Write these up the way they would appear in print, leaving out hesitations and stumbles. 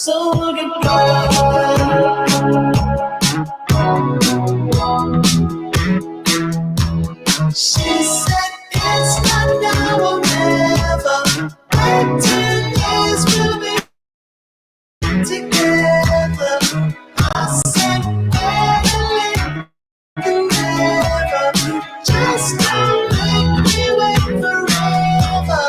So goodbye. She said it's not now or never. Wait 10 years we'll be together. I said never. Just don't make me wait forever.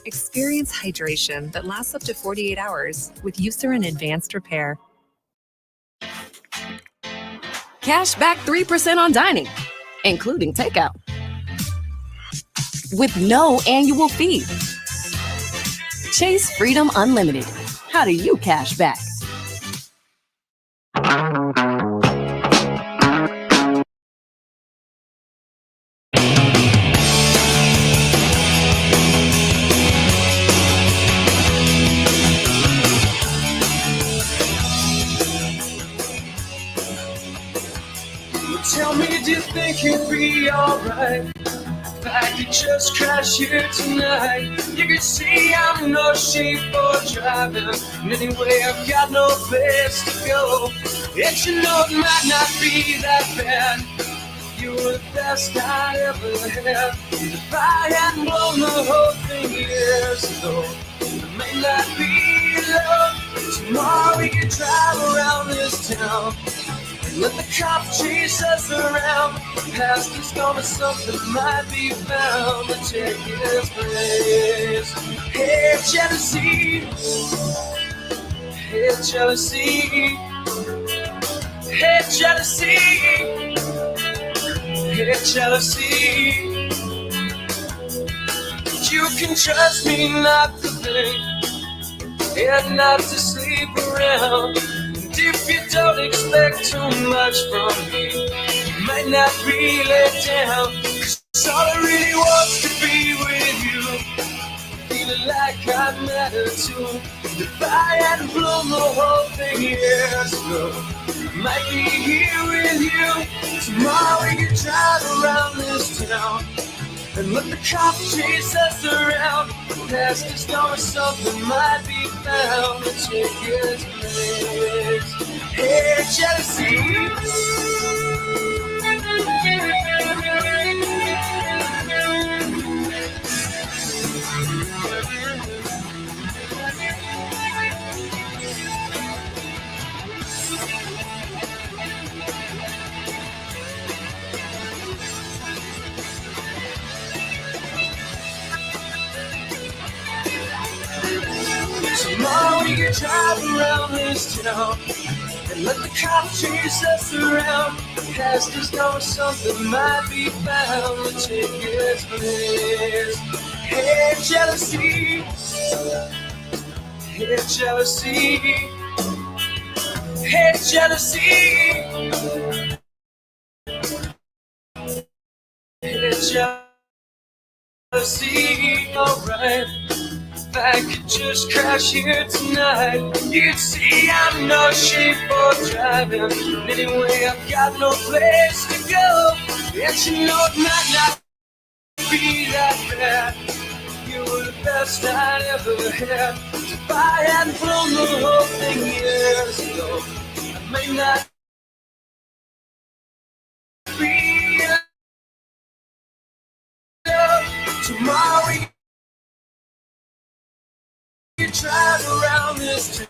Experience hydration that lasts up to 48 hours with Eucerin Advanced Repair. Cash back 3% on dining, including takeout, with no annual fee. Chase Freedom Unlimited. How do you cash back? Tell me, do you think it'd be alright if I could just crash here tonight? You can see I'm in no shape for driving, and anyway I've got no place to go. And you know it might not be that bad. You were the best I'd ever had. If I hadn't blown the whole thing years ago, it may not be love. Tomorrow we can drive around this town. Let the cops chase us around. Past is gonna something might be found to take its place. Hey, jealousy. Hey, jealousy. Hey, jealousy. Hey, jealousy. You can trust me not to think and not to sleep around. If you don't expect too much from me, you might not be let down. 'Cause all I really want's to be with you, feeling like I matter too. If I hadn't blown the whole thing years ago, I might be here with you. Tomorrow we can drive around this town and let the cops chase us around. Past is going something might be found to take its place. Hey, jealousy. Tomorrow we can drive around this town and let the cops chase us around. Past is going something might be found to take its place. Hey, jealousy. Hey, jealousy. Hey, jealousy. Hey, jealousy. Alright. If I could just crash here tonight, you'd see I'm no shape for driving. But anyway, I've got no place to go, and you know it might not be that bad. You were the best I'd ever had. If I hadn't blown the whole thing years ago, I may not be up. Tomorrow you drive around this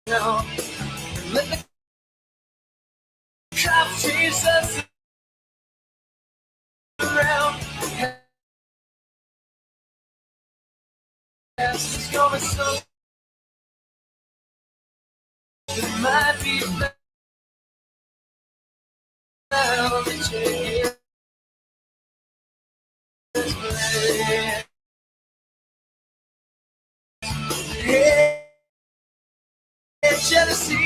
town and let the cops chase us around. It's going so it might be better to take it. Hey, jealousy.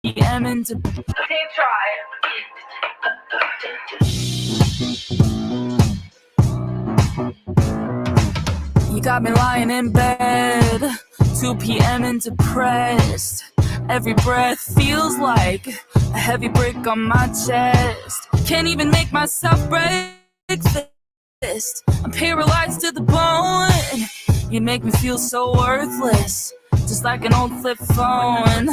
PM into You got me lying in bed, 2 p.m. and depressed. Every breath feels like a heavy brick on my chest. Can't even make myself breakfast. I'm paralyzed to the bone. You make me feel so worthless, just like an old flip phone.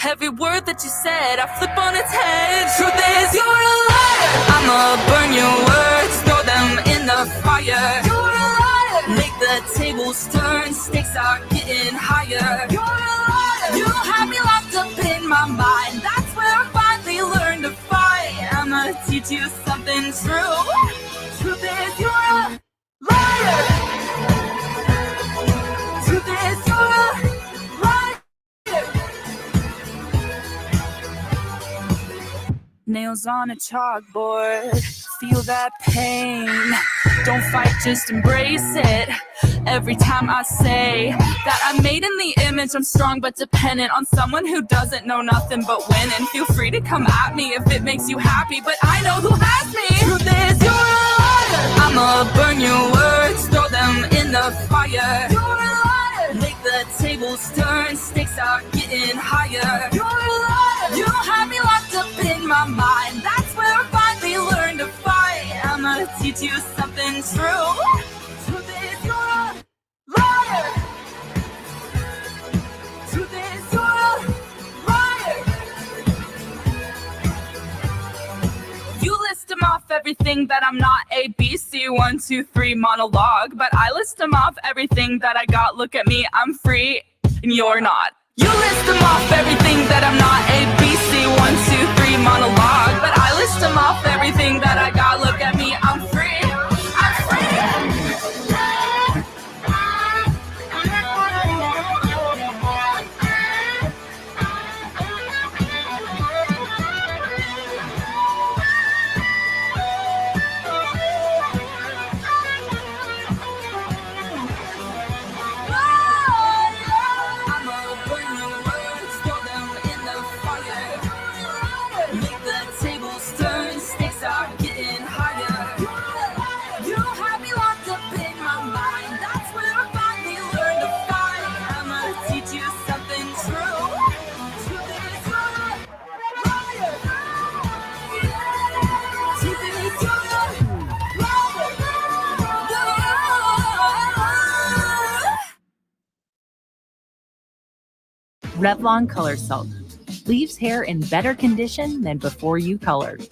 Every word that you said, I flip on its head. Truth is, you're a liar. I'ma burn your words, throw them in the fire. You're a liar. Make the tables turn, stakes are getting higher. You're a liar. You have me locked up in my mind. That's where I finally learned to fight. I'ma teach you something true. Truth is, you're a liar. Truth is, you're a liar. Nails on a chalkboard, feel that pain. Don't fight, just embrace it. Every time I say that I'm made in the image, I'm strong but dependent on someone who doesn't know nothing but win. And feel free to come at me if it makes you happy, but I know who has me. Truth is, you're a liar. I'ma burn your words, throw them in the fire. You're a liar. Make the tables turn, stakes are getting higher. You're a liar. You have me locked up in my mind. That's where I finally learned to fight. I'ma teach you something true. Truth is, you're a liar. Truth is, you're a liar. You list them off everything that I'm not. A, B, C, 1, 2, 3 monologue. But I list them off everything that I got. Look at me, I'm free and you're not. You list them off everything that I'm not. A, B, C, 1, 2, 3 monologue, but I list them off everything that I got. Look at me, I'm free. I'm free. Revlon Color Salt leaves hair in better condition than before you colored.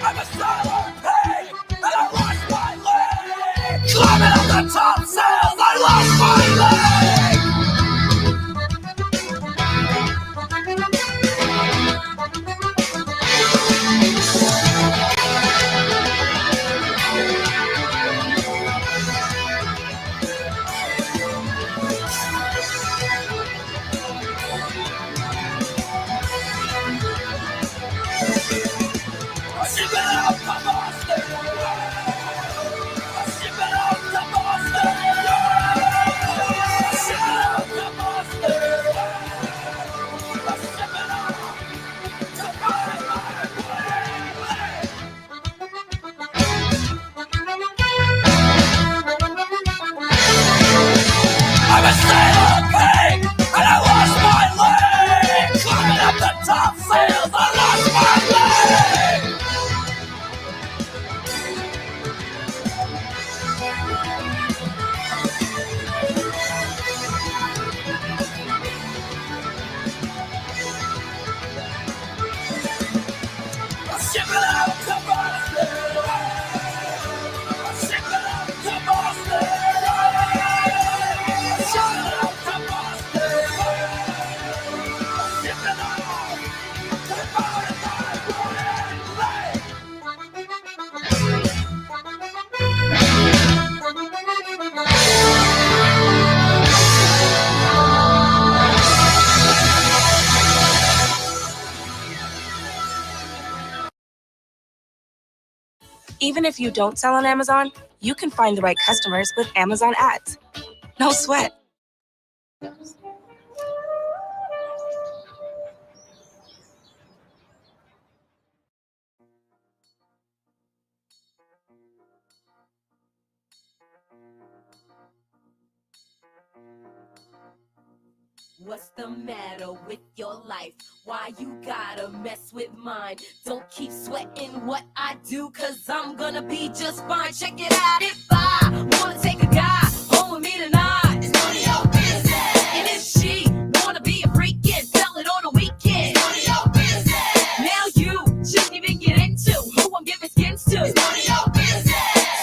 I'm a silent pig, and I lost my leg. Climbing up the top sails, I lost my leg. I'm a sailor pig, and I lost my leg. Climbing up the top sails, I lost my leg. I'm shipping out to Boston. I'm shipping out to Boston. Even if you don't sell on Amazon, you can find the right customers with Amazon ads. No sweat. What's the matter with your life? Why you gotta mess with mine? Don't keep sweating what I do, cause I'm gonna be just fine. Check it out. If I wanna take a guy home with me tonight, it's none of your business. And if she wanna be a freak and sell it on the weekend, it's none of your business. Now you shouldn't even get into who I'm giving skins to, it's none of your business.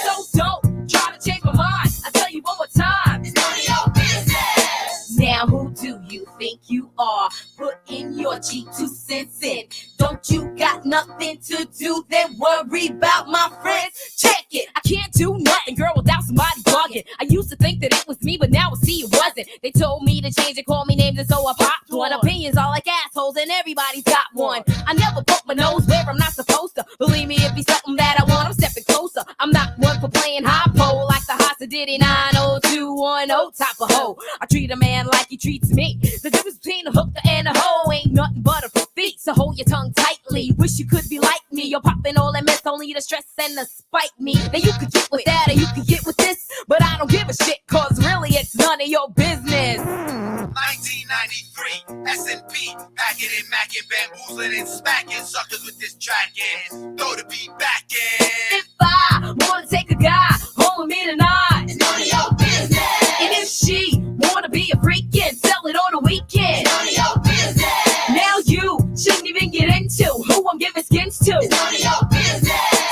So don't try to change my mind. I tell you one more time, it's none of your business. Now who do you think you are? Put in your G2 cents in. Don't you got nothing to do? Then worry about my friends. Check it. I can't do nothing, girl, without somebody bugging. I used to think that it was me, but now I see it wasn't. They told me to change and call me names, and so I popped one. Opinions are like assholes, and everybody's got one. I never put my nose where I'm not supposed to. Believe me, if it's something that I want, I'm stepping closer. I'm not one for playing high pole like the Hasa Diddy 90210 type of hoe. I treat a man like he treats me. The difference between a hooker and a hoe ain't nothing but a feet. So hold your tongue tightly. Wish you could be like me. You're popping all that mess, only to stress and to spite me. Now you could get with that or you could get with this, but I don't give a shit, cause really it's none of your business. 1993, S&P, packing and macking, bamboozling and smacking suckers with this track in. Throw the beat back in. If I wanna take a guy home with me tonight, it's none of your business. And if she wanna be a freak and sell it on the weekend, it's none of your business. Now you shouldn't even get into who I'm giving skins to. It's none of your business.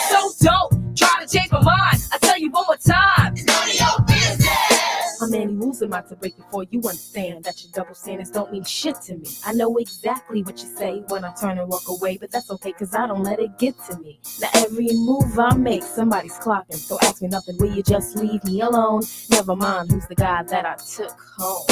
So don't try to change my mind. I tell you one more time, it's none of your business. How many rules am I to break before you understand that your double standards don't mean shit to me? I know exactly what you say when I turn and walk away, but that's okay cause I don't let it get to me. Now every move I make, somebody's clocking, so ask me nothing, will you just leave me alone? Never mind who's the guy that I took home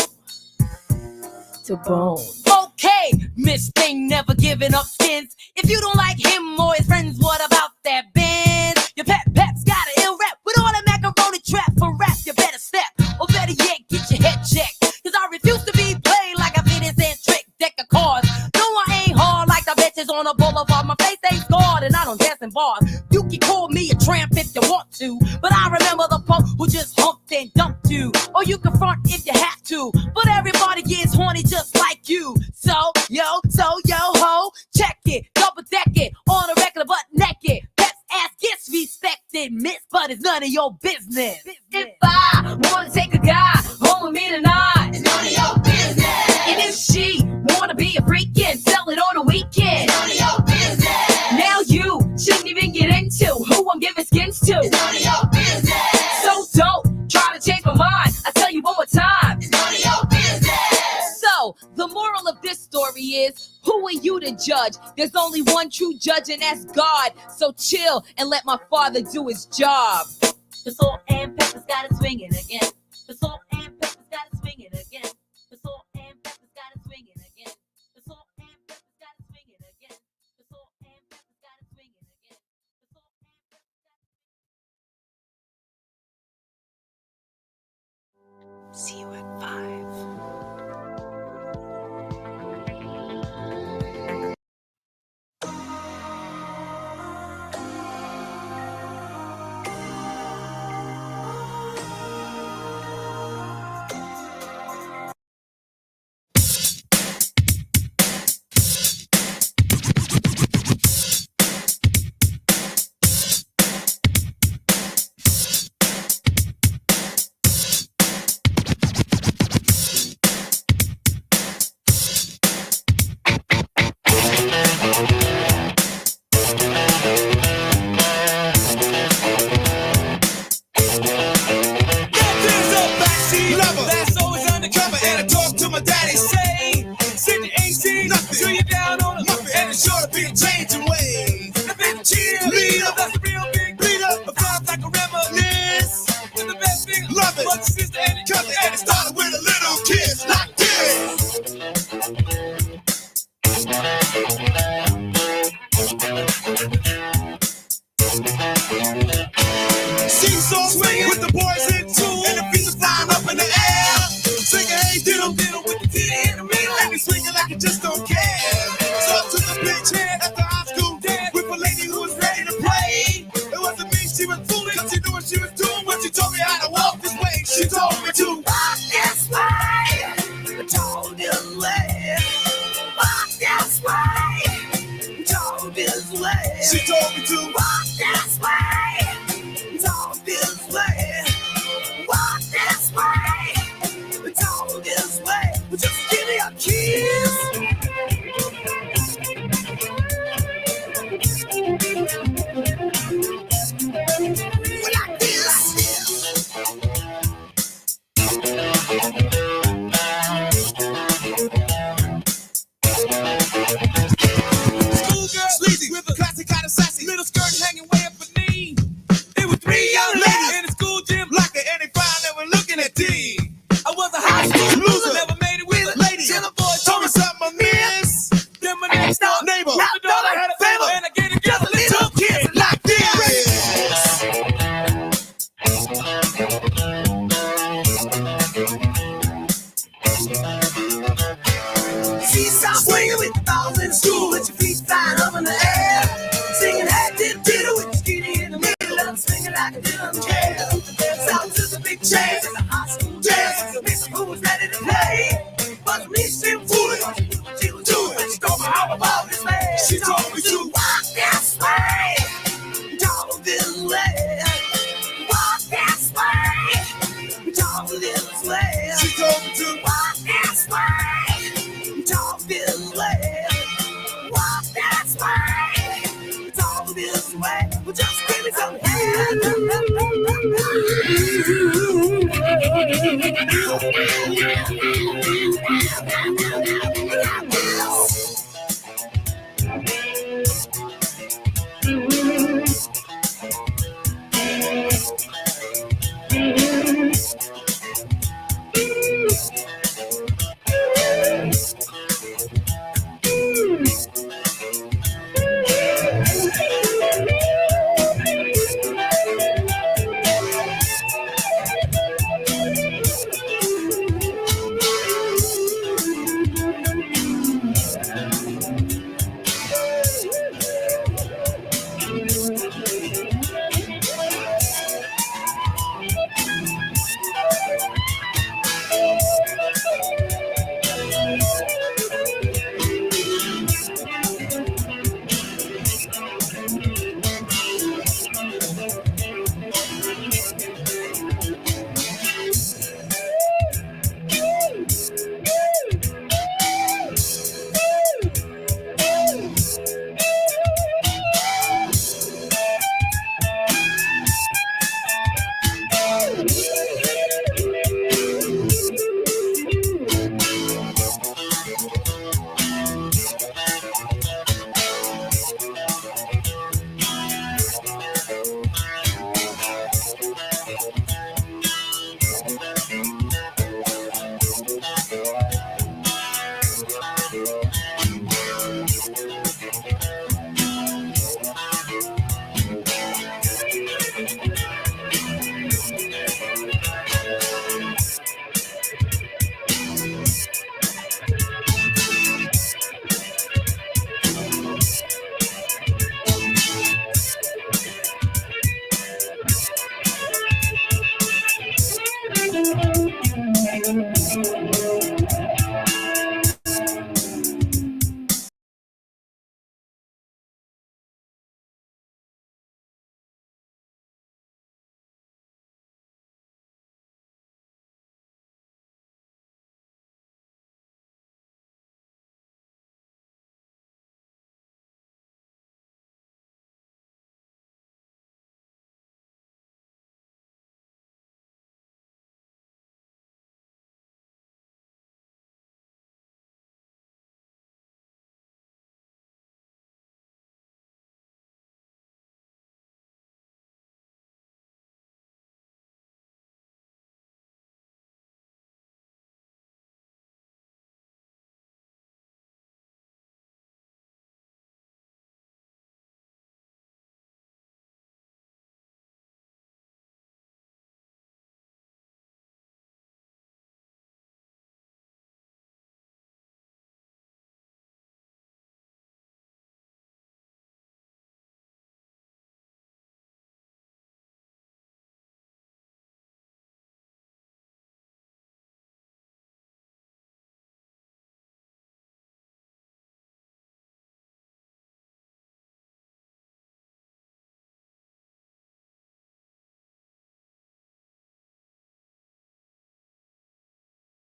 to bone. Okay, Miss Thing never giving up skins. If you don't like him or his friends, what about that Benz? Your pet's got an ill rap with all that macaroni trap for rap. You better step, or better yet, get your head checked. Cause I refuse to be played like a fitness and trick deck of cards. No, I ain't hard like the bitches on a boulevard. My face ain't scarred and I don't dance in bars. You can call me a tramp if you want to, but I remember the punk who just humped and dumped you. Or you can front if you have to, but everybody gets horny just like you. So yo ho, check it, double deck it, on a regular butt naked. Pep's ass gets respected, miss, but it's none of your business. If I wanna take a guy home with me tonight, it's none of your business. And if she wanna be a freak and sell it on the weekend, it's none of your business. Now you shouldn't even get into who I'm giving skins to. It's none of your business. So don't try to change my mind. I tell you one more time, it's none of your business. So the moral of this story is, who are you to judge? There's only one true judge, and that's God. So chill and let my father do his job. The salt and peppers got it swinging again. The salt and peppers got it swinging again. The salt and peppers got it swinging again. The salt and peppers got it swinging again. The salt and peppers got it swinging again. The salt and peppers got it. See you at 5. She told me to walk this way, talk this way, walk this way, talk this way. Just give me a kiss. Like this. neighbor. Now thought I had a favor, and I gave it just a little kiss like this. Seesaw swinging with the balls in the school, with your feet flying up in the air. Singing hat did diddle with the skinny in the middle, and I'm swinging like I didn't care. South to the big chairs and the high school jazz, Miss Who was ready to play. But me still fooling, she was doing, she told me how about this man. She told me to walk this way, talk this way, walk this way, talk this way. She told me to walk this way, talk this way, walk this way, talk this way. Well, just give me some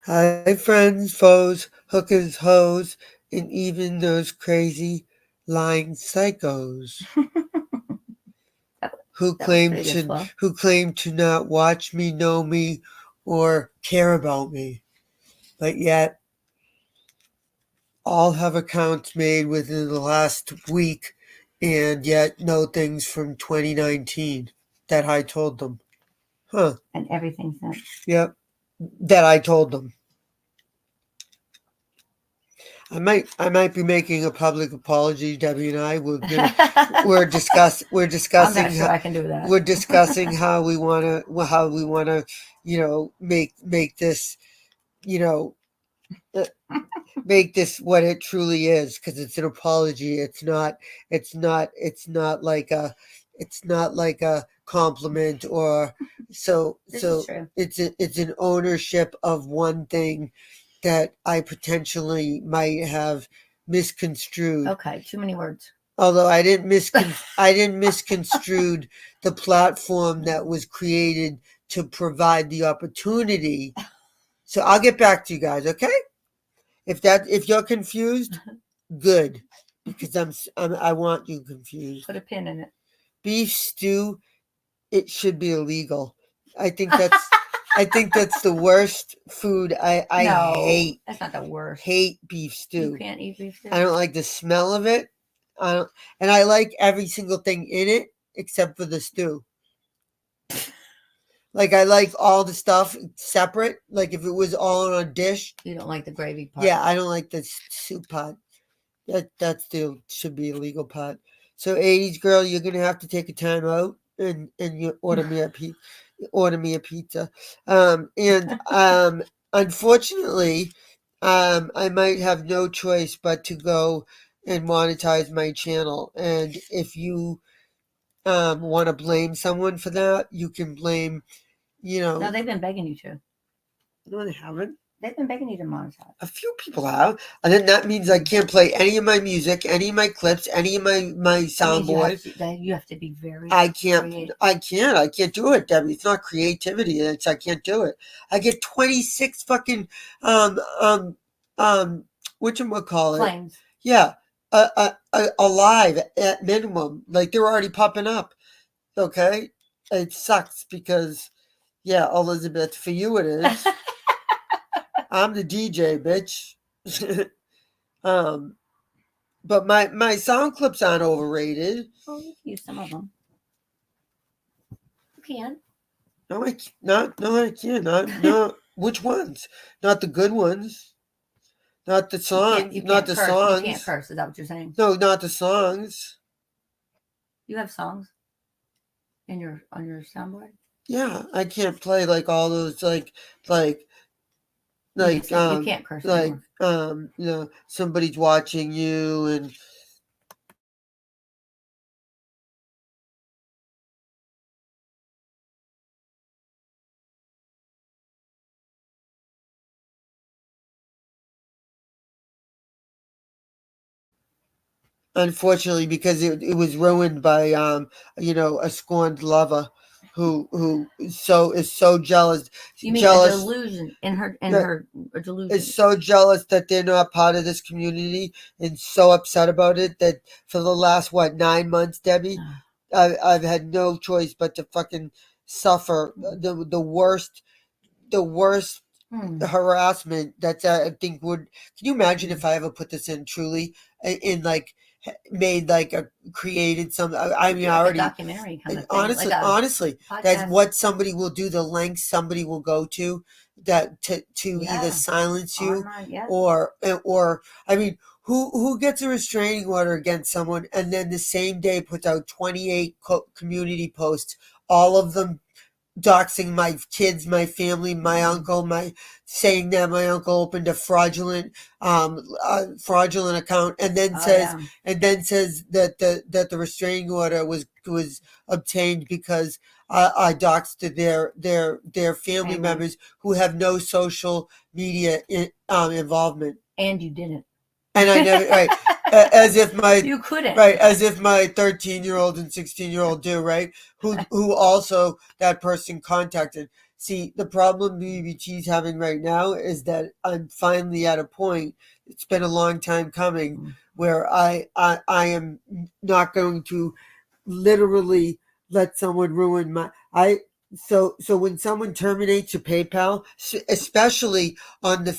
Hi, friends, foes, hookers, hoes, and even those crazy, lying psychos who claim to not watch me, know me, or care about me, but yet all have accounts made within the last week, and yet know things from 2019 that I told them. Huh? And everything since. Yep, that I told them. I might be making a public apology. Debbie and I we're I'm discussing not sure I can do that. we're discussing how we want to make this you know uh, make this what it truly is, because it's an apology. It's not like a compliment, or This is true. it's an ownership of one thing that I potentially might have misconstrued. Okay, too many words. Although I didn't misconstrued the platform that was created to provide the opportunity. So I'll get back to you guys, okay? If you're confused, good, because I want you confused. Put a pin in it. Beef stew, it should be illegal. I think that's the worst food. I No, hate. that's not the worst. Hate beef stew. You can't eat beef stew. I don't like the smell of it. And I like every single thing in it except for the stew. Like, I like all the stuff separate. Like, if it was all on a dish. You don't like the gravy part. Yeah, I don't like the soup pot. That still should be a legal pot. So 80s girl, you're gonna have to take a time out and you order me a pizza. Unfortunately, I might have no choice but to go and monetize my channel. And if you want to blame someone for that, you can blame, No, they've been begging you to. No, they haven't. They've been begging you to monetize. A few people have, and then that means I can't play any of my music, any of my clips, any of my soundboard. You have to be very. I can't do it, Debbie. It's not creativity. I can't do it. I get 26 fucking whatchamacallit? Claims. Yeah, alive at minimum. Like, they're already popping up. Okay, it sucks because, yeah, Elizabeth, for you it is. I'm the DJ, bitch. But my sound clips aren't overrated. Oh, you can use some of them. You can. No, I can't. No. Which ones? Not the good ones. Not the songs. Not the songs. You can't curse. Is that what you're saying? No, not the songs. You have songs on your soundboard? Yeah, I can't play like all those like you can't curse anymore. Somebody's watching you and unfortunately, because it was ruined by a scorned lover who is so jealous. You mean a delusion in her delusion? Is so jealous that they're not part of this community and so upset about it that for the last 9 months, Debbie, I've had no choice but to fucking suffer the worst harassment that I think would. Can you imagine if I ever put this in truly in like made like a created some I mean like already a documentary kind of honestly thing, honestly podcast. That's what somebody will do, the lengths somebody will go to that to either silence you or I mean who gets a restraining order against someone and then the same day puts out 28 community posts, all of them doxing my kids, my family, my uncle, saying that my uncle opened a fraudulent account, and then says that the restraining order was obtained because I doxed their family members who have no social media involvement. And you didn't. And I never as if you couldn't as if my 13-year-old and 16-year-old do, right? Who also that person contacted. See, the problem BBT's having right now is that I'm finally at a point. It's been a long time coming where I am not going to literally let someone ruin my So when someone terminates your PayPal, especially on the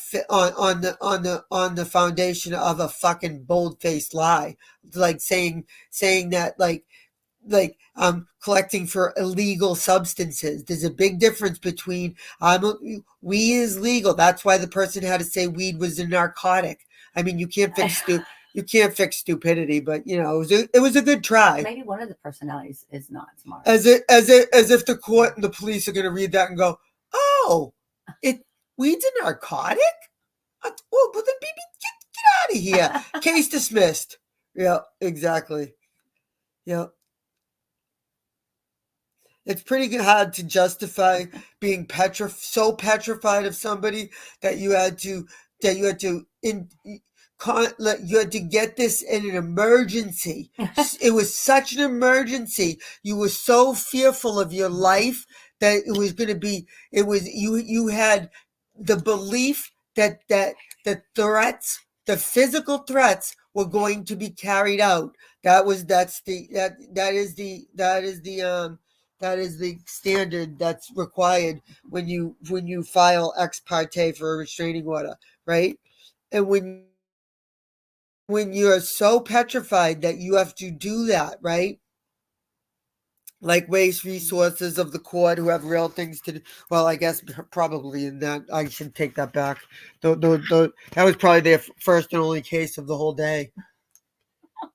foundation of a fucking bold-faced lie, like saying that like collecting for illegal substances. There's a big difference between weed is legal. That's why the person had to say weed was a narcotic. I mean, you can't fix stupidity, but it was a good try. Maybe one of the personalities is not smart. As if the court and the police are going to read that and go, "Oh, weed's a narcotic." Well, but then get out of here. Case dismissed. Yeah, exactly. Yeah. It's pretty hard to justify being so petrified of somebody that you had to you had to get this in an emergency. It was such an emergency. You were so fearful of your life that it was going to be. It was you had the belief that the threats, the physical threats, were going to be carried out. That is the standard that's required when you file ex parte for a restraining order, right? And when you're so petrified that you have to do that, right? Like waste resources of the court who have real things to do. Well, I guess probably in that I should take that back. That was probably their first and only case of the whole day,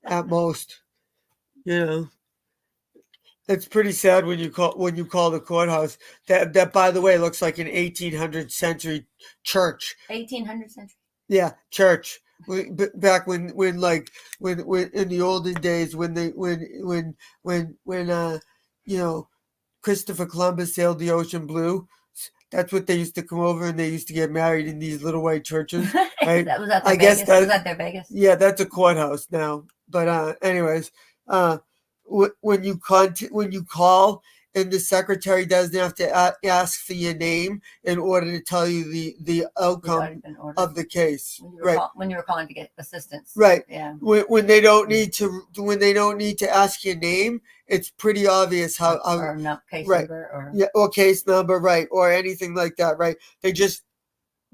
at most. It's pretty sad when you call the courthouse that by the way looks like an 1800th century church. 1800th century. Yeah, church. Back when in the olden days when Christopher Columbus sailed the ocean blue. That's what they used to come over, and they used to get married in these little white churches. Right? Was that their Vegas? Was that their Vegas? Yeah, that's a courthouse now. But anyways, when you call and the secretary doesn't have to ask for your name in order to tell you the outcome of the case, when you were calling to get assistance, right? Yeah. When they don't need to ask your name, it's pretty obvious how or no, case right number or case number, right, or anything like that, right? They just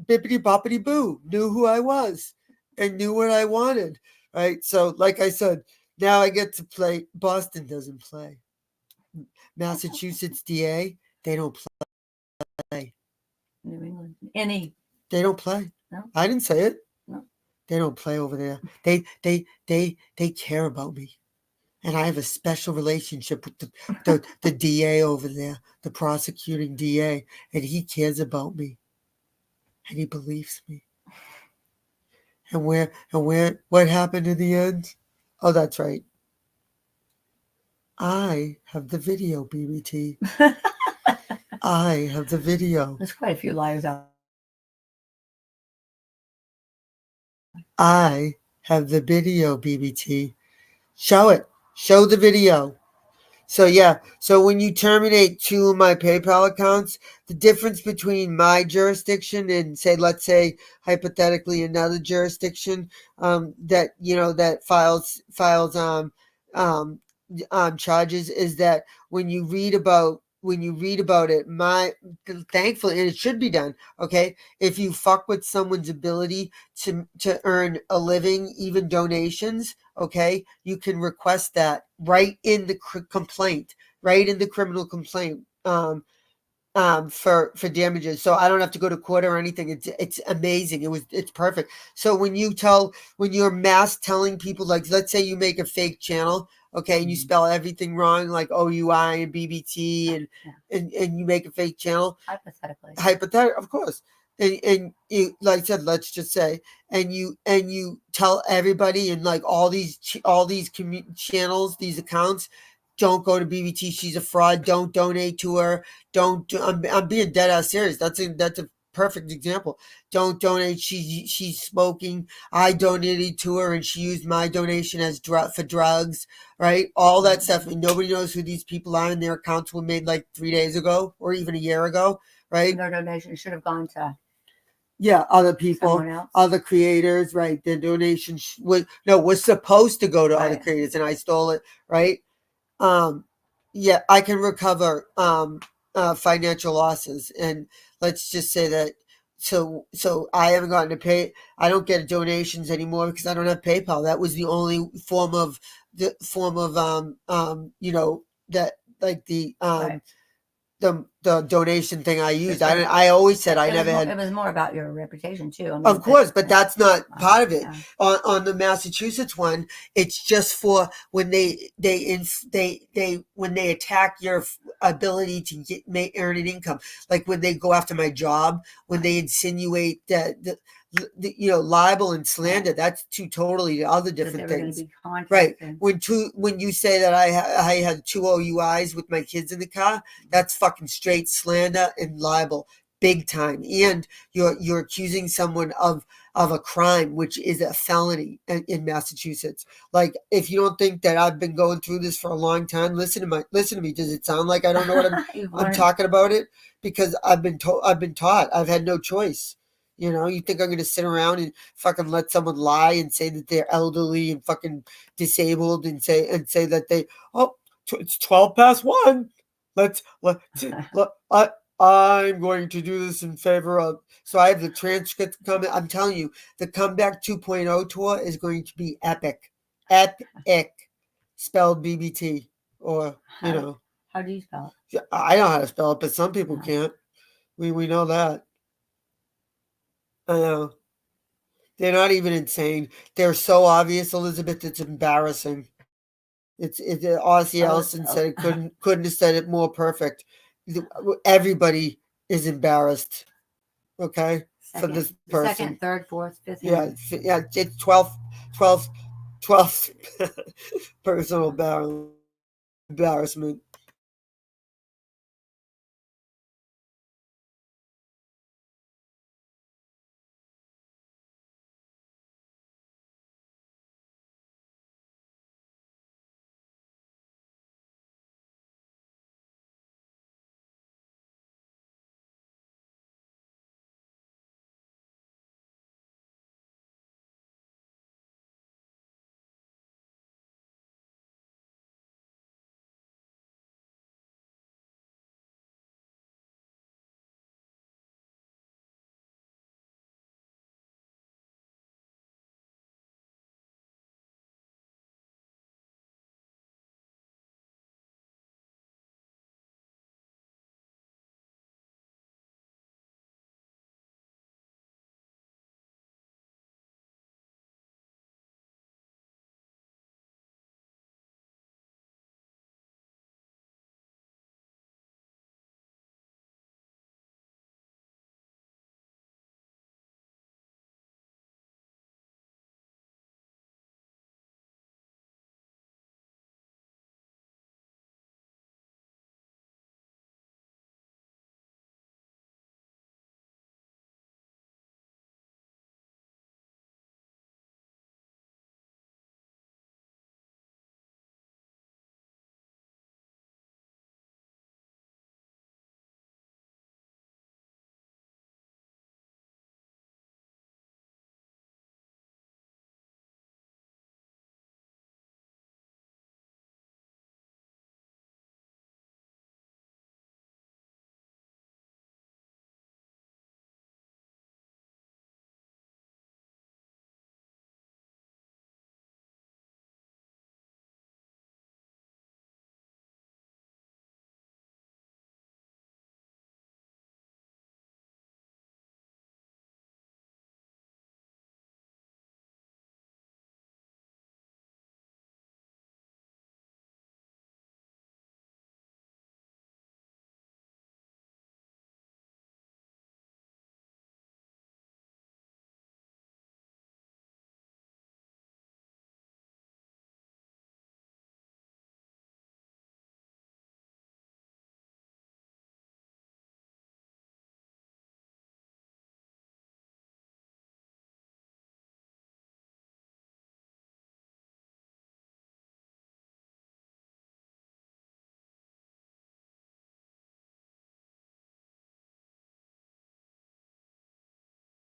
bippity boppity boo knew who I was and knew what I wanted, right? So like I said, now I get to play. Boston doesn't play. Massachusetts DA, they don't play. New England, they don't play. No, I didn't say it. No, they don't play over there. They care about me, and I have a special relationship with the DA over there, the prosecuting DA, and he cares about me, and he believes me. And what happened in the end? Oh, that's right. I have the video, BBT. I have the video. There's quite a few liars out. I have the video, BBT. Show it. Show the video. So yeah, so when you terminate 2 of my PayPal accounts, the difference between my jurisdiction and let's say hypothetically another jurisdiction that files charges is that when you read about it, thankfully, and it should be done, okay, if you fuck with someone's ability to earn a living, even donations, okay, you can request that right in the complaint, right in the criminal complaint, for damages. So I don't have to go to court or anything. It's amazing. It's perfect. So when you're mass telling people, like, let's say you make a fake channel, okay, and you spell everything wrong, like OUI and BBT, and you make a fake channel. Hypothetically, of course. And you, like I said, let's just say, and you tell everybody in like all these channels, these accounts, don't go to BBT. She's a fraud. Don't donate to her. I'm being dead ass serious. That's a perfect example. Don't donate. She's smoking. I donated to her, and she used my donation as for drugs. Right, all that stuff, and nobody knows who these people are, and their accounts were made like 3 days ago or even a year ago. Right, their donation should have gone to other people, other creators. Right, their donation was supposed to go to other creators, and I stole it. Right. I can recover financial losses, and let's just say that. So I haven't gotten to pay. I don't get donations anymore because I don't have PayPal. That was the only form of that like the the donation thing I used. I always said I never had. It was more about your reputation too. I mean, Of course, but that's not part of it. Yeah. On the Massachusetts one, it's just for when they when they attack your ability to earn an income, like when they go after my job, when they insinuate that libel and slander. That's two totally other different things, right? When you say that I had 2 OUIs with my kids in the car, that's fucking straight slander and libel. Big time. And you're accusing someone of a crime, which is a felony in Massachusetts. Like, if you don't think that I've been going through this for a long time, listen to me. Does it sound like I don't know what I'm talking about it? Because I've been taught. I've had no choice. You know, you think I'm going to sit around and fucking let someone lie and say that they're elderly and fucking disabled and say that it's 1:12. I'm going to do this in favor of. So I have the transcript coming. I'm telling you, the Comeback 2.0 tour is going to be epic. Epic. Spelled BBT. Or, you know. How do you spell it? I know how to spell it, but some people can't. We know that. I know. They're not even insane. They're so obvious, Elizabeth, it's embarrassing. It's Ozzy Ellison said it couldn't have said it more perfect. Everybody is embarrassed. Okay? For this person. Second, third, fourth, fifth. Yeah, it's 12th personal embarrassment.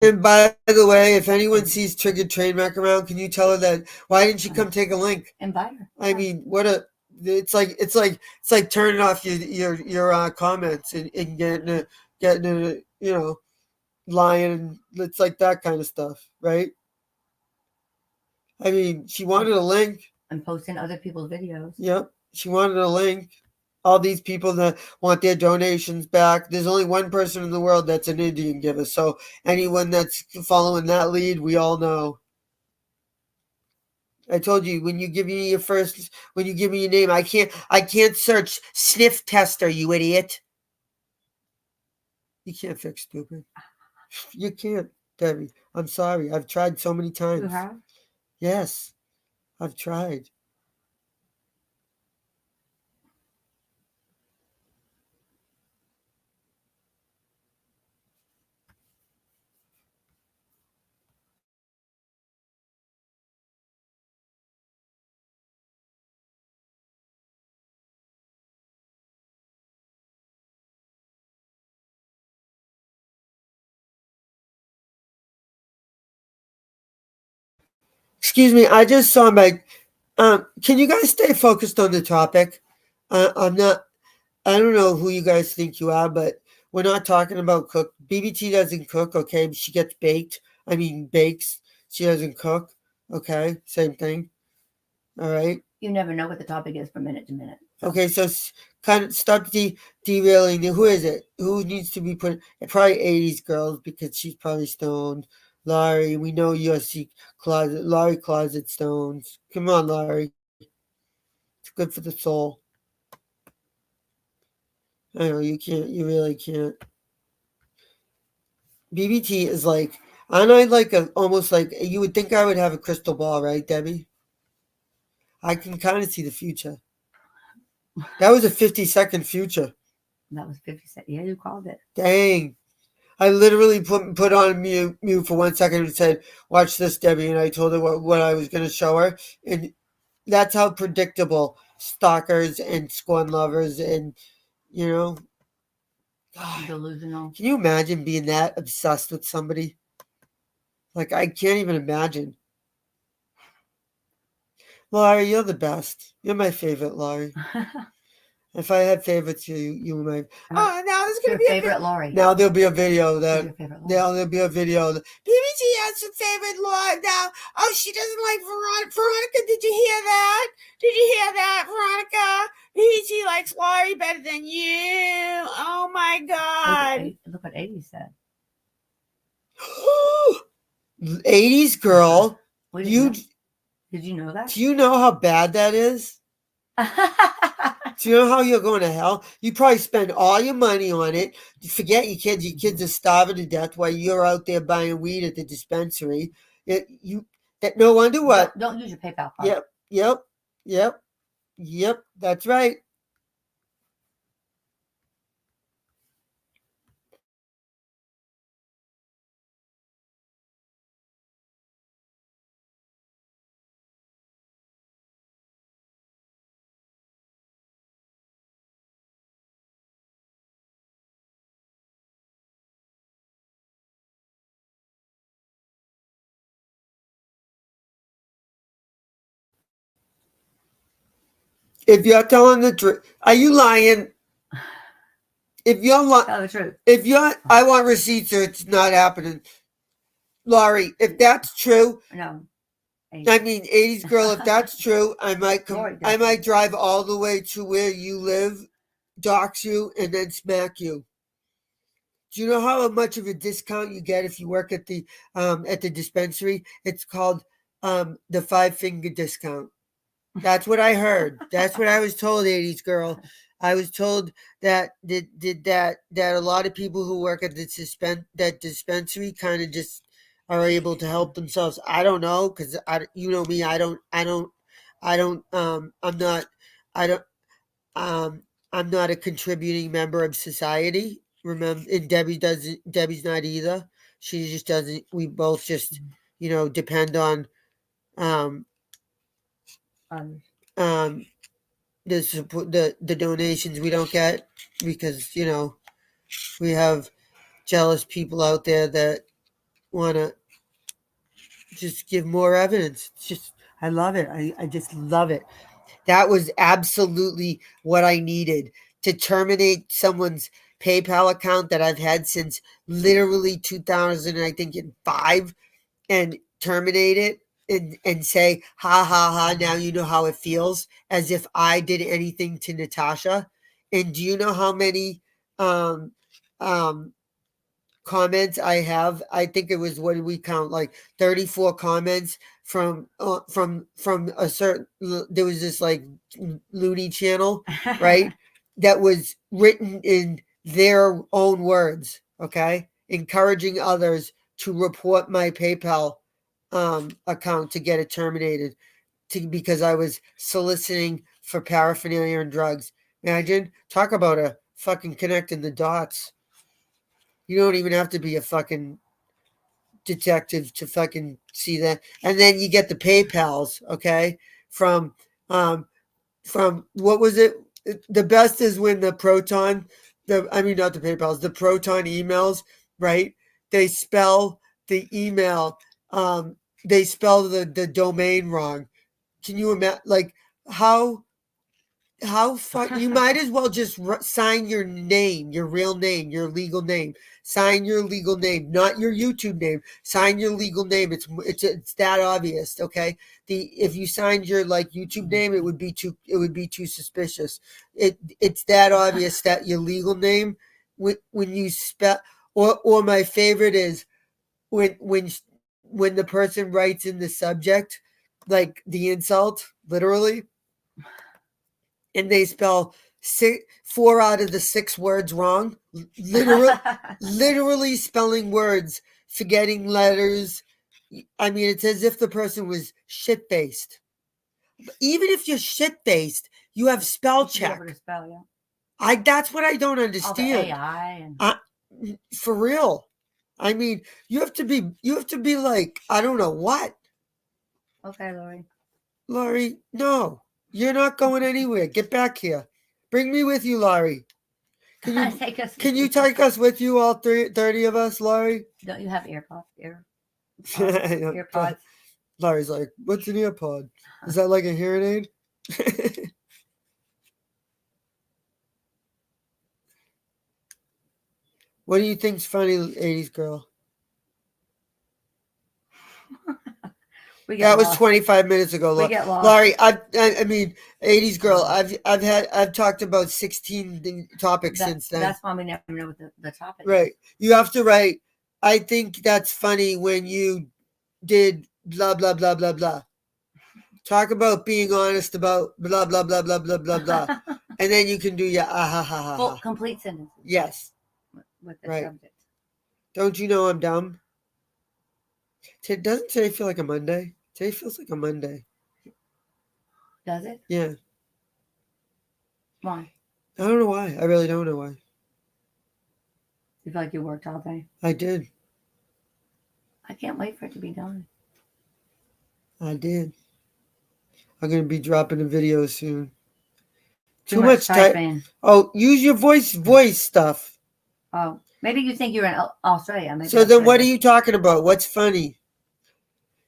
And by the way, if anyone sees Triggered Trainwreck around, can you tell her that? Why didn't she come take a link? Invite her. I mean, it's like turning off your comments and getting a lying, and it's like that kind of stuff, right? I mean, she wanted a link and posting other people's videos. Yep, she wanted a link. all these people that want their donations back. There's only one person in the world that's an Indian giver. So anyone that's following that lead, we all know. I told you when you give me when you give me your name, I can't search sniff tester, you idiot. You can't fix stupid. You can't, Debbie. I'm sorry. I've tried so many times. You have? Yes, I've tried. Excuse me, I just saw my. Can you guys stay focused on the topic? I'm not. I don't know who you guys think you are, but we're not talking about cook. BBT doesn't cook, okay? She gets baked. I mean, bakes. She doesn't cook, okay? Same thing. All right. You never know what the topic is from minute to minute. So. Okay, so kind of stop derailing. Who is it? Who needs to be put? Probably 80s girls because she's probably stoned. Laurie, we know you're closet. Laurie closet stones. Come on, Laurie. It's good for the soul. I know you can't. You really can't. BBT is like, aren't I like almost like you would think I would have a crystal ball, right, Debbie? I can kind of see the future. That was a 50-second future. That was 50 seconds. Yeah, you called it. Dang. I literally put on mute for 1 second and said, "Watch this, Debbie," and I told her what I was going to show her, and that's how predictable stalkers and scorn lovers and God, delusional. Can you imagine being that obsessed with somebody? Like I can't even imagine. Laurie, you're the best. You're my favorite, Laurie. If I had favorites, you were my. Oh, now there's gonna be a favorite Laurie. Now there'll be a video that. Now there'll be a video. BBT has a favorite Laurie now. Oh, she doesn't like Veronica. Veronica, did you hear that? Did you hear that, Veronica? BBT likes Laurie better than you. Oh my God. Look what 80 said. 80s girl. Did you know that? Do you know how bad that is? Do you know how you're going to hell? You probably spend all your money on it. You forget your kids. Your kids are starving to death while you're out there buying weed at the dispensary. No wonder what. Don't use your PayPal card. Yep. That's right. If you're telling the truth, are you lying? If you're lying, tell the truth. I want receipts or it's not happening. Laurie, if that's true, no. 80s. I mean, 80s girl, if that's true, I might drive all the way to where you live, dox you, and then smack you. Do you know how much of a discount you get if you work at the dispensary? It's called the 5-finger discount. That's what I heard. That's what I was told, 80s girl. I was told that that a lot of people who work at that dispensary kind of just are able to help themselves. I don't know because you know me. I'm not a contributing member of society. Remember, and Debbie's not either. She just doesn't. We both just depend on the donations we don't get because we have jealous people out there that want to just give more evidence. It's just I love it. I just love it. That was absolutely what I needed to terminate someone's PayPal account that I've had since literally 2000, I think, in 5, and terminate it and say, ha, ha, ha, now you know how it feels, as if I did anything to Natasha. And do you know how many um, um, comments I have? I think it was, what did we count? Like 34 comments from a certain. There was this like loony channel, right? That was written in their own words. Okay, encouraging others to report my PayPal account to get it terminated because I was soliciting for paraphernalia and drugs. Imagine, talk about a fucking connecting the dots. You don't even have to be a fucking detective to fucking see that. And then you get the PayPals, okay, from what was it? The best is when the Proton, not the PayPals, the Proton emails, right? They spell the email, they spell the domain wrong. Can you imagine, like, how you might as well just sign your name, your real name, your legal name. Sign your legal name, not your YouTube name. Sign your legal name. It's that obvious, okay? If you signed your like YouTube name, it would be too suspicious. It's that obvious that your legal name when you spell, or my favorite is when the person writes in the subject like the insult literally, and they spell 4 out of the 6 words wrong. Literally spelling words, forgetting letters. I mean, it's as if the person was shit-faced. Even if you're shit-faced, you have spell check. Spell, yeah. That's what I don't understand. All the AI and for real. I mean, you have to be like, I don't know what. Okay, Lori. Laurie, no. You're not going anywhere. Get back here. Bring me with you, Laurie. Can you take us with you, all 30 of us, Laurie? Don't you have AirPods? Laurie's like, what's an earpod? Is that like a hearing aid? What do you think's funny, 80s girl? That was 25 minutes ago. We get lost. Laurie, I mean, 80s girl. I've talked about 16 topics since then. That's why we never know what the topic right. is. You have to write. I think that's funny when you did blah blah blah blah blah. Talk about being honest about blah blah blah blah blah blah blah, and then you can do your ha ha ha. Full complete sentences. Yes. With the right. subject. Don't you know I'm dumb? Doesn't today feel like a Monday? Today feels like a Monday. Does it? Yeah. Why? I don't know why. I really don't know why. You feel like you worked all day? I did. I can't wait for it to be done. I did. I'm going to be dropping a video soon. Too much typing. Oh, use your voice stuff. Oh, maybe you think you're in Australia. Maybe so then what are you talking about? What's funny?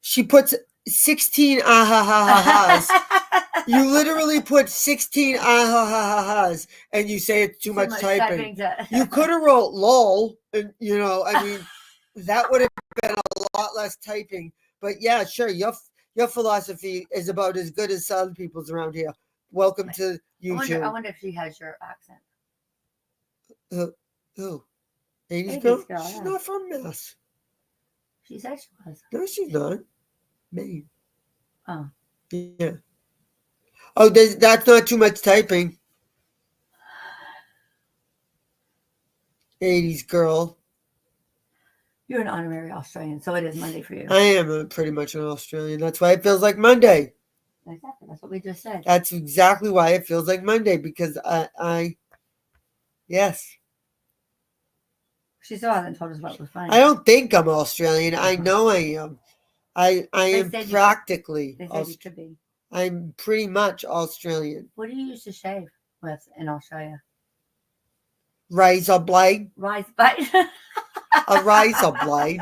She puts 16 ah-ha-ha-ha-has. You literally put 16 ah-ha-ha-ha-has, and you say it's too much typing. You could have wrote lol, and, I mean, that would have been a lot less typing. But yeah, sure, your philosophy is about as good as other people's around here. Welcome to YouTube. I wonder if she has your accent. Who? 80s girl? She's yeah. not from Mass. She said she was. No, she's not. Maine. Oh. Yeah. Oh, that's not too much typing. 80s girl. You're an honorary Australian, so it is Monday for you. I am pretty much an Australian. That's why it feels like Monday. Exactly. That's what we just said. That's exactly why it feels like Monday, because yes. She still hasn't told us what was funny. I don't think I'm Australian. I know I am. I am practically. They said you could be. I'm pretty much Australian. What do you used to shave with in Australia? Razor blade. Razor blade. A razor blade.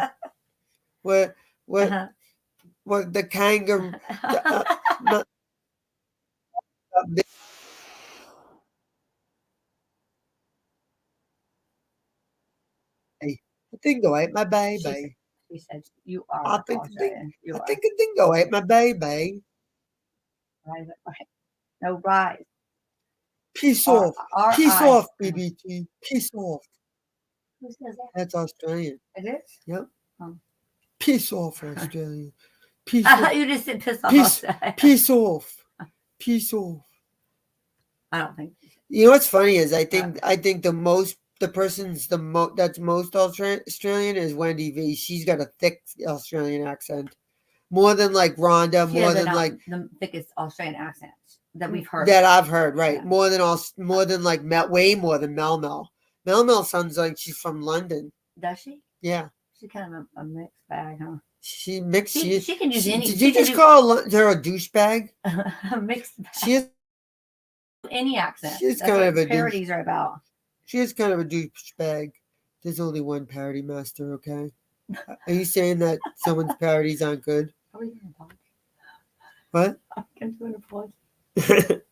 What the kangaroo. I think go ate my baby. She said you are Australian. I think a dingo ate my baby. Right. No rise. Peace R off. R Peace I. off, BBT. Peace off. Who says that? That's Australian. It is. Yep. Oh. Peace off, Australian. Peace I off. thought you just said piss off. Peace, outside. peace off. Peace off. I don't think. You know what's funny is I think the person's that's most Australian is Wendy V. She's got a thick Australian accent, more than like Rhonda, She more has than like the thickest Australian accent that we've heard. that I've heard. Right, Yeah. more than like way more than Mel Mel. Mel Mel sounds like she's from London. Does she? Yeah, She's kind of a mixed bag, huh? she mixed. She can use any. Did she you can just call her a douchebag? a mixed bag. She is. Any accent. She's That's kind what of a parodies are about. She is kind of a douchebag. There's only one parody master, okay? Are you saying that someone's parodies aren't good? Are we doing a podcast? What? I'm doing a podcast.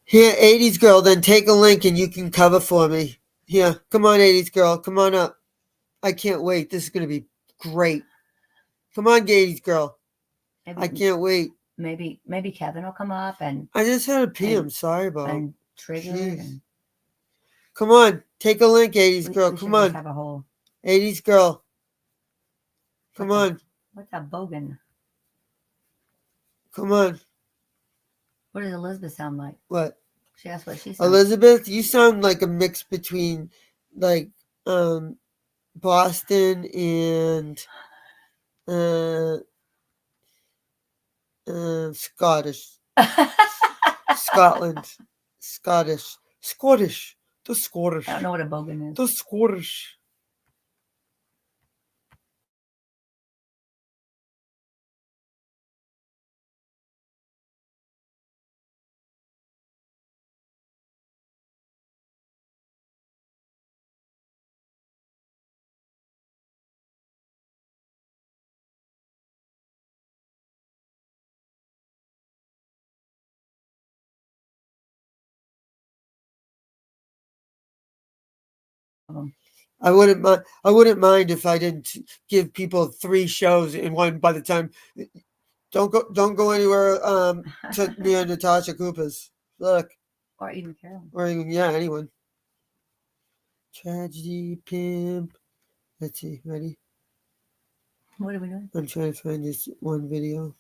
Here, 80s girl, then take a link and you can cover for me. Here, come on, 80s girl, come on up. I can't wait. This is going to be great. Come on, 80s girl. I can't wait. Maybe Kevin will come up and. I just had a pee. I'm sorry about it. And trigger it. And come on, take a link, 80s girl. we Come should on. just have a whole. 80s girl. Come on. What's a bogan? Come on. What does Elizabeth sound like? What? She asked what she sounds. Elizabeth, you sound like a mix between like Boston and Scottish. Scotland. Scottish. Scottish. The Scottish. I don't know what a bogan is. The Scottish. I wouldn't mind if I didn't give people 3 shows in one by the time. Don't go anywhere to near Natasha Koopas. Look. Or even Carolyn. Or even, yeah, anyone. Tragedy, pimp. Let's see, ready? What are we doing? I'm trying to find this one video.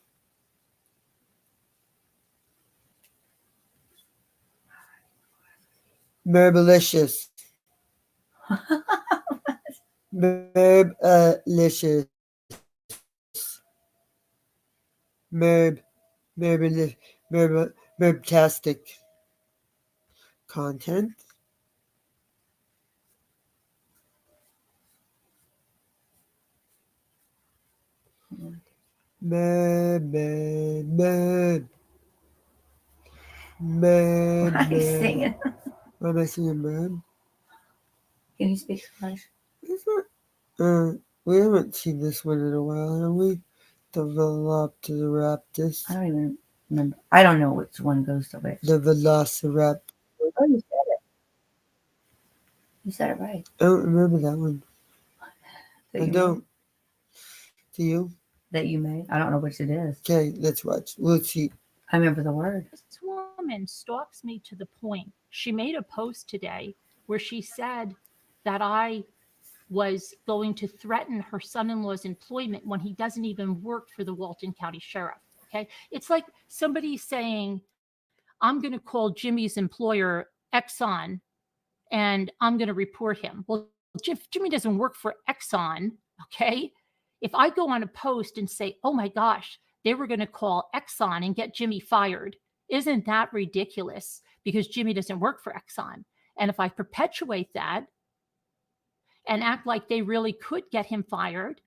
Merbalicious. Merbalicious. Merbtastic. Content. Merb. Why are you singing? Why am I singing merb? Can you speak Spanish? We haven't seen this one in a while, have we? The Velociraptor. I don't even remember. I don't know which one goes to which. The Velociraptor. Oh, you said it. You said it right. I don't remember that one. I don't. Made? Do you? That you made? I don't know which it is. Okay, let's watch. We'll see. I remember the word. This woman stalks me to the point. She made a post today where she said that I was going to threaten her son-in-law's employment when he doesn't even work for the Walton County Sheriff. Okay. It's like somebody saying, I'm going to call Jimmy's employer Exxon and I'm going to report him. Well, Jimmy doesn't work for Exxon. Okay. If I go on a post and say, oh my gosh, they were going to call Exxon and get Jimmy fired, isn't that ridiculous? Because Jimmy doesn't work for Exxon. And if I perpetuate that and act like they really could get him fired,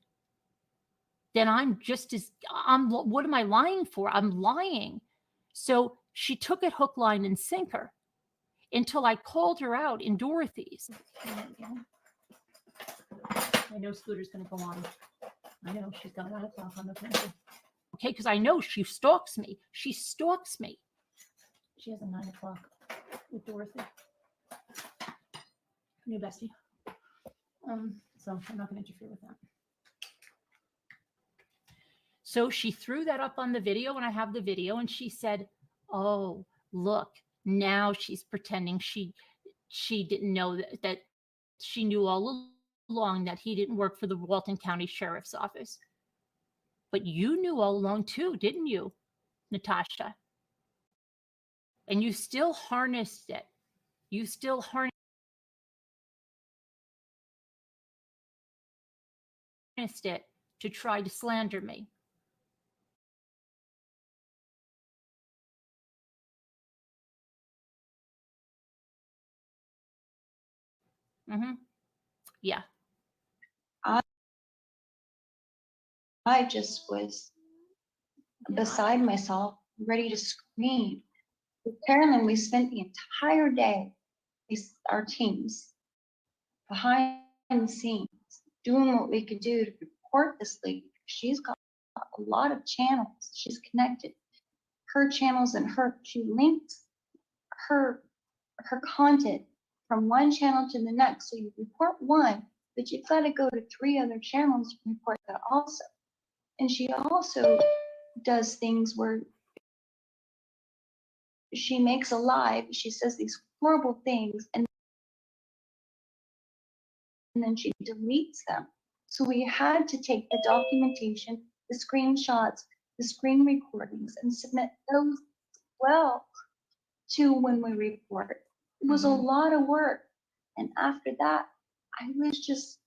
then what am I lying for? I'm lying. So she took it hook, line, and sinker until I called her out in Dorothy's. I know Scooter's going to go on. I know she's got 9 o'clock on the phone. Okay, because I know she stalks me. She stalks me. She has a 9 o'clock with Dorothy. New bestie. So I'm not going to interfere with that. So she threw that up on the video, and I have the video, and she said, oh, look, now she's pretending she didn't know that she knew all along that he didn't work for the Walton County Sheriff's Office. But you knew all along too, didn't you, Natasha? And you still harnessed it. You still harnessed it to try to slander me. Mm-hmm. Yeah. I just was beside myself, ready to scream. With Carolyn, we spent the entire day, our teams, behind the scenes, doing what we could do to report this lady. She's got a lot of channels. She's connected. Her channels and she links her content from one channel to the next. So you report one, but you've got to go to 3 other channels to report that also. And she also does things where she makes a live, she says these horrible things, and then she deletes them. So we had to take the documentation, the screenshots, the screen recordings and submit those well to when we report. It was a lot of work. And after that, I was just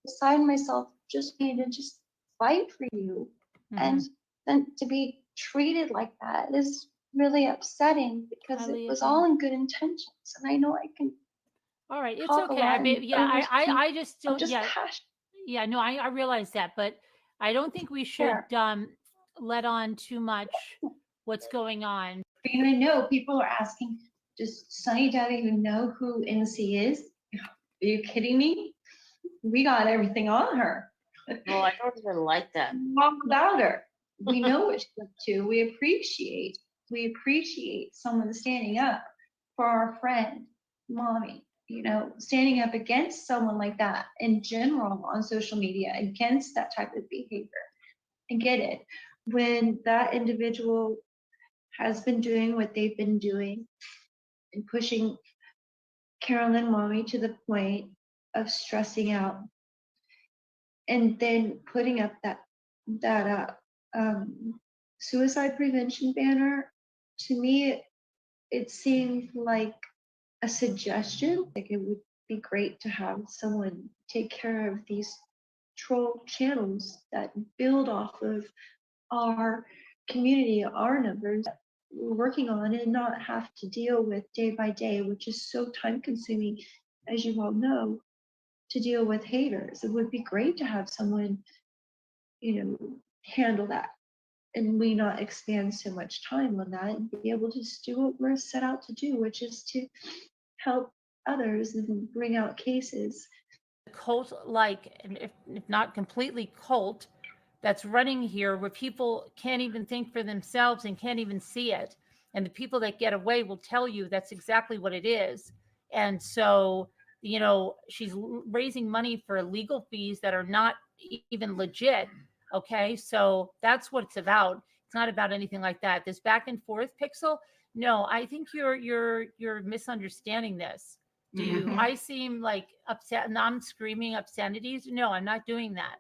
beside myself, just being to just fight for you. And then to be treated like that is really upsetting because it was all in good intentions. And I know I can All right, it's talk a okay. I lot mean, and yeah, overspeak. I just I'm don't. just Yeah, passionate. yeah. No, I realize that, but I don't think we should let on too much what's going on. You know, people are asking, does Sunny Dad even know who NC is? Are you kidding me? We got everything on her. Well, I don't even like that. All about her. We know what she's up to. We appreciate someone standing up for our friend, mommy. You know, standing up against someone like that in general on social media, against that type of behavior. I get it. When that individual has been doing what they've been doing and pushing Carolyn mommy to the point of stressing out and then putting up that suicide prevention banner, to me it seemed like a suggestion. Like it would be great to have someone take care of these troll channels that build off of our community, our numbers that we're working on, and not have to deal with day by day, which is so time consuming, as you all know, to deal with haters. It would be great to have someone, you know, handle that and we not expand so much time on that and be able to just do what we're set out to do, which is to help others and bring out cases. Cult like, and if not completely cult, that's running here where people can't even think for themselves and can't even see it. And the people that get away will tell you that's exactly what it is. And so, you know, she's raising money for legal fees that are not even legit. Okay. So that's what it's about. It's not about anything like that. This back and forth Pixel. No, I think you're misunderstanding this. Do you? I seem like upset and I'm screaming obscenities. No, I'm not doing that.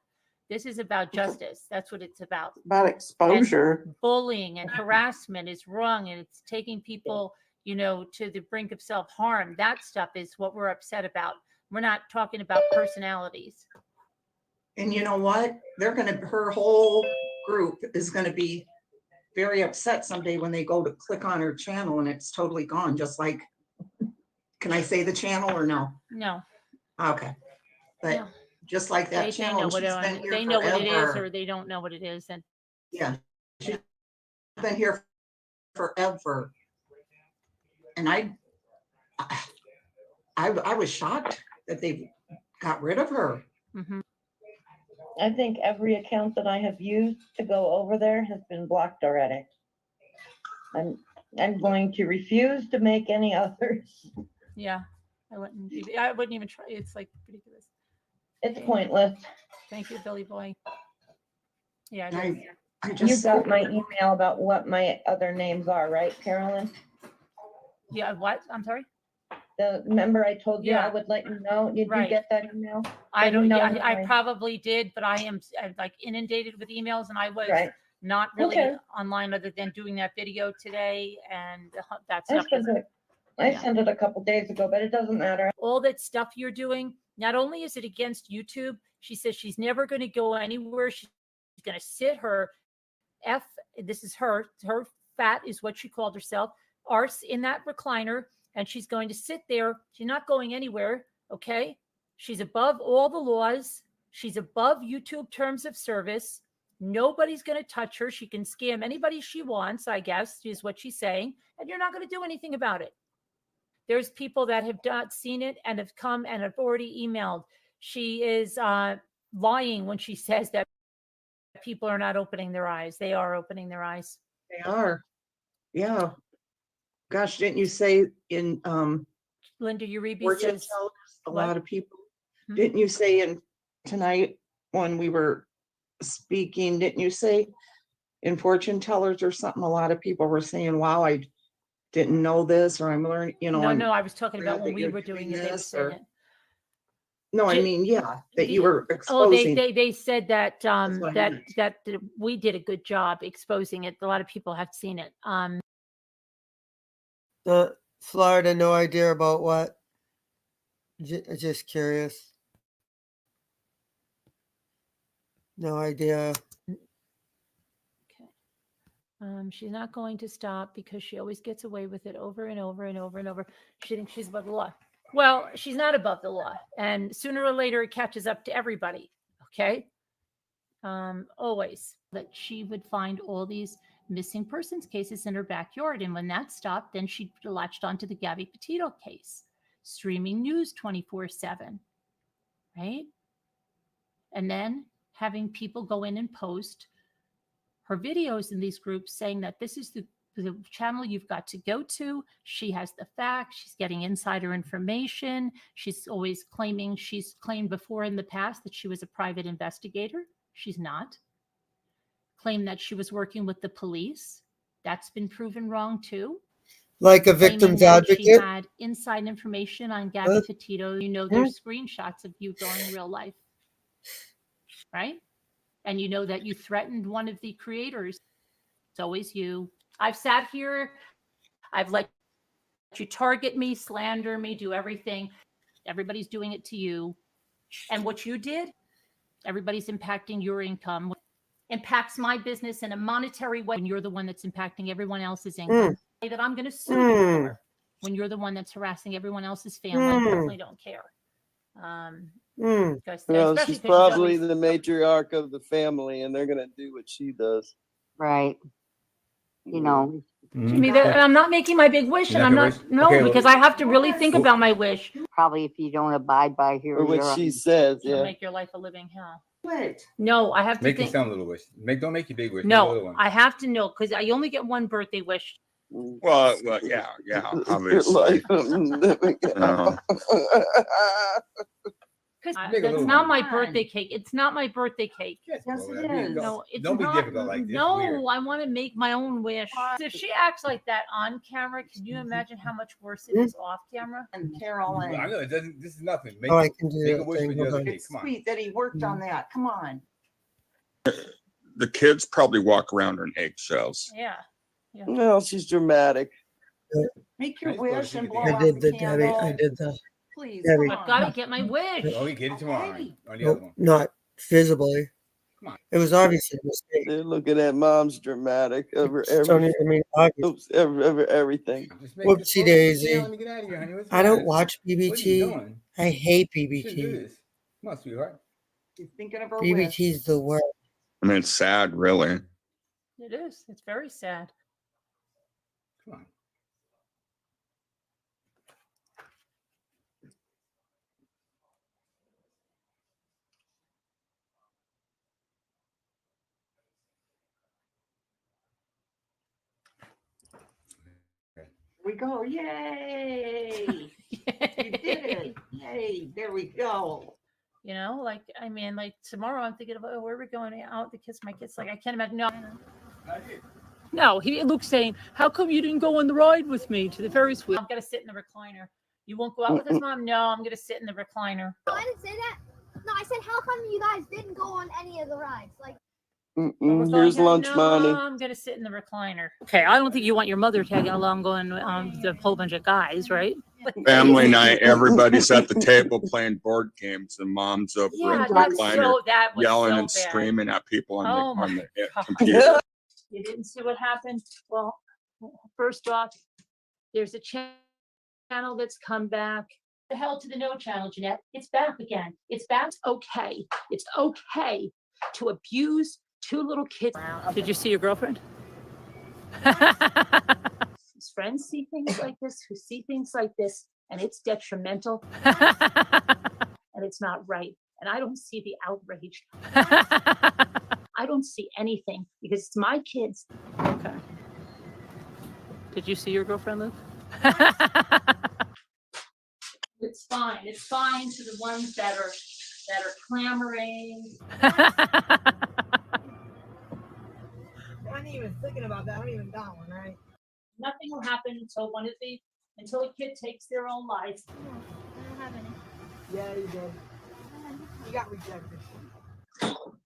This is about justice. That's what it's about. About exposure. And bullying and harassment is wrong, and it's taking people, you know, to the brink of self-harm. That stuff is what we're upset about. We're not talking about personalities. And you know what? Her whole group is gonna be very upset someday when they go to click on her channel and it's totally gone, just like, can I say the channel or no? No. Okay. But no. Just like that they channel. Know what they know what it is, or they don't know what it is. And yeah, she's been here forever. And I was shocked that they got rid of her. I think every account that I have used to go over there has been blocked already. I'm going to refuse to make any others. Yeah, I wouldn't even try. It's like ridiculous. It's pointless. Thank you, Billy Boy. Yeah, you got my email about what my other names are, right, Carolyn? Yeah, what? I'm sorry? Remember I told you I would let you know. Did you get that email? I don't know. Yeah, I probably did, but I'm like inundated with emails, and I was not really online other than doing that video today, and that stuff. I sent it a couple days ago, but it doesn't matter. All that stuff you're doing, not only is it against YouTube, she says she's never going to go anywhere. She's going to sit her this is her fat is what she called herself, arse in that recliner, and she's going to sit there. She's not going anywhere, okay? She's above all the laws. She's above YouTube terms of service. Nobody's going to touch her. She can scam anybody she wants, I guess, is what she's saying, and you're not going to do anything about it. There's people that have not seen it and have come and have already emailed. She is lying when she says that people are not opening their eyes. They are opening their eyes. They are. Yeah. Gosh, didn't you say in Linda Uribe says a lot of people? Didn't you say in tonight when we were speaking, didn't you say in fortune tellers or something, a lot of people were saying, wow, I didn't know this, or I'm learning, you know. No, I was talking about when we were doing it. No, I mean, yeah, that you were Oh, exposing. they said that what I meant. that we did a good job exposing it. A lot of people have seen it. Florida, no idea about what. Just curious. No idea. She's not going to stop because she always gets away with it over and over and over and over. She thinks she's above the law. Well, she's not above the law, and sooner or later it catches up to everybody. Okay. Always that she would find all these missing persons cases in her backyard, and when that stopped, then she latched onto the Gabby Petito case, streaming news 24/7, right? And then having people go in and post her videos in these groups saying that this is the channel you've got to go to. She has the facts. She's getting insider information. She's always claiming, she's claimed before in the past that she was a private investigator. She's not. Claimed that she was working with the police. That's been proven wrong too. Like a Claiming victim's that she advocate? had inside information on Gabby Petito. You know, there's screenshots of you going real life, right? And you know that you threatened one of the creators. It's always you. I've sat here. I've let you target me, slander me, do everything. Everybody's doing it to you. And what you did, everybody's impacting your income. Impacts my business in a monetary way when you're the one that's impacting everyone else's income. That I'm going to sue you for when you're the one that's harassing everyone else's family. I definitely don't care. Well, she's probably the matriarch of the family, and they're gonna do what she does. Right. You know. I mean, I'm not making my big wish, and I'm not, because I have to really think about my wish. Probably if you don't abide by her. Or what she says, It'll yeah. make your life a living hell. What? No, I have to Make think. it sound a little wish. Don't make your big wish. Make a little No, one. I have to know because I only get one birthday wish. Well, yeah, obviously. Because Make a that's little not one. my birthday cake. It's not my birthday cake. Yes, it is. No, it's Don't be not. difficult like this. Weird. No, I want to make my own wish. If she acts like that on camera, can you imagine how much worse it is off camera? And Carolyn. I know it doesn't. This is nothing. Make, Oh, I can do make a that wish thing. for the Hold other on. cake. It's Come on. sweet that he worked on that. Come on. The kids probably walk around on eggshells. Yeah. Yeah. No, she's dramatic. Make your wish and blow I out did the the Debbie. I candle. did the Please, Debbie. come I've got to on. get my wish. Oh, we get it tomorrow on the other Nope, one. not visibly. Come on. It was obviously a mistake. They're looking at mom's dramatic over Just don't even mean obvious. oops, over everything. Just make this Whoopsie focus. daisy. Yeah, let me get out of here, honey. What's I don't that? watch What are you BBT. doing? I hate You shouldn't do BBT. this. Come on, sweetheart. She's thinking of her wish. BBT's the worst. I mean, it's sad, really. It is. It's very sad. Come on. We go. Yay. You did it. Yay. There we go. You know, like, I mean, like tomorrow I'm thinking of, oh, where are we going out to kiss my kids? Like, I can't imagine. No, Luke's saying, how come you didn't go on the ride with me to the Ferris wheel? I'm going to sit in the recliner. You won't go out with us, Mom? No, I'm going to sit in the recliner. No, I didn't say that. No, I said, how come you guys didn't go on any of the rides? Like, Here's lunch no, money. I'm going to sit in the recliner. Okay, I don't think you want your mother tagging along going with a whole bunch of guys, right? Family night, everybody's at the table playing board games, and mom's over Yeah, in the that's recliner that was yelling so and bad. screaming at people on Oh the, on my the God. computer. You didn't see what happened? Well, first off, there's a channel that's come back. The hell to the no channel, Jeanette. It's back again. It's back. Okay. It's okay to abuse two little kids. Did you see your girlfriend? His friends see things like this, who see things like this, and it's detrimental. And it's not right. And I don't see the outrage. I don't see anything because it's my kids. Okay. Did you see your girlfriend, Luke? It's fine. It's fine to the ones that are clamoring. I wasn't even thinking about that. I don't even got one, right? Nothing will happen until a kid takes their own life. I don't have any. Yeah, you did. You got rejected.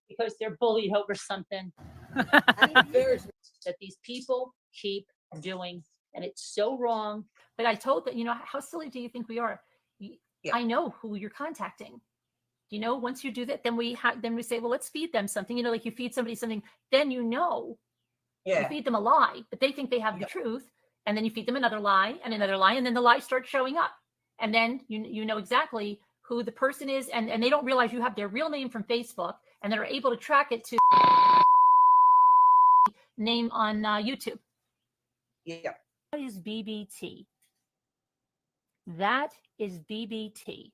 Because they're bullied over something that these people keep doing, and it's so wrong. But I told that, how silly do you think we are? I know who you're contacting. Once you do that, then we say, well, let's feed them something. Like you feed somebody something, then you feed them a lie, but they think they have the truth, and then you feed them another lie, and then the lie starts showing up, and then you know exactly who the person is, and they don't realize you have their real name from Facebook, and they're able to track it to name on YouTube. Yeah. What is BBT? That is BBT.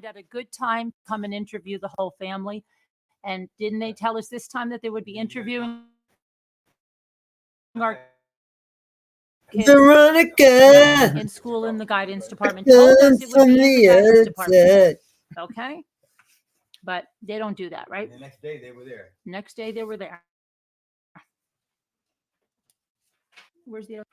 at a good time, come and interview the whole family. And didn't they tell us this time that they would be interviewing our kids Veronica in school in the guidance department? Told us it would from be in the the guidance department. outside. Okay. But they don't do that, right? The next day they were there. Next day they were there. Where's the other?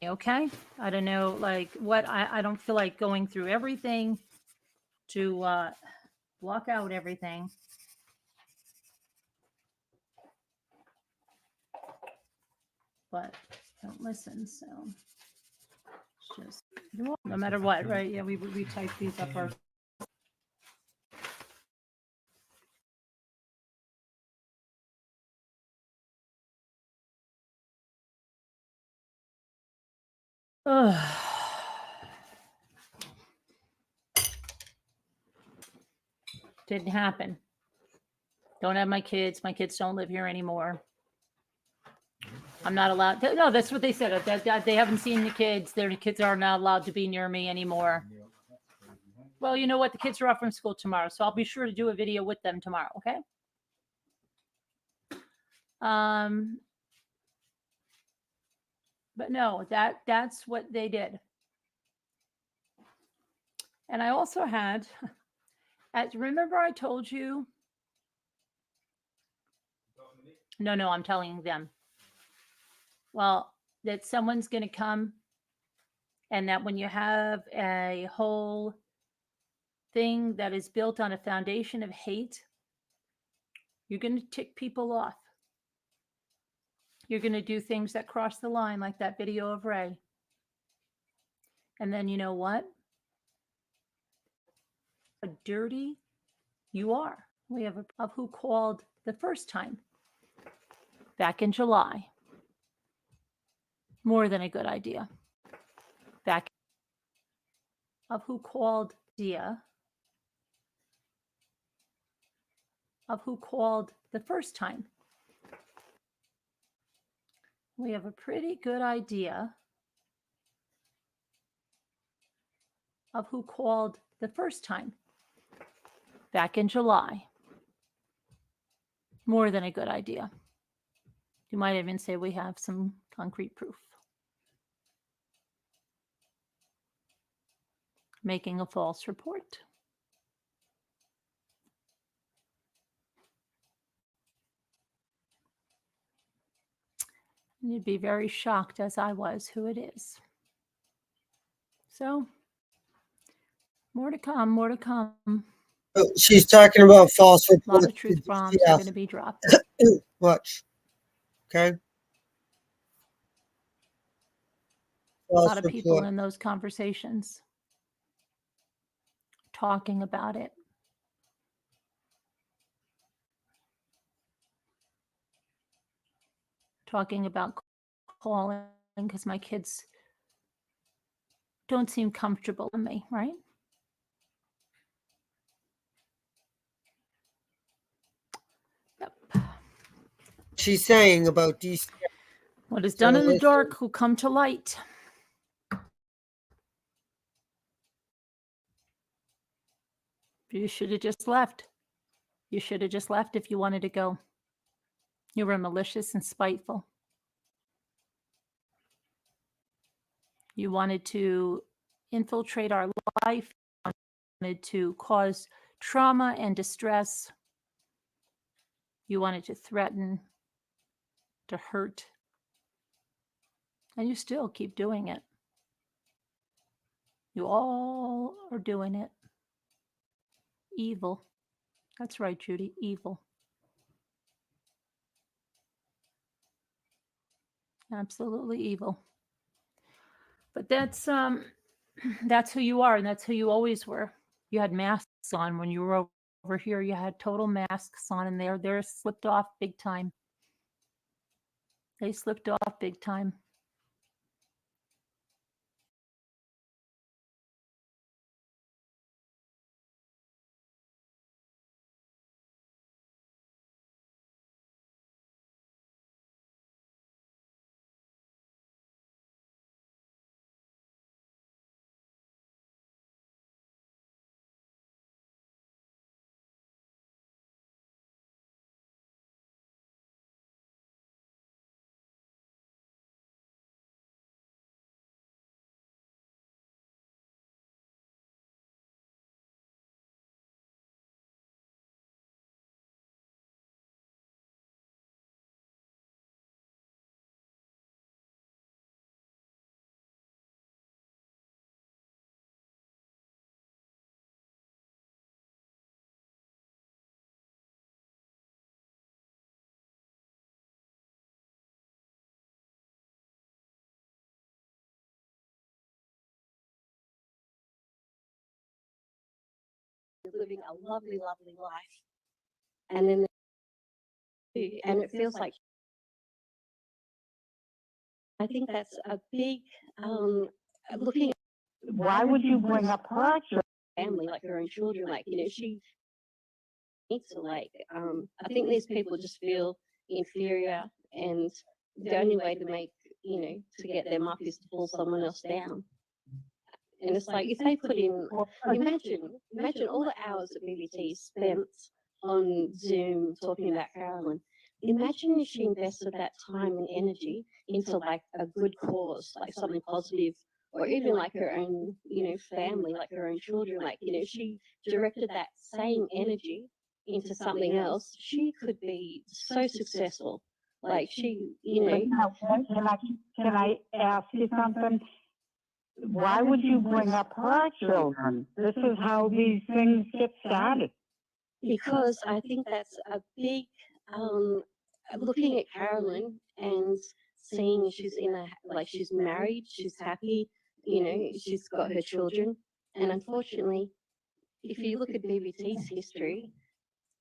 Okay. I don't know, like what I don't feel like going through everything to block out everything. But don't listen. So it's just no matter what, right? Yeah, we type these up our. Didn't happen. Don't have my kids. My kids don't live here anymore. I'm not allowed. No, that's what they said. That they haven't seen the kids. Their kids are not allowed to be near me anymore. Well, you know what? The kids are off from school tomorrow, so I'll be sure to do a video with them tomorrow. Okay. But no, that's what they did. And I also had, remember I told you? No, I'm telling them. Well, that someone's going to come, and that when you have a whole thing that is built on a foundation of hate, you're going to tick people off. You're going to do things that cross the line, like that video of Ray. And then you know what? How dirty you are. We have of who called the first time back in July. More than a good idea. Back of who called Dia. Of who called the first time. We have a pretty good idea of who called the first time back in July. More than a good idea. You might even say we have some concrete proof. Making a false report. And you'd be very shocked, as I was, who it is. So, more to come, more to come. She's talking about false A lot reports. of truth bombs are going to be dropped. Watch. Okay. A lot of people in those conversations talking about it. Talking about calling because my kids don't seem comfortable with me, right? Yep. She's saying about these. What is done in the dark will come to light. You should have just left. You should have just left if you wanted to go. You were malicious and spiteful. You wanted to infiltrate our life. You wanted to cause trauma and distress. You wanted to threaten, to hurt. And you still keep doing it. You all are doing it. Evil. That's right, Judy. Evil. Absolutely evil. But that's who you are, and that's who you always were. You had masks on when you were over here. You had total masks on, and they're slipped off big time. They slipped off big time. Living a lovely, lovely life. And then, and it feels like, I think that's a big, looking at Why would you bring up her family, like her own children, like, she needs to, like, I think these people just feel inferior, and the only way to make, to get them up is to pull someone else down. And it's like, if they put in, imagine all the hours that BBT spent on Zoom talking about Carolyn. Imagine if she invested that time and energy into like a good cause, like something positive, or even like her own, family, like her own children, like, she directed that same energy into something else. She could be so successful. Like she, Can I ask you something? Why would you bring up her children? This is how these things get started. Because I think that's a big, looking at Carolyn and seeing she's she's married, she's happy, she's got her children. And unfortunately, if you look at BBT's history,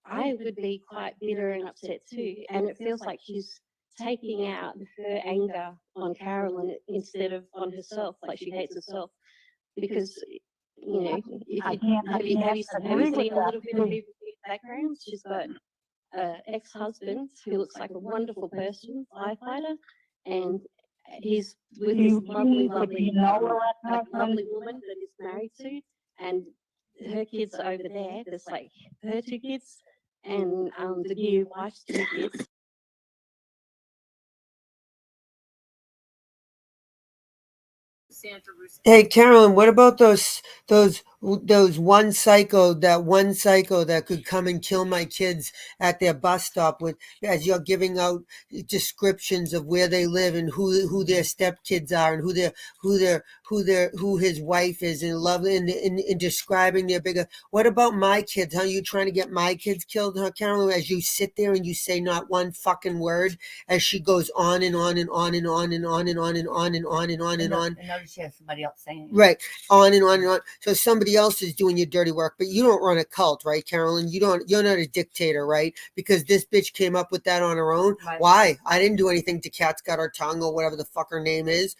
I would be quite bitter and upset too. And it feels like she's taking out her anger on Carolyn instead of on herself, like she hates herself. Because, if have you seen a little bit of BBT's background? She's got an ex-husband who looks like a wonderful person, firefighter, and he's with Do this you lovely, but do you lovely, know her ex-husband? lovely woman that he's married to, and her kids are over there. There's like her 2 kids and the new wife's 2 kids. Hey, Carolyn, what about those one psycho that could come and kill my kids at their bus stop with as you're giving out descriptions of where they live and who their stepkids are and who his wife is and love and describing their bigger. What about my kids? How you trying to get my kids killed, huh, Carolyn? As you sit there and you say not one fucking word as she goes on and on and on and on and on and on and on and on and on and on. And notice she has somebody else saying it. Right, on and on and on. So somebody else is doing your dirty work, but you don't run a cult, right, Carolyn? You're not a dictator, right? Because this bitch came up with that on her own. Right. Why? I didn't do anything to Cat's Got Her Tongue or whatever the fuck her name is.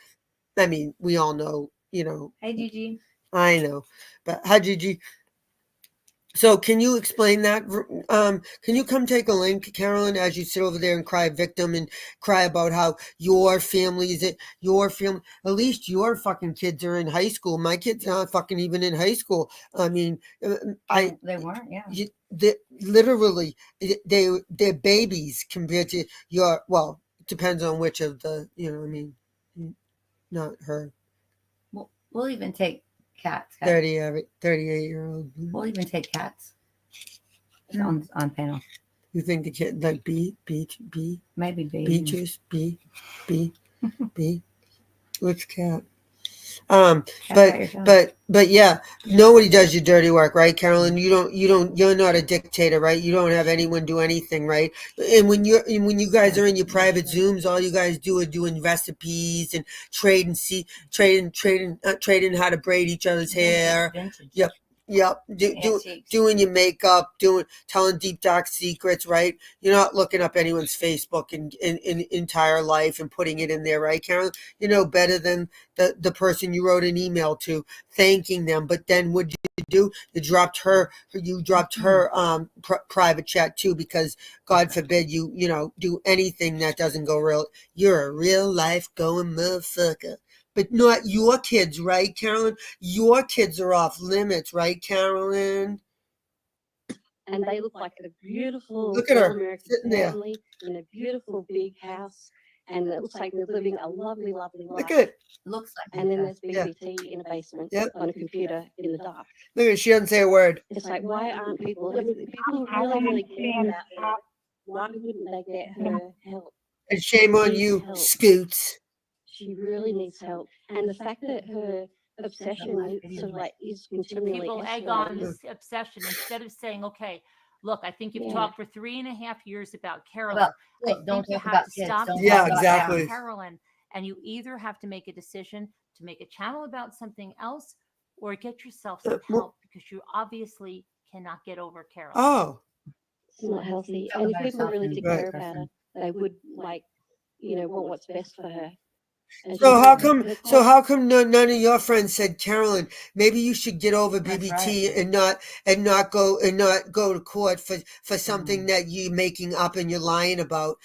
I mean, we all know, Hey, Gigi. I know. But hi, Gigi. So can you explain that? Can you come take a link, Carolyn, as you sit over there and cry victim and cry about how your family, at least your fucking kids are in high school. My kids aren't fucking even in high school. I mean, They weren't, yeah. Literally, they're babies compared to your, well, it depends on which of the, not her. We'll even take Cats. 38-year-old. We'll even take Cats on panel. You think the kid like B? Maybe B. Beatrice? B. Which cat? But yeah, nobody does your dirty work, right, Carolyn? You're not a dictator, right? You don't have anyone do anything, right? And when you guys are in your private Zooms, all you guys do is doing recipes and trading how to braid each other's hair. Yep. Doing your makeup, telling deep dark secrets, right? You're not looking up anyone's Facebook and entire life and putting it in there, right, Carolyn? You know better than the person you wrote an email to, thanking them. But then what did you do? You dropped her private chat too, because God forbid you do anything that doesn't go real. You're a real life going motherfucker. But not your kids, right, Carolyn? Your kids are off limits, right, Carolyn? And they look like a beautiful Look at her, all-American sitting there. family in a beautiful big house. And it looks like they're living a lovely, lovely life. Look at it. Looks like. And then there's Yeah. BBT in a basement Yep. on a computer in the dark. Look at it. She doesn't say a word. It's like, why aren't people really care about her? Why wouldn't they get her help? And shame on Needs you, help. Scoots. She really needs help. And the fact that her obsession is continually People egg on escalating. this obsession instead of saying, okay, look, I think you've Yeah. talked for 3.5 years about Carolyn. Well, I look, don't think you talk have about to kids. stop Don't talking Yeah, talk about exactly. about Carolyn. And you either have to make a decision to make a channel about something else or get yourself some help because you obviously cannot get over Carolyn. Oh. It's not healthy. Tell And about if people yourself really and did be a care good about her, person. they would want what's best for her. And So she's how not- come? her So cause- how come none of your friends said, Carolyn, maybe you should get over That's BBT right. and not go to court for something that you're making up and you're lying about?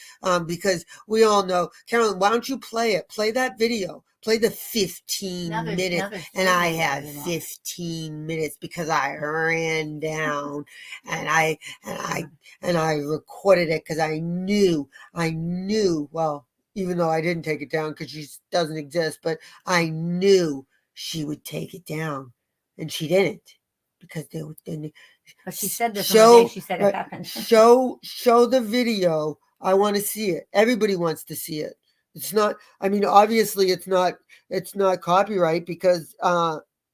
Because we all know, Carolyn. Why don't you play it? Play that video. Play the 15 Now there's minutes, and I children have that are 15 minutes because I ran down and I recorded it because I knew. Well, even though I didn't take it down because she doesn't exist, but I knew she would take it down, and she didn't because they would. But she said this on the day she said it happened. Show the video. I want to see it. Everybody wants to see it. It's not. I mean, obviously, it's not copyright because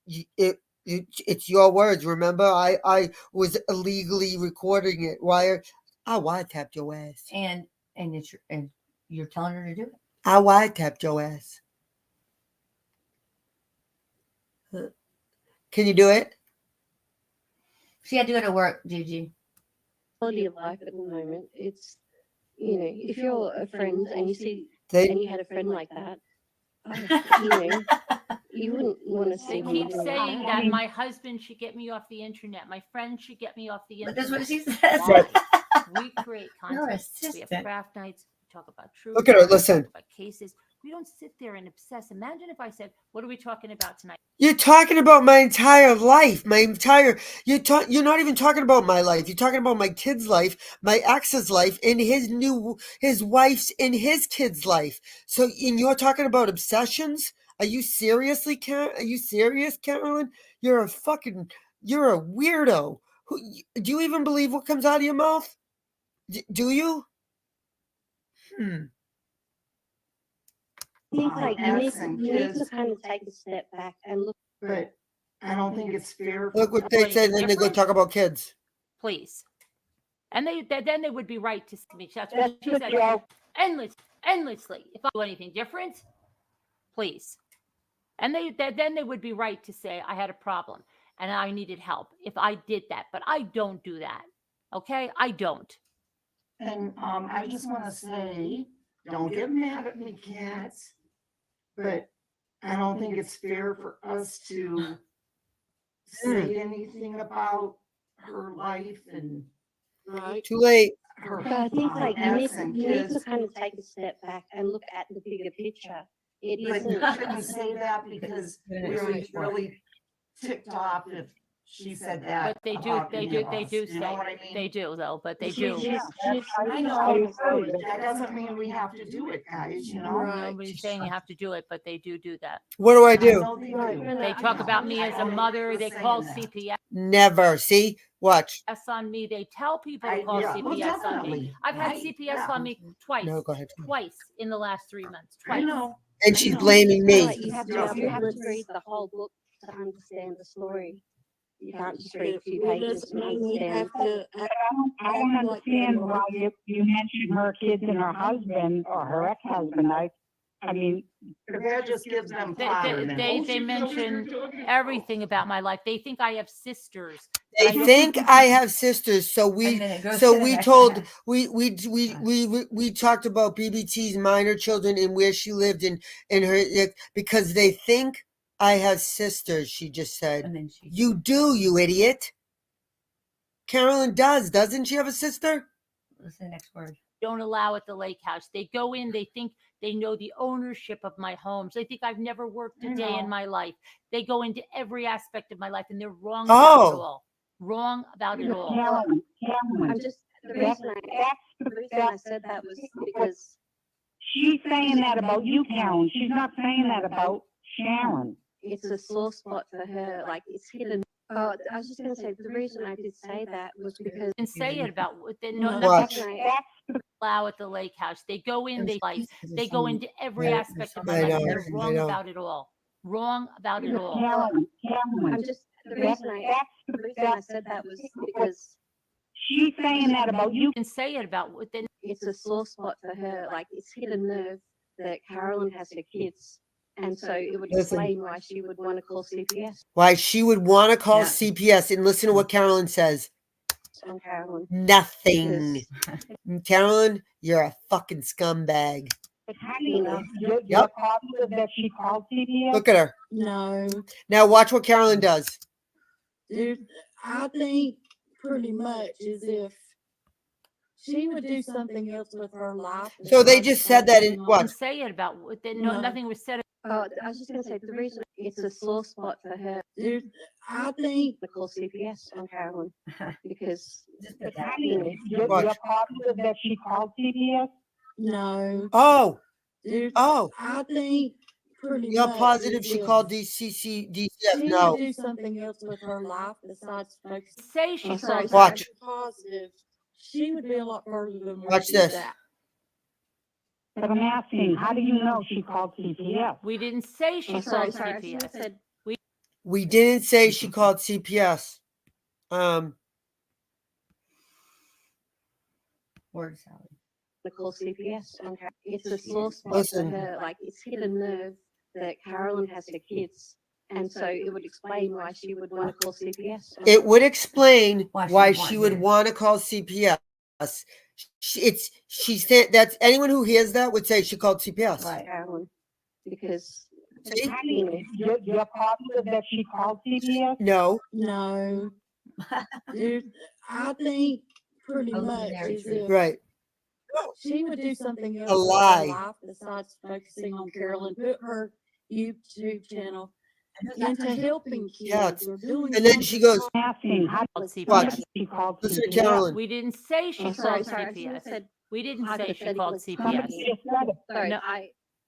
it's your words. Remember, I was illegally recording it. Why wiretapped your ass? And you're telling her to do it. I wiretapped your ass. Can you do it? She had to go to work, Gigi. quality of life at the moment. It's if you're a friend and you see They- and you had a friend like that, you wouldn't want to see They them keep living like saying that. that my husband should get me off the internet. My friend should get me off the But internet. that's what she says. Why? We create You're a content. We have assistant. craft nights. We talk about truth. Look at her, we listen. Talk about cases. We don't sit there and obsess. Imagine if I said, "What are we talking about tonight?" You're talking about my entire life, you're not even talking about my life. You're talking about my kid's life, my ex's life, and his wife's and his kid's life. So, and you're talking about obsessions? Are you seriously, Are you serious, Carolyn? You're a weirdo. Do you even believe what comes out of your mouth? Do you? I think like you need to kids, kind of take a step back and look. but I don't think it's fair. Look what they say, and then they go talk about kids. Please. And then they would be right to me. That's what she said endlessly. If I do anything different, please. And then they would be right to say I had a problem and I needed help if I did that. But I don't do that. Okay? I don't. And I just want to say, don't get mad at me, cats, but I don't think it's fair for us to say anything about her life and Too late. her But I think like you ex and need to kids. kind of take a step back and look at the bigger picture. It But you isn't. shouldn't say that because we would be really ticked off if she said that. But they do, about they any do, of they us. do You know say, what I mean? they do though, but they She do. just- I know, but that doesn't mean we have to do it, guys, you know? Nobody's saying you have to do it, but they do that. What do I do? know they do. They talk about me as a mother. They call CPS Never. See? Watch. on me. They tell people to call yeah, well, CPS on me. definitely. I've had Right, CPS on me twice. No, go ahead. Twice in the last 3 months. I Twice. know. And she's blaming me. Like you have to read the whole book to understand the story. You can't just read a few pages to understand. I don't understand why you mentioned her kids and her husband or her ex-husband. I mean, That just gives them fodder then. They mention everything about my life. They think I have sisters. They think I have sisters, so we told we talked about BBT's minor children and where she lived in her because they think I have sisters. She just said, And then "You do, you idiot." Carolyn doesn't she have a sister? What's the next word? Don't allow at the lake house. They go in, they think they know the ownership of my homes. They think I've never worked a day in my life. They go into every aspect of my life and they're wrong about it all. Wrong about it all. I'm just the reason I said that was because she's saying that about you, Karen. She's not saying that about Sharon. it's a sore spot for her. Like it's hidden. Oh, I was just going to say the reason I did say that was because And say it about Watch. allow at the lake house. They go in, they go into every aspect of my I life. know, They're I wrong know. about it all. Wrong about it all. I'm just the reason I said that was because she's saying that about you. And say it about it's a sore spot for her. Like it's hidden nerve that Carolyn has her kids. And so it would Listen. explain why she would want to call CPS Why she would want to call CPS and listen to what Carolyn says. on Carolyn. Nothing. Carolyn, you're a fucking scumbag. You're positive that she called CPS? Look at her. No, Now watch what Carolyn does. dude, I think pretty much as if she would do something else with her life. So they just said that in what? And say it about nothing was said. Oh, I was just going to say the reason it's a sore spot for her. Dude, I think to call CPS on Carolyn because You're positive that she called CPS? no, Oh. dude, Oh. I think pretty You're much positive as she if called DCS? she No. would do something else with her life besides focus. Say she sorry. Watch. Positive. She would be a lot further than where Watch she's this. at. But I'm asking, how do you know she called CPS? We didn't say she called I CPS. said We didn't say she called CPS. Word salad. to call CPS on Carolyn. It's a sore spot Listen. for her. Like it's hidden nerve that Carolyn has her kids. And so it would explain why she would want to call CPS. It would explain Why she why would she want would this. want to call CPS. She said that's anyone who hears that would say she called CPS. Right. Carolyn because See? You're positive that she called CPS? No. No, dude, I think pretty Oh, much very as true. if Right. She would do something A else with her lie. life besides focusing on Carolyn, put her YouTube channel That's into what she- helping Yeah. kids or doing And then she something goes, Asking, how Called watch, CPS. she called listen to CPS. Carolyn. We didn't say she I'm called sorry, I shouldn't have CPS. said We didn't say she called hypothetically. CPS. Somebody just said it. Sorry, No,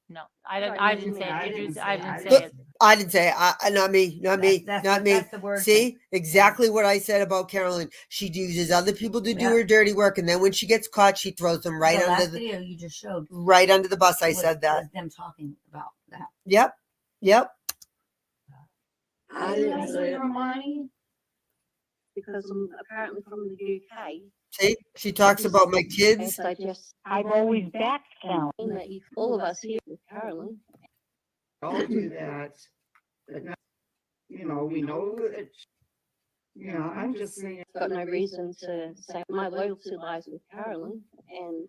no, I sorry, didn't say I it. Did you? didn't I didn't say Look, it. I didn't say it. Not me. Not me. Not me. That's the word. See, exactly what I said about Carolyn. She uses other people to do Yeah. her dirty work, and then when she gets caught, she throws them right the under last the video you just showed right under the bus. I was- said that. was them talking about that. Yep. Yep. I didn't say it. Hermione, because I'm apparently from the UK. See, she talks about my kids. I just I've always backed Carolyn. that all of us here with Carolyn. All do that, but not, you know, we know that, you know, I'm just saying. Got no reason to say my loyalty lies with Carolyn, and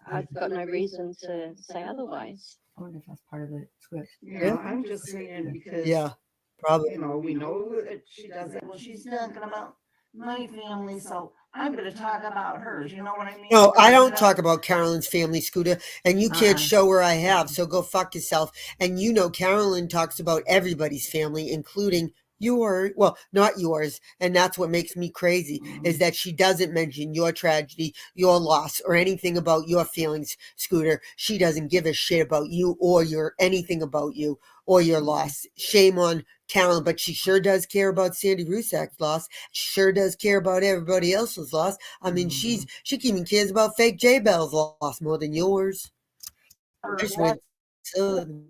I've got no reason to say otherwise. I wonder if that's part of the script. Yeah, I'm just saying because. Yeah, probably. You know, we know that she does it. Well, she's talking about my family, so I'm going to talk about hers. You know what I mean? No, I don't talk about Carolyn's family, Scooter, and you can't Uh-uh. show her I have, so go fuck yourself. And you know Carolyn talks about everybody's family, including your, well, not yours, and that's what makes me crazy, is that she doesn't mention your tragedy, your loss, or anything about your feelings, Scooter. She doesn't give a shit about you or your anything about you or your loss. Shame on Carolyn, but she sure does care about Sandy Rusak's loss. She sure does care about everybody else's loss. I mean, she even cares about fake J Bell's loss more than yours. Just went to-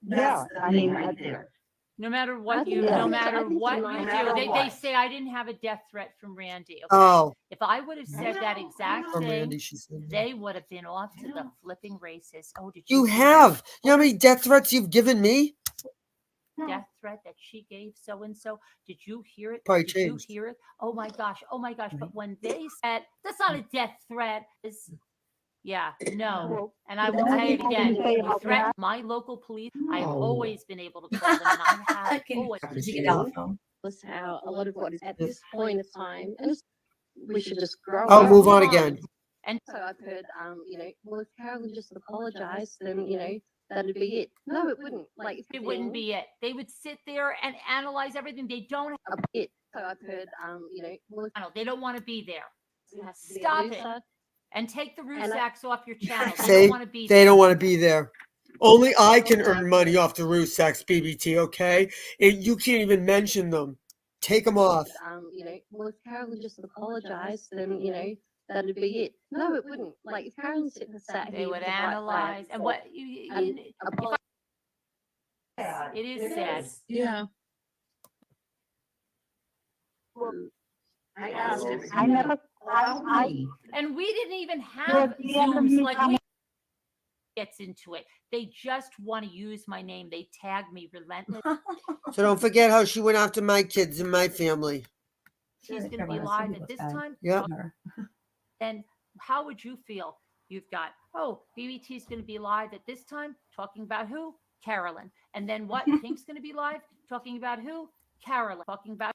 Yeah, I mean, right there. No matter what you, Yeah. no matter I think what so, you no do, matter they what. say I didn't have a death threat from Randy. Okay? Oh, If I would have said that exact from thing, Randy, she said. they would have been off to the flipping races. Oh, did You see have. You know how many death threats you've given me? the death threat that she gave so and so? Did you hear it? Probably Did changed. you hear it? Oh my gosh! Oh my gosh! But when they said that's not a death threat, is yeah, no. And I will Well, tell you people again, can say you about threaten that. my local police. I've No. always been able to call them, and I have Can- always. Did you get down the phone? Was how a lot of what is at this point of time, and we should just grow I'll up. move on again. And So I've heard, well, if Carolyn just apologized, then that'd be it. No, it wouldn't. Like if it wouldn't be it. They would sit there and analyze everything. They don't. a bit. So I've heard, well, if They don't want to be there. it has to be Stop it. looser, And take the And I- Rusaks off your channel. They See, don't want to be they there. don't want to be there. Only I can earn money off the Rusaks, BBT, okay? You can't even mention them. Take them off. well, if Carolyn just apologized, then that'd be it. No, it wouldn't. Like if Carolyn sat They here would with a white flag analyze and what you and apologized, it is sad. Yeah. I asked if I never, I, And we didn't even have Yeah, Zooms like we gets into it. They just want to use my name. They tag me relentless. So don't forget how she went after my kids and my family. She's going to be live at this time. Yep. Then how would you feel? You've got, BBT is going to be live at this time talking about who? Carolyn. And then what? Pink's going to be live talking about who? Carolyn. Talking about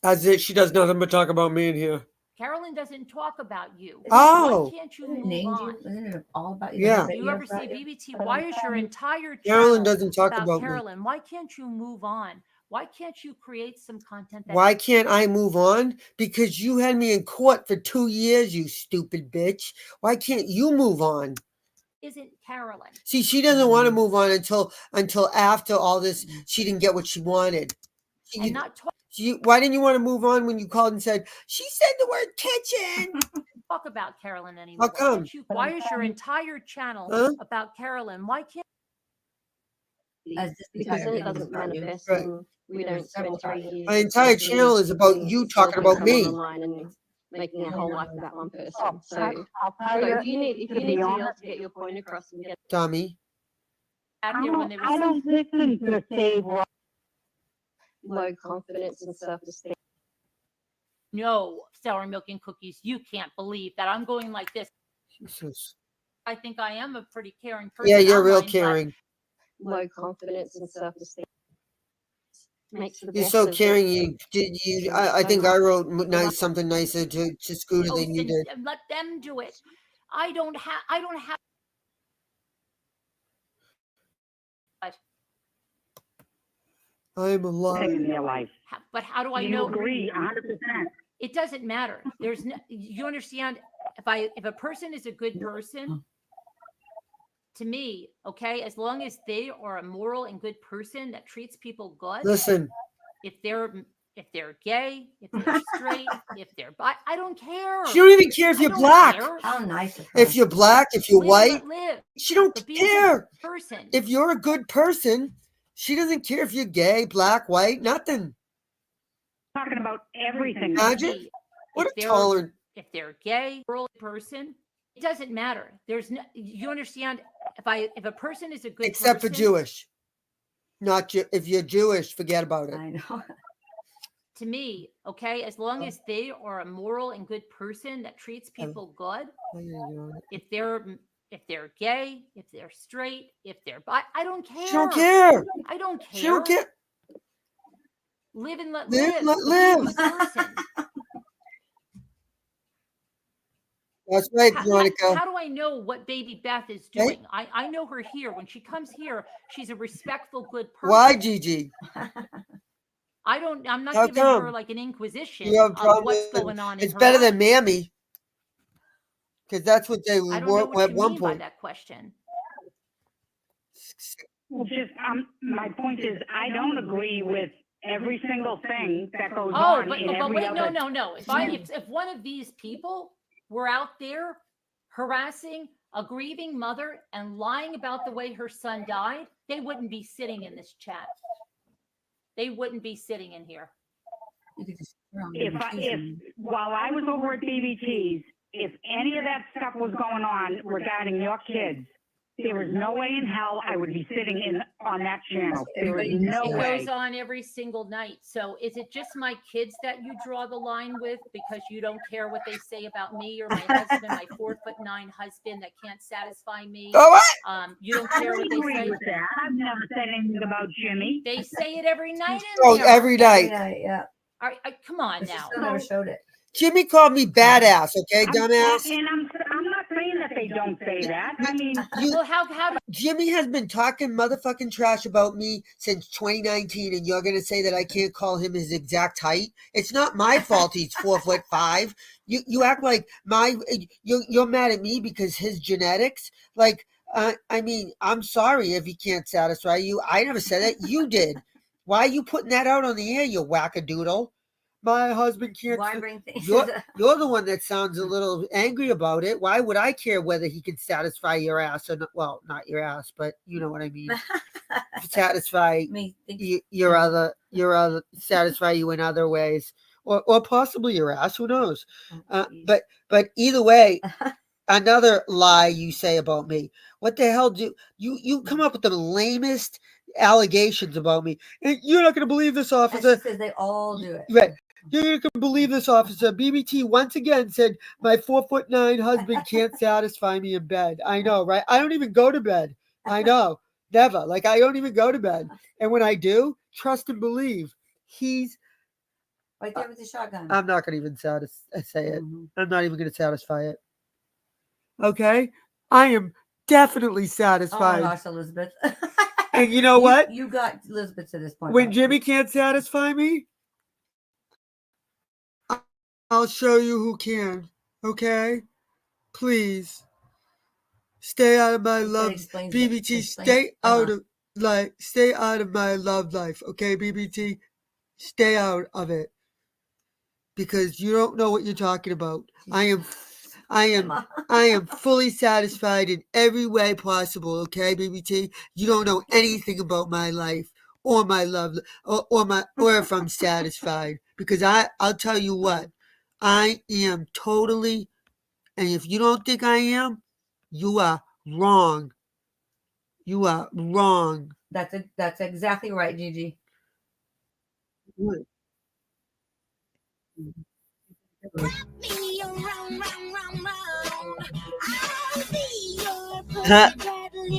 As it, she does nothing but talk about me in here. Carolyn doesn't talk about you. Oh. Why can't you Isn't it move named on? you? Isn't it all about you? Yeah. Do you ever see BBT? Why is your entire Carolyn channel doesn't talk about about me. Carolyn? Why can't you move on? Why can't you create some content that Why can't I move on? Because you had me in court for 2 years, you stupid bitch. Why can't you move on? isn't Carolyn? See, she doesn't want to move on until after all this. She didn't get what she wanted. And not talk Why didn't you want to move on when you called and said she said the word kitchen? talk about Carolyn anymore. How come? Why is your entire channel Huh? about Carolyn? Why can't because then it doesn't manifest Right. and we don't spend 3 years. My entire channel is about you talking about someone me. online and making a whole life about one person. So, I'll tell so you, if you need to be to honest, get your point across and get Dummy. back I there when they don't, I were don't listen to Save Rock. low confidence and self-esteem. no sour milk and cookies? You can't believe that I'm going like this. Jesus. I think I am a pretty caring person. Yeah, you're real online, but caring. Low confidence and self-esteem. makes the You're best so of caring. it. I think I wrote something nicer to Scooter Oh, than you then did. let them do it. I don't have. I'm alive. In their life. But how do I You know? agree 100%. It doesn't matter. There's no, you understand, if a person is a good person, to me, okay, as long as they are a moral and good person that treats people good. Listen. If they're gay, if they're straight, if they're bi, I don't care. She don't even care if you're black. How nice of her. If you're black, if you're white, live. she don't But be a care. good person. If you're a good person, she doesn't care if you're gay, black, white, nothing. Talking about everything. Imagine what a tolerant. If they're gay, moral person, it doesn't matter. There's no, you understand, if a person is a good Except person, for Jewish. Not if you're Jewish, forget about it. I know. To me, okay, as long as they are a moral and good person that treats people good, if they're gay, if they're straight, if they're bi, I don't care. She don't care. I don't care. She don't care. Live and let Live, live. let Be a good live. person. That's right, Veronica. How do I know what baby Beth is doing? I know her here. When she comes here, she's a respectful, good person. Why, Gigi? I'm not How giving come? her like an inquisition You have a of problem what's with- going on. It's in her better life. than Mammy. Because that's what they I were don't know what at you one mean by point. that question. Well, just my point is, I don't agree with every single thing that goes Oh, on but in every wait, other. no. If one of these people were out there harassing a grieving mother and lying about the way her son died, they wouldn't be sitting in this chat. They wouldn't be sitting in here. If while I was over at BBT's, if any of that stuff was going on regarding your kids, there was no way in hell I would be sitting on that channel. There was no It way. goes on every single night. So is it just my kids that you draw the line with because you don't care what they say about me or my husband, my 4'9" husband that can't satisfy me? Oh, what? You don't care what they agree say. with that. I've never said anything about Jimmy. They say it every night in Oh, there. every night. Yeah. Come on now. Still never showed it. Jimmy called me badass, okay, dumbass? And I'm not saying that they don't say that. I mean, Well, how Jimmy has been talking motherfucking trash about me since 2019, and you're gonna say that I can't call him his exact height? It's not my fault he's 4'5". You act like you're mad at me because his genetics. Like, I mean, I'm sorry if he can't satisfy you. I never said that. You did. Why are you putting that out on the air, you wackadoodle? My husband can't. Why bring things? You're the one that sounds a little angry about it. Why would I care whether he can satisfy your ass or not? Well, not your ass, but you know what I mean. Satisfy Me. your other satisfy you in other ways, or possibly your ass. Who knows? But either way, another lie you say about me. What the hell do you come up with the lamest allegations about me? And you're not going to believe this, officer. Because they all do it. Right. You're not going to believe this, officer. BBT once again said my 4'9" husband can't satisfy me in bed. I know, right? I don't even go to bed. I know. Never. Like, I don't even go to bed. And when I do, trust and believe, he's right there with the shotgun. I'm not going to even say it. I'm not even going to satisfy it. Okay? I am definitely satisfied. Oh my gosh, Elizabeth. And you know what? You got Elizabeth to this point. When Jimmy can't satisfy me, I'll show you who can. Okay? Please. Stay out of my love. BBT, stay out of my love life. Okay, BBT? Stay out of it. Because you don't know what you're talking about. I am fully satisfied in every way possible, okay, BBT? You don't know anything about my life or my love or if I'm satisfied. Because I'll tell you what, I am totally, and if you don't think I am, you are wrong. You are wrong. That's exactly right, Gigi. What?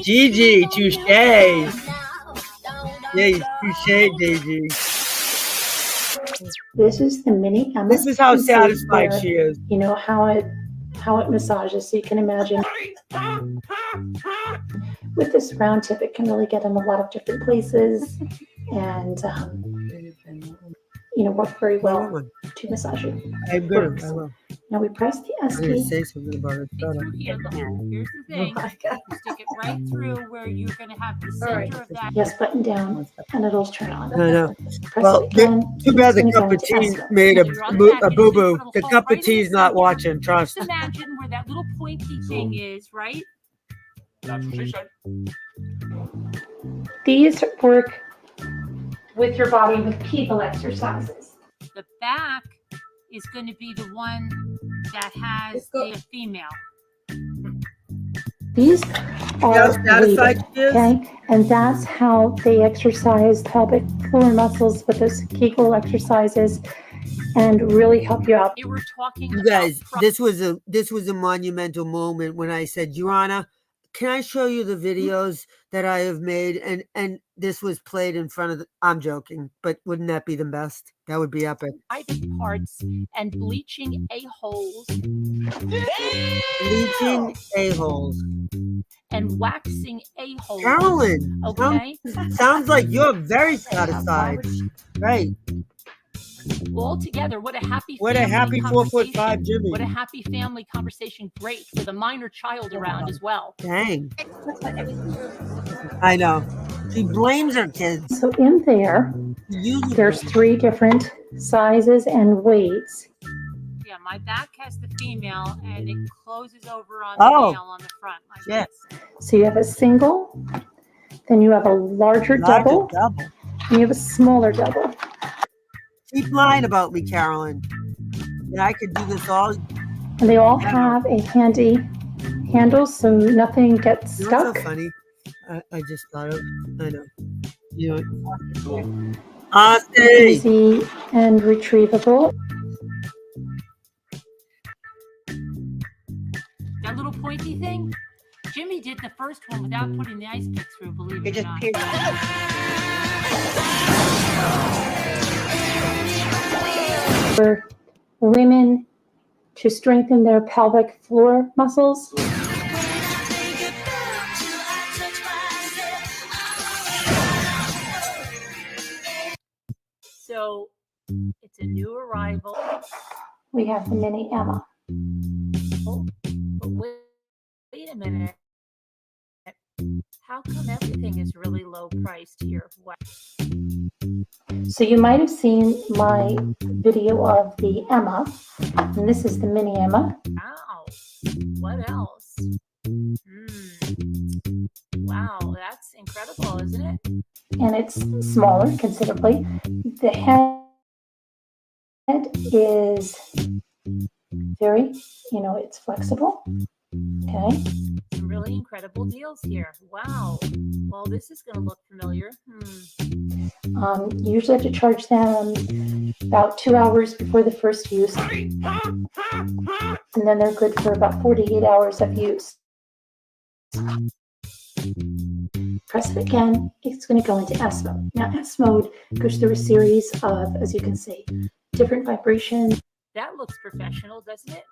Gigi, touche. Yeah, touche, Gigi. This is the mini Emma. This is how You see satisfied there, she is. You know how it massages, so you can imagine. With this round tip, it can really get in a lot of different places and work very well to massage you. I'm good. I will. Now we press the I'm going to ST. say something about it. Shut up. Here, look, here's the thing. You stick it right through where you're going to have the center of that. Yes, button down, and it'll turn on. I know. Press Well, it again. too bad it's the gonna cup go of into tea SO. made a You're on the back, and it's boo gonna boo. put a The hole cup right of in the tea is not center. watching. Trust. Just imagine where that little pointy thing is, right? That's what she said. These work with your body with Kegel exercises. The back is going to be the one that has the female. These are satisfied weighted, she is? okay? And that's how they exercise pelvic floor muscles with those Kegel exercises and really help you out. We're talking You guys, this was a monumental moment when I said, Joanna, can I show you the videos that I have made? And this was played in front of the, I'm joking, but wouldn't that be the best? That would be epic. Private parts and bleaching a-holes. Bleaching a-holes. And waxing a-holes. Carolyn, Okay. sounds like you're very satisfied. Right. All together, what a happy What a family happy 4'5" conversation. Jimmy. What a happy family conversation. Great with a minor child around as well. Dang. I know. She blames her kids. So in there's 3 different sizes and weights. Yeah, my back has the female and it closes over on Oh. the male on the front. Like Yes. So you have a single, then you have a larger double, and you have a smaller double. Keep lying about me, Carolyn. Yeah, I could do this all. And they all have a handy handle so nothing gets You know stuck. what's so funny? I just thought of. I know. You know. Austin. Easy and retrievable. that little pointy thing. Jimmy did the first one without putting the ice pick through, believe it or not. For women to strengthen their pelvic floor muscles. So it's a new arrival. We have the mini Emma. But wait a minute. How come everything is really low priced here? What? So you might have seen my video of the Emma, and this is the mini Emma. Wow. What else? Wow, that's incredible, isn't it? And it's smaller considerably. The head is very, it's flexible. Okay. Some really incredible deals here. Wow. Well, this is going to look familiar. You usually have to charge them about 2 hours before the first use. And then they're good for about 48 hours of use. Press it again, it's going to go into S mode. Now, S mode goes through a series of, as you can see, different vibrations. That looks professional, doesn't it?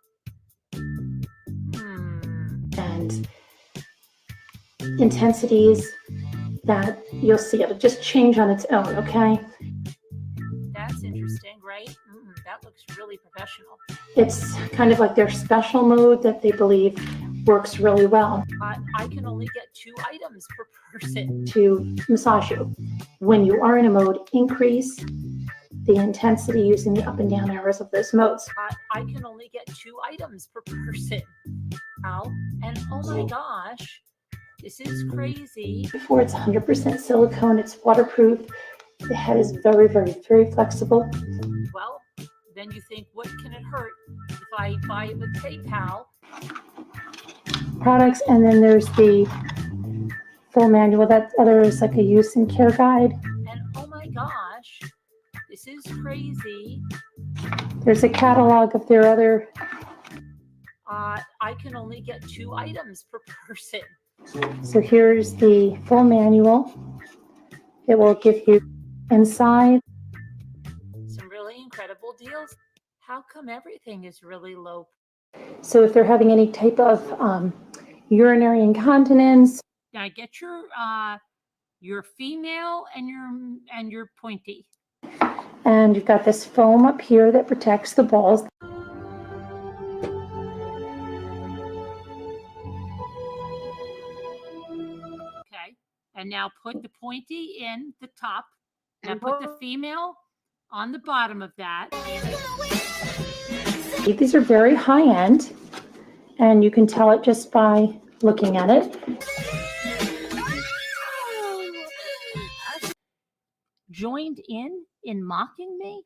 And intensities that you'll see. It'll just change on its own, okay? That's interesting, right? That looks really professional. It's kind of like their special mode that they believe works really well. I can only get 2 items per person. To massage you. When you are in a mode, increase the intensity using the up and down arrows of those modes. I can only get 2 items per person. Wow. And oh my gosh, this is crazy. Before it's 100% silicone, it's waterproof. The head is very, very, very flexible. Well, then you think, what can it hurt if I buy it with PayPal? Products, and then there's the full manual. That other is like a use and care guide. And oh my gosh, this is crazy. There's a catalog of their other. I can only get 2 items per person. So here's the full manual. It will give you inside. Some really incredible deals. How come everything is really low? So if they're having any type of urinary incontinence, Now get your female and your pointy. and you've got this foam up here that protects the balls. Okay. And now put the pointy in the top. Now put the female on the bottom of that. These are very high end, and you can tell it just by looking at it. Joined in mocking me,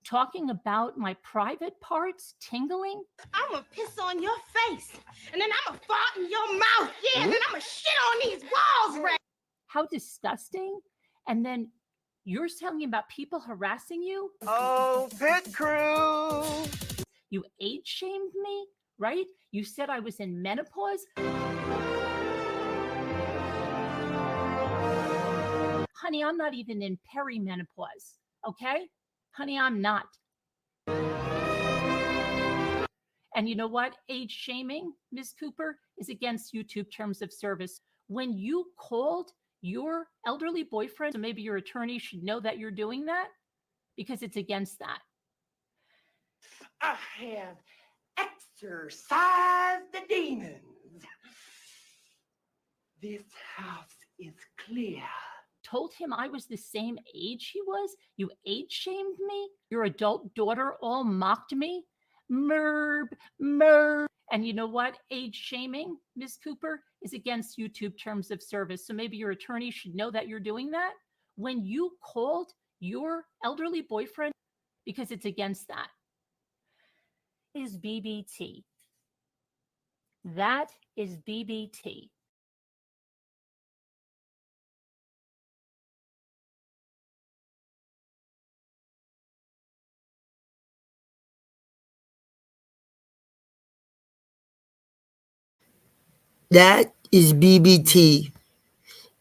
talking about my private parts tingling. I'm gonna piss on your face, and then I'm gonna fart in your mouth, yeah, and then I'm gonna shit on these walls, right? How disgusting. And then you're telling me about people harassing you. Oh, pit crew. You age shamed me, right? You said I was in menopause. Honey, I'm not even in perimenopause, okay? Honey, I'm not. And you know what? Age shaming, Ms. Cooper, is against YouTube terms of service. When you called your elderly boyfriend, so maybe your attorney should know that you're doing that because it's against that. I have exorcised the demons. This house is clear. Told him I was the same age he was. You age shamed me. Your adult daughter all mocked me. Merb. And you know what? Age shaming, Ms. Cooper, is against YouTube terms of service. So maybe your attorney should know that you're doing that. When you called your elderly boyfriend, because it's against that, is BBT. That is BBT. That is BBT.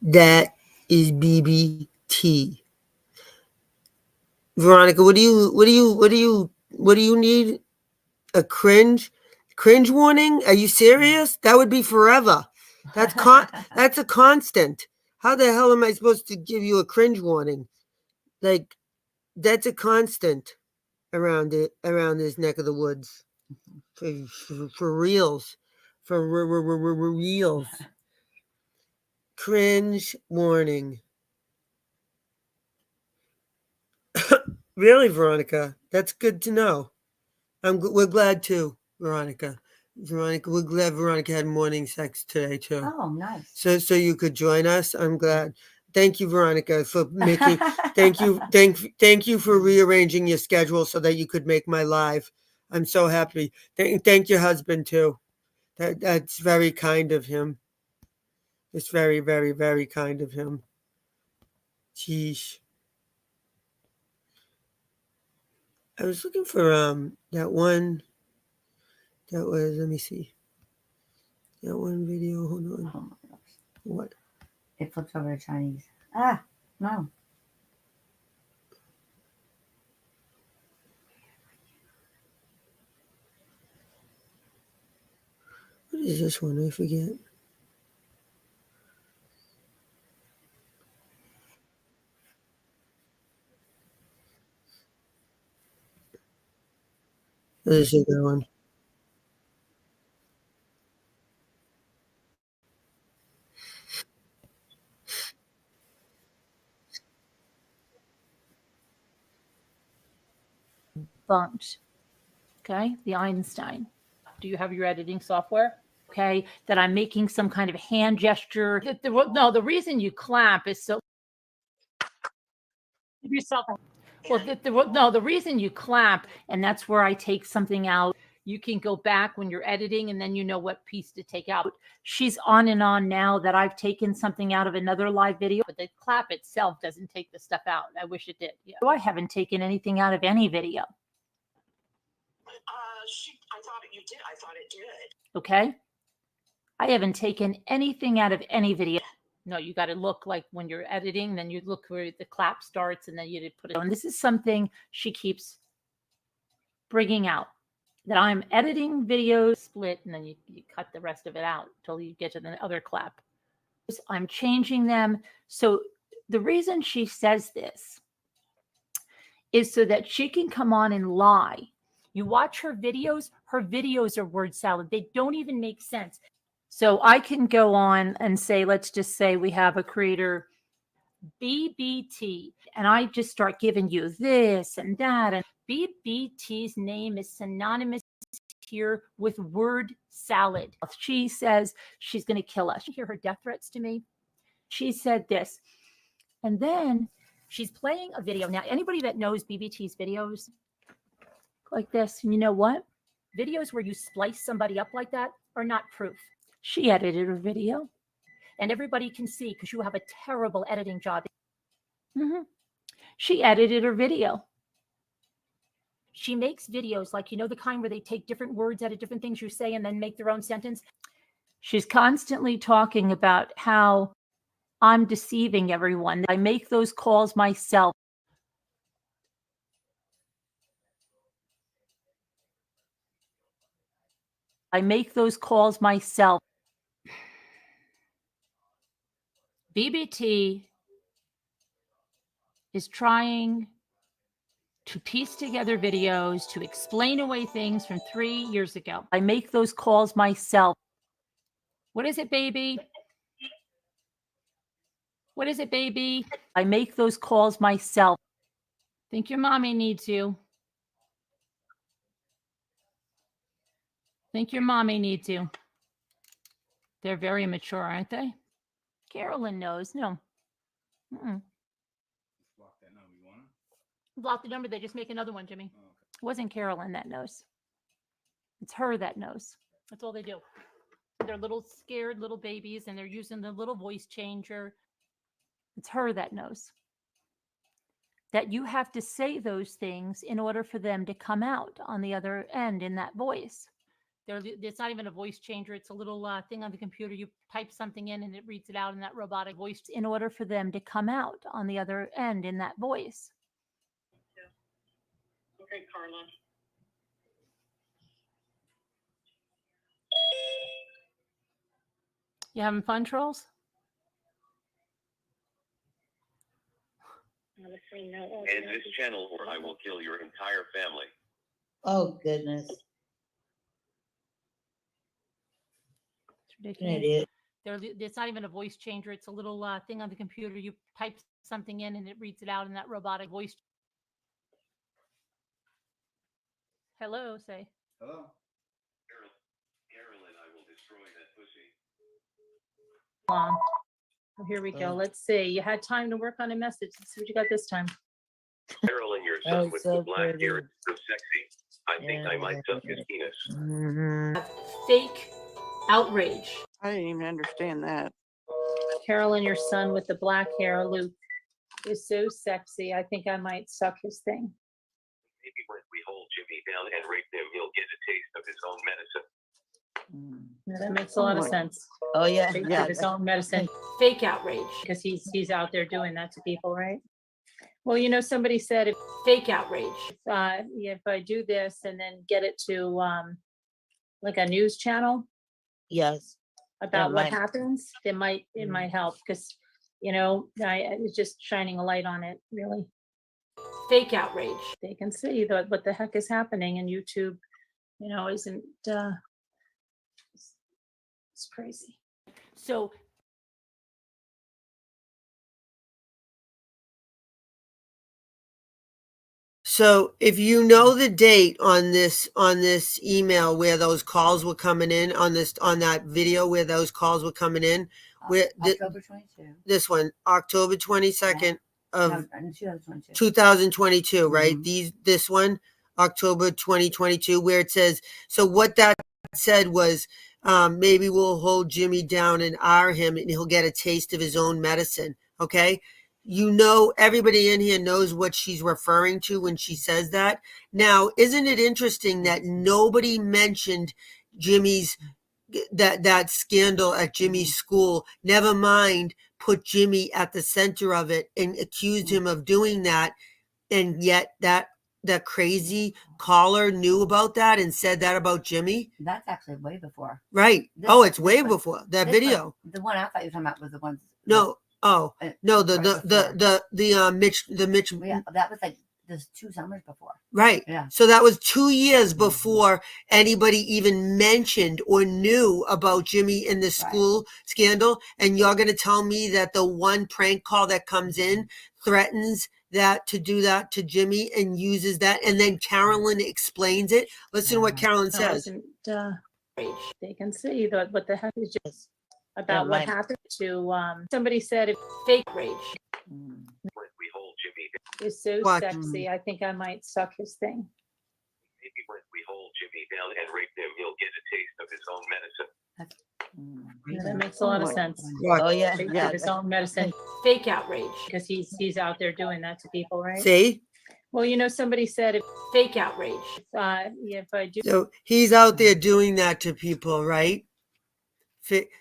That is BBT. Veronica, what do you need? A cringe warning? Are you serious? That would be forever. That's that's a constant. How the hell am I supposed to give you a cringe warning? Like, that's a constant around this neck of the woods. For reals. For reals. Cringe warning. Really, Veronica? That's good to know. We're glad too, Veronica. We're glad Veronica had morning sex today too. Oh, nice. So you could join us. I'm glad. Thank you, Veronica, for making. thank you for rearranging your schedule so that you could make my live. I'm so happy. Thank your husband too. That's very kind of him. It's very, very, very kind of him. Jeez. I was looking for that one. That was, let me see. That one video. Hold on. Oh my gosh. What? It flips over to Chinese. No. What is this one? I forget. This is a good one. Bunked. Okay, the Einstein. Do you have your editing software? Okay, that I'm making some kind of hand gesture. The reason you clap is so. Give yourself. The reason you clap, and that's where I take something out. You can go back when you're editing, and then you know what piece to take out. She's on and on now that I've taken something out of another live video, but the clap itself doesn't take the stuff out. I wish it did. Yeah. I haven't taken anything out of any video. I thought you did. I thought it did. Okay. I haven't taken anything out of any video. No, you got to look like when you're editing, then you look where the clap starts and then you put it on. This is something she keeps bringing out, that I'm editing videos split and then you cut the rest of it out until you get to the other clap. I'm changing them. So the reason she says this is so that she can come on and lie. You watch her videos are word salad. They don't even make sense. So I can go on and say, let's just say we have a creator, BBT, and I just start giving you this and that. And BBT's name is synonymous here with word salad. She says she's going to kill us. You hear her death threats to me? She said this. And then she's playing a video. Now, anybody that knows BBT's videos like this, and you know what? Videos where you splice somebody up like that are not proof. She edited her video, and everybody can see because you have a terrible editing job. She edited her video. She makes videos like, the kind where they take different words out of different things you say and then make their own sentence. She's constantly talking about how I'm deceiving everyone. I make those calls myself. I make those calls myself. BBT is trying to piece together videos to explain away things from 3 years ago. I make those calls myself. What is it, baby? What is it, baby? I make those calls myself. Think your mommy needs you. Think your mommy needs you. They're very mature, aren't they? Carolyn knows. No. Block the number. They just make another one, Jimmy. It wasn't Carolyn that knows. It's her that knows. That's all they do. They're little scared little babies, and they're using the little voice changer. It's her that knows. That you have to say those things in order for them to come out on the other end in that voice. It's not even a voice changer. It's a little thing on the computer. You type something in and it reads it out in that robotic voice in order for them to come out on the other end in that voice. Yeah. Okay, Carla. You having fun, trolls? And this channel, or I will kill your entire family. Oh, goodness. It's ridiculous. It's not even a voice changer. It's a little thing on the computer. You type something in and it reads it out in that robotic voice. Hello, say. Hello. Carolyn, I will destroy that pussy. Oh, here we go. Let's see. You had time to work on a message. Let's see what you got this time. Carolyn, your son with the black hair is so sexy. I think I might suck his penis. Fake outrage. I didn't even understand that. Carolyn, your son with the black hair, Luke, is so sexy. I think I might suck his thing. Maybe when we hold Jimmy down and rape him, he'll get a taste of his own medicine. Yeah, that makes a lot of sense. Oh, yeah. Taste Yeah. of his own medicine. Fake outrage, because he's out there doing that to people, right? Well, somebody said if fake outrage. If I do this and then get it to like a news channel. Yes. About what happens, it might help because it's just shining a light on it, really. Fake outrage. They can see what the heck is happening, and YouTube, isn't. It's crazy. So. So if you know the date on this email where those calls were coming in, on that video where those calls were coming in, where October 22. This one, October 22nd of 2022. 2022, right? This one, October 2022, where it says, so what that said was, maybe we'll hold Jimmy down and R him and he'll get a taste of his own medicine. Okay. Everybody in here knows what she's referring to when she says that. Now, isn't it interesting that nobody mentioned Jimmy's, that scandal at Jimmy's school, never mind put Jimmy at the center of it and accused him of doing that. And yet that crazy caller knew about that and said that about Jimmy. That's actually way before. Right. It's way before that video. The one I thought you were talking about was the one. No. No. The Mitch. Yeah, that was like there's 2 summers before. Right. Yeah. So that was 2 years before anybody even mentioned or knew about Jimmy in the school scandal. And you're going to tell me that the one prank call that comes in threatens that to do that to Jimmy and uses that. And then Carolyn explains it. Listen to what Carolyn says. They can see what the heck is just about what happened to somebody said it Fake rage. We hold Jimmy. is so What? sexy. I think I might suck his thing. Maybe when we hold Jimmy down and rape him, he'll get a taste of his own medicine. Yeah, that makes a lot of sense. What? Oh yeah, Take yeah. his own medicine Fake outrage. because he's out there doing that to people, right? See? Well, somebody said Fake outrage. if I do. So he's out there doing that to people, right?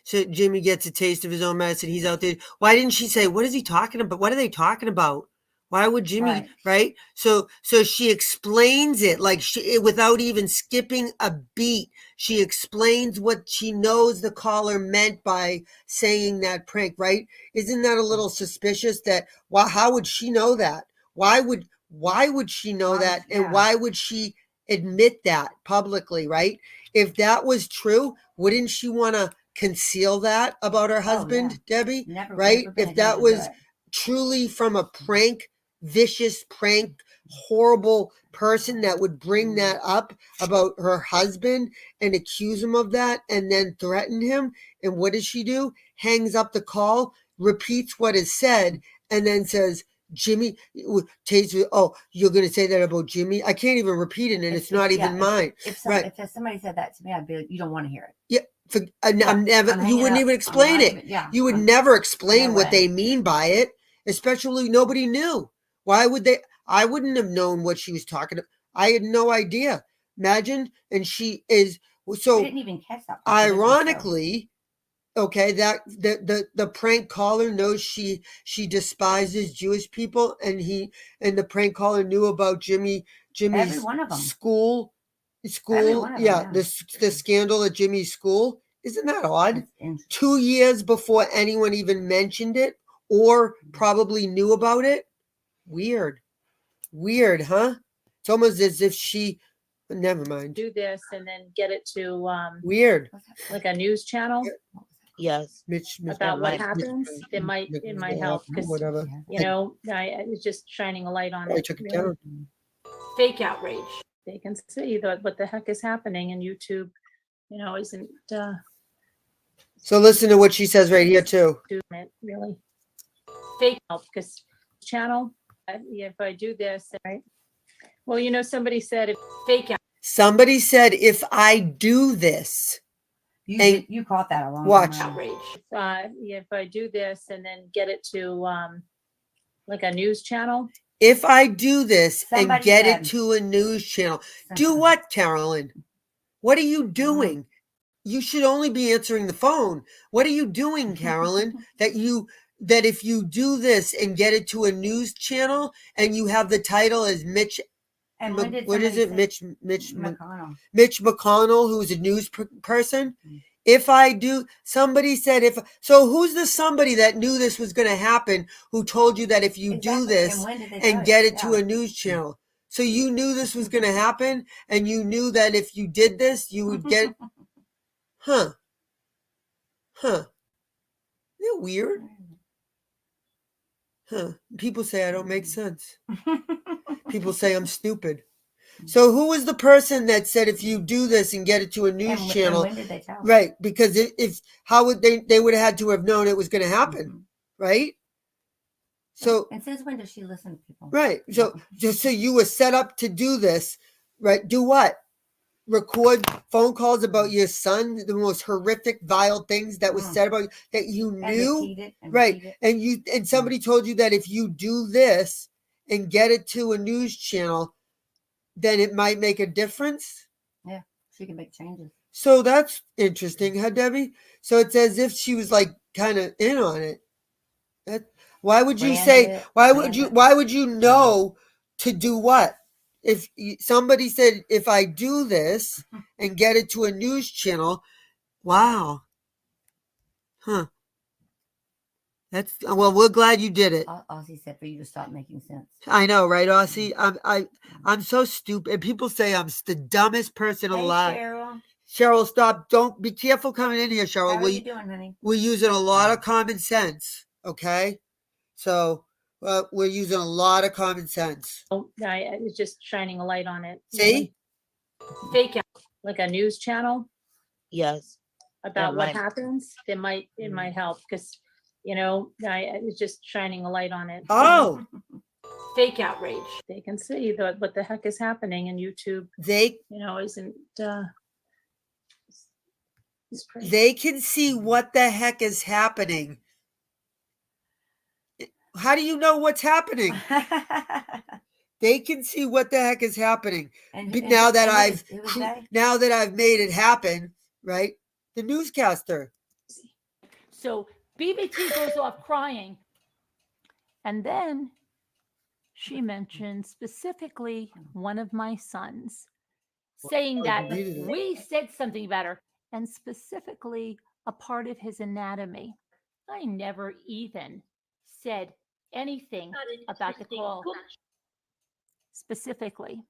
So Jimmy gets a taste of his own medicine. He's out there. Why didn't she say, what is he talking about? What are they talking about? Why would Jimmy, right? So she explains it like without even skipping a beat. She explains what she knows the caller meant by saying that prank, right? Isn't that a little suspicious that, how would she know that? Why would she know that? And why would she admit that publicly, right? If that was true, wouldn't she want to conceal that about her husband, Debbie? Right? If that was truly from a prank, vicious prank, horrible person that would bring that up about her husband and accuse him of that and then threaten him. And what does she do? Hangs up the call, repeats what is said, and then says, Jimmy, oh, you're going to say that about Jimmy? I can't even repeat it, and it's not even mine. If somebody said that to me, I'd be like, you don't want to hear it. Yeah. I'm never. You wouldn't even explain it. You would never explain what they mean by it, especially nobody knew. Why would they? I wouldn't have known what she was talking about. I had no idea. Imagine, and she is so. We didn't even catch that. Ironically, okay, that the prank caller knows she despises Jewish people, and the prank caller knew about Jimmy's Every one of them. school. Every one of them, Yeah, the scandal at Jimmy's school. Isn't that odd? 2 years before anyone even mentioned it or probably knew about it. Weird, huh? It's almost as if she. Never mind. Do this and then get it to Weird, like a news channel Yes. about what happens. It might help because whatever. I was just shining a light on I it. took it really. down. Fake outrage. They can see what the heck is happening, and YouTube, isn't So listen to what she says right here too. doing it really. Fake help because channel. If I do this, right? Well, somebody said fake out. Somebody said if I do this. You caught that a long watch. time. Outrage. If I do this and then get it to like a news channel. If I do this and get said- it to a news channel, do what, Carolyn? What are you doing? You should only be answering the phone. What are you doing, Carolyn? that if you do this and get it to a news channel and you have the title as Mitch. And What is it? Mitch McConnell. Mitch McConnell, who's a news person. If I do, somebody said so who's the somebody that knew this was going to happen who told you that if you do this and get it to a news channel? So you knew this was going to happen and you knew that if you did this, you would get, Huh. Isn't it weird? Huh. People say I don't make sense. People say I'm stupid. So who was the person that said if you do this and get it to a news channel? And when did they tell? Right, because if how would they would have had to have known it was going to happen, right? So and since when does she listen to people? Right. So you were set up to do this, right? Do what? Record phone calls about your son, the most horrific, vile things that was said about you that you knew, repeat it, right? repeat it. And somebody told you that if you do this and get it to a news channel, then it might make a difference. Yeah, she can make changes. So that's interesting, huh, Debbie? So it's as if she was like kind of in on it. Why would you Brand say? it, Why brand would you? it. Why would you know to do what? If somebody said, if I do this and get it to a news channel, wow, huh? That's well. We're glad you did it. Ozzy said for you to stop making sense. I know, right, Aussie? I'm so stupid. And people say I'm the dumbest person alive. Cheryl. Cheryl, stop! Don't be careful coming in here, Cheryl. How are you doing, honey? We're using a lot of common sense. Okay, so we're using a lot of common sense. Oh, I was just shining a light on it. See? Fake out, like a news channel Yes. about It what might- happens. It might help because, I was just shining a light on it. Oh, Fake outrage. They can see what the heck is happening, and YouTube, isn't. It's crazy. They can see what the heck is happening. How do you know what's happening? They can see what the heck is happening. Now that I've made it happen, right? The newscaster. So BBT goes off crying. And then she mentioned specifically one of my sons, saying that we said something about her, and specifically a part of his anatomy. I never even said anything about the call. Specifically.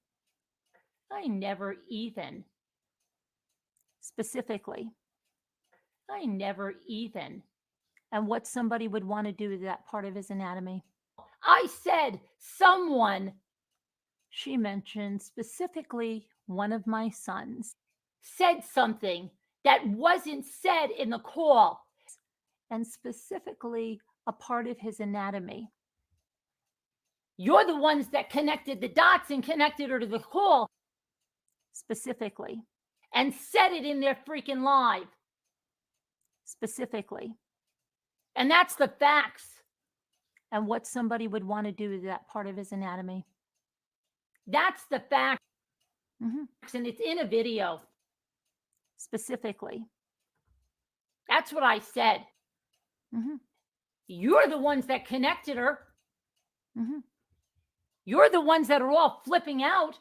I never even. Specifically. I never even. And what somebody would want to do to that part of his anatomy. I said someone. She mentioned specifically one of my sons said something that wasn't said in the call, and specifically a part of his anatomy. You're the ones that connected the dots and connected her to the call, specifically, and said it in their freaking live, specifically. And that's the facts. And what somebody would want to do to that part of his anatomy. That's the fact. And it's in a video, specifically. That's what I said. You're the ones that connected her. You're the ones that are all flipping out,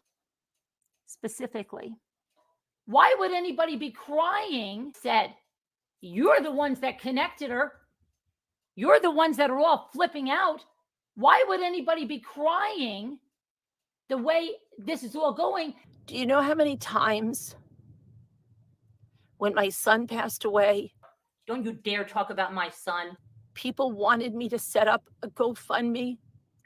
specifically. Why would anybody be crying? Said, you're the ones that connected her. You're the ones that are all flipping out. Why would anybody be crying the way this is all going? Do you know how many times when my son passed away, Don't you dare talk about my son. people wanted me to set up a GoFundMe?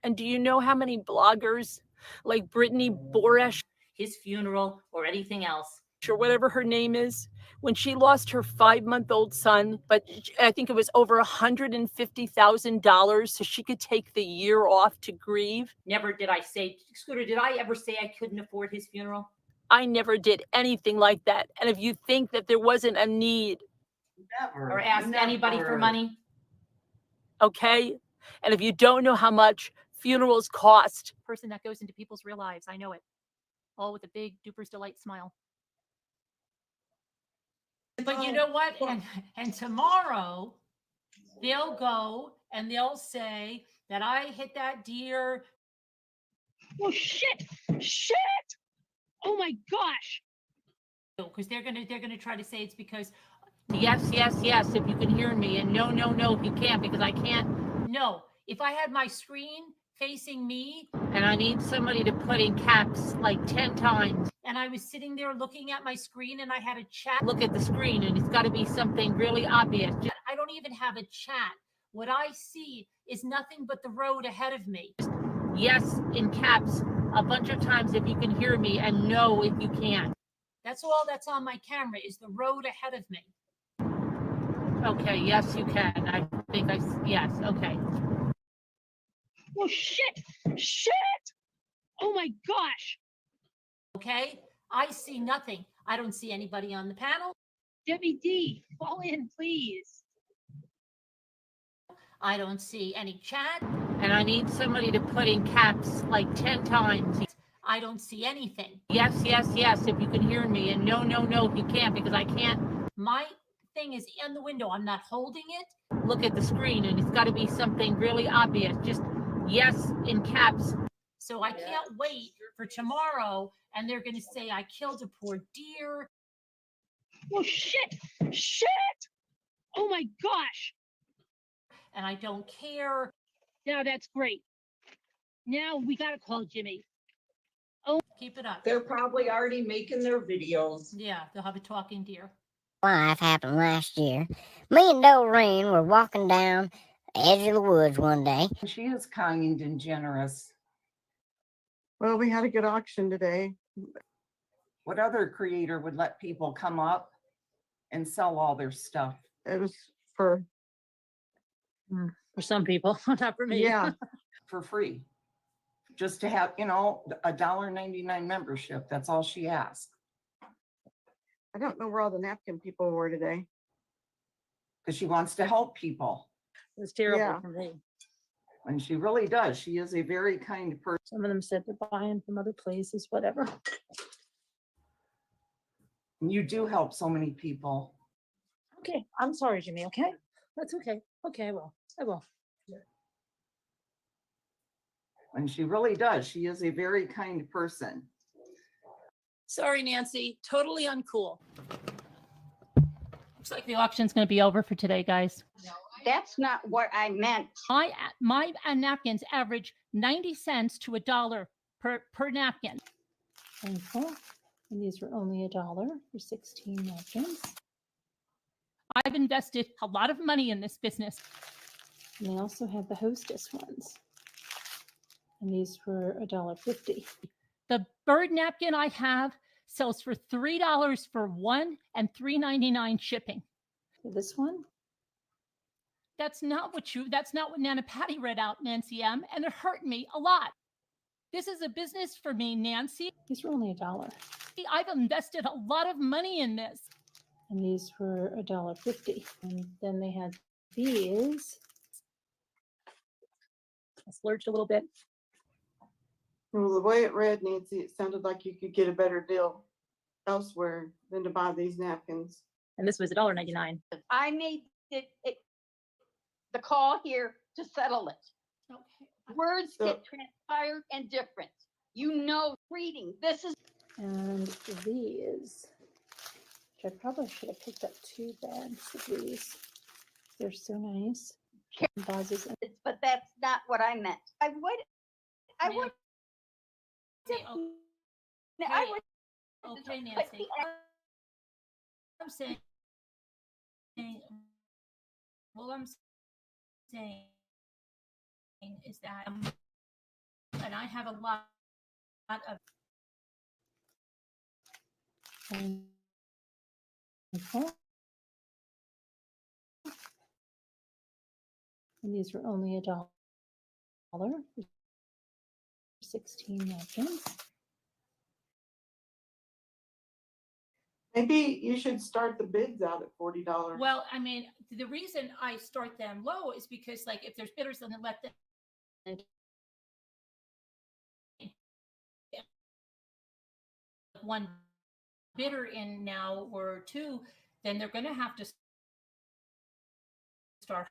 And do you know how many bloggers like Brittany Boresh, His funeral or anything else. or whatever her name is, when she lost her 5-month-old son, but I think it was over $150,000 so she could take the year off to grieve? Never did I say, Scooter, did I ever say I couldn't afford his funeral? I never did anything like that. And if you think that there wasn't a need, Or ask anybody for money? okay? And if you don't know how much funerals cost, Person that goes into people's real lives. I know it. All with a big duper's delight smile. But you know what? And tomorrow they'll go and they'll say that I hit that deer. Oh, shit. Shit. Oh, my gosh. Because they're gonna try to say it's because yes, if you can hear me, and no, if you can't, because I can't. No, if I had my screen facing me, and I need somebody to put in caps like 10 times, and I was sitting there looking at my screen, and I had a chat. Look at the screen, and it's got to be something really obvious. I don't even have a chat. What I see is nothing but the road ahead of me. Yes, in caps a bunch of times if you can hear me, and no if you can't. That's all that's on my camera is the road ahead of me. Okay, yes, you can. I think yes, okay. Oh, shit. Shit. Oh, my gosh. Okay, I see nothing. I don't see anybody on the panel. Debbie D, fall in, please. I don't see any chat, and I need somebody to put in caps like 10 times. I don't see anything. Yes, if you can hear me, and no, if you can't, because I can't. My thing is in the window. I'm not holding it. Look at the screen, and it's got to be something really obvious. Just yes in caps. So I can't wait for tomorrow, and they're going to say I killed a poor deer. Oh shit! Shit! Oh my gosh! And I don't care. Now that's great. Now we gotta call Jimmy. Oh, keep it up. They're probably already making their videos. Yeah, they'll have a talking deer. Life happened last year. Me and Doreen were walking down the edge of the woods one day. She is kind and generous. Well, we had a good auction today. What other creator would let people come up and sell all their stuff? It was for some people, not for me. Yeah, for free. Just to have, $1.99 membership. That's all she asked. I don't know where all the napkin people were today. Because she wants to help people. It was terrible Yeah. for me. And she really does. She is a very kind person. Some of them said they're buying from other places, whatever. You do help so many people. Okay, I'm sorry, Jimmy. Okay, that's okay. Okay, I will. I will. And she really does. She is a very kind person. Sorry, Nancy. Totally uncool. Looks like the auction's going to be over for today, guys. that's not what I meant. My napkins average 90 cents to $1 per napkin. Thankful. And these were only $1 for 16 napkins. I've invested a lot of money in this business. And they also have the hostess ones. And these were $1.50. The bird napkin I have sells for $3 for one and $3.99 shipping. For this one? That's not what Nana Patty read out, Nancy M, and it hurt me a lot. This is a business for me, Nancy. These were only $1. I've invested a lot of money in this. And these were $1.50. And then they had these. I splurged a little bit. Well, the way it read, Nancy, it sounded like you could get a better deal elsewhere than to buy these napkins. And this was $1.99. I made the call here to settle it. Okay. Words get transpired and different. Reading. This is. And these, which I probably should have picked up 2 bags of these. They're so nice. Vases. But that's not what I meant. I would. Okay, Nancy. I'm saying, what I'm saying is that, and I have a lot of. And these were only $1 for 16 napkins. Maybe you should start the bids out at $40. Well, I mean, the reason I start them low is because, like, if there's bidders, then let them. One bidder in now or 2, then they're going to have to start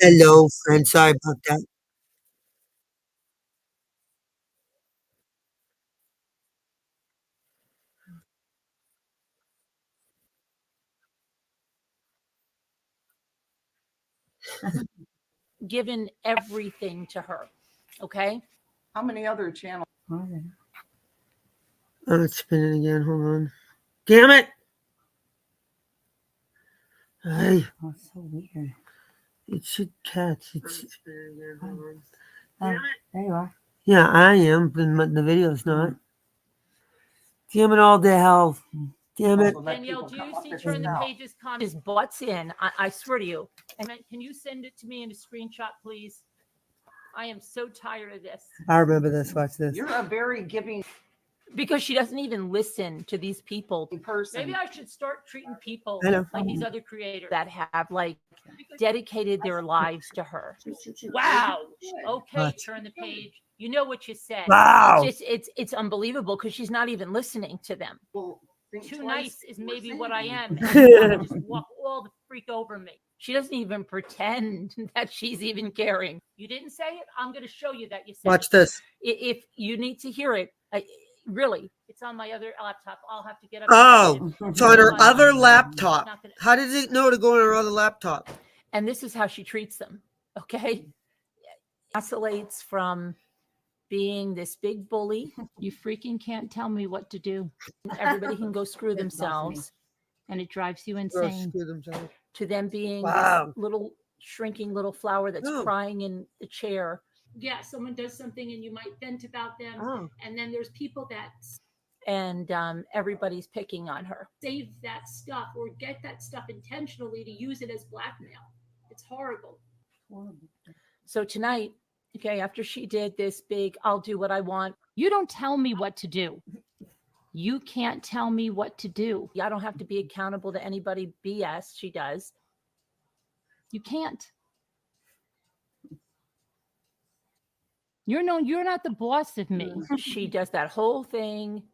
Hello, friend. Sorry about that. Given everything to her. Okay. How many other channels? Oh, it's spinning again. Hold on. Damn it! Hey. Oh, it's so weird. It should catch. It's spinning again. Hold on. Oh, there you are. Yeah, I am, but the video's not. Damn it all to hell. Damn it. Danielle, do you see turn the pages his butts in? I swear to you. And then can you send it to me in a screenshot, please? I am so tired of this. I remember this. Watch this. You're a very giving Because she doesn't even listen to these people. person. Maybe I should start treating people I know. like these other creators that have like dedicated their lives to her. Wow. Okay, What? turn the page. You know what you said. Wow. It's unbelievable because she's not even listening to them. Well, think Too twice nice is before maybe saying what I am. anything. And just walk all the freak over me. She doesn't even pretend that she's even caring. You didn't say it. I'm going to show you that you said Watch it. this. If you need to hear it, really, it's on my other laptop. I'll have to get up. Oh, it's on her other laptop. Not gonna- How does it know to go on her other laptop? And this is how she treats them. Okay. Oscillates from being this big bully. You freaking can't tell me what to do. Everybody can go screw themselves. And it drives you Girls insane. screw themselves. To them being Wow. this little shrinking little flower that's Oh. crying in the chair. Yeah, someone does something and you might vent about them. Oh. And then there's people that and everybody's picking on her. Save that stuff or get that stuff intentionally to use it as blackmail. It's horrible. So tonight, okay, after she did this big, I'll do what I want. You don't tell me what to do. You can't tell me what to do. I don't have to be accountable to anybody BS she does. You can't. You're not the boss of me. She does that whole thing,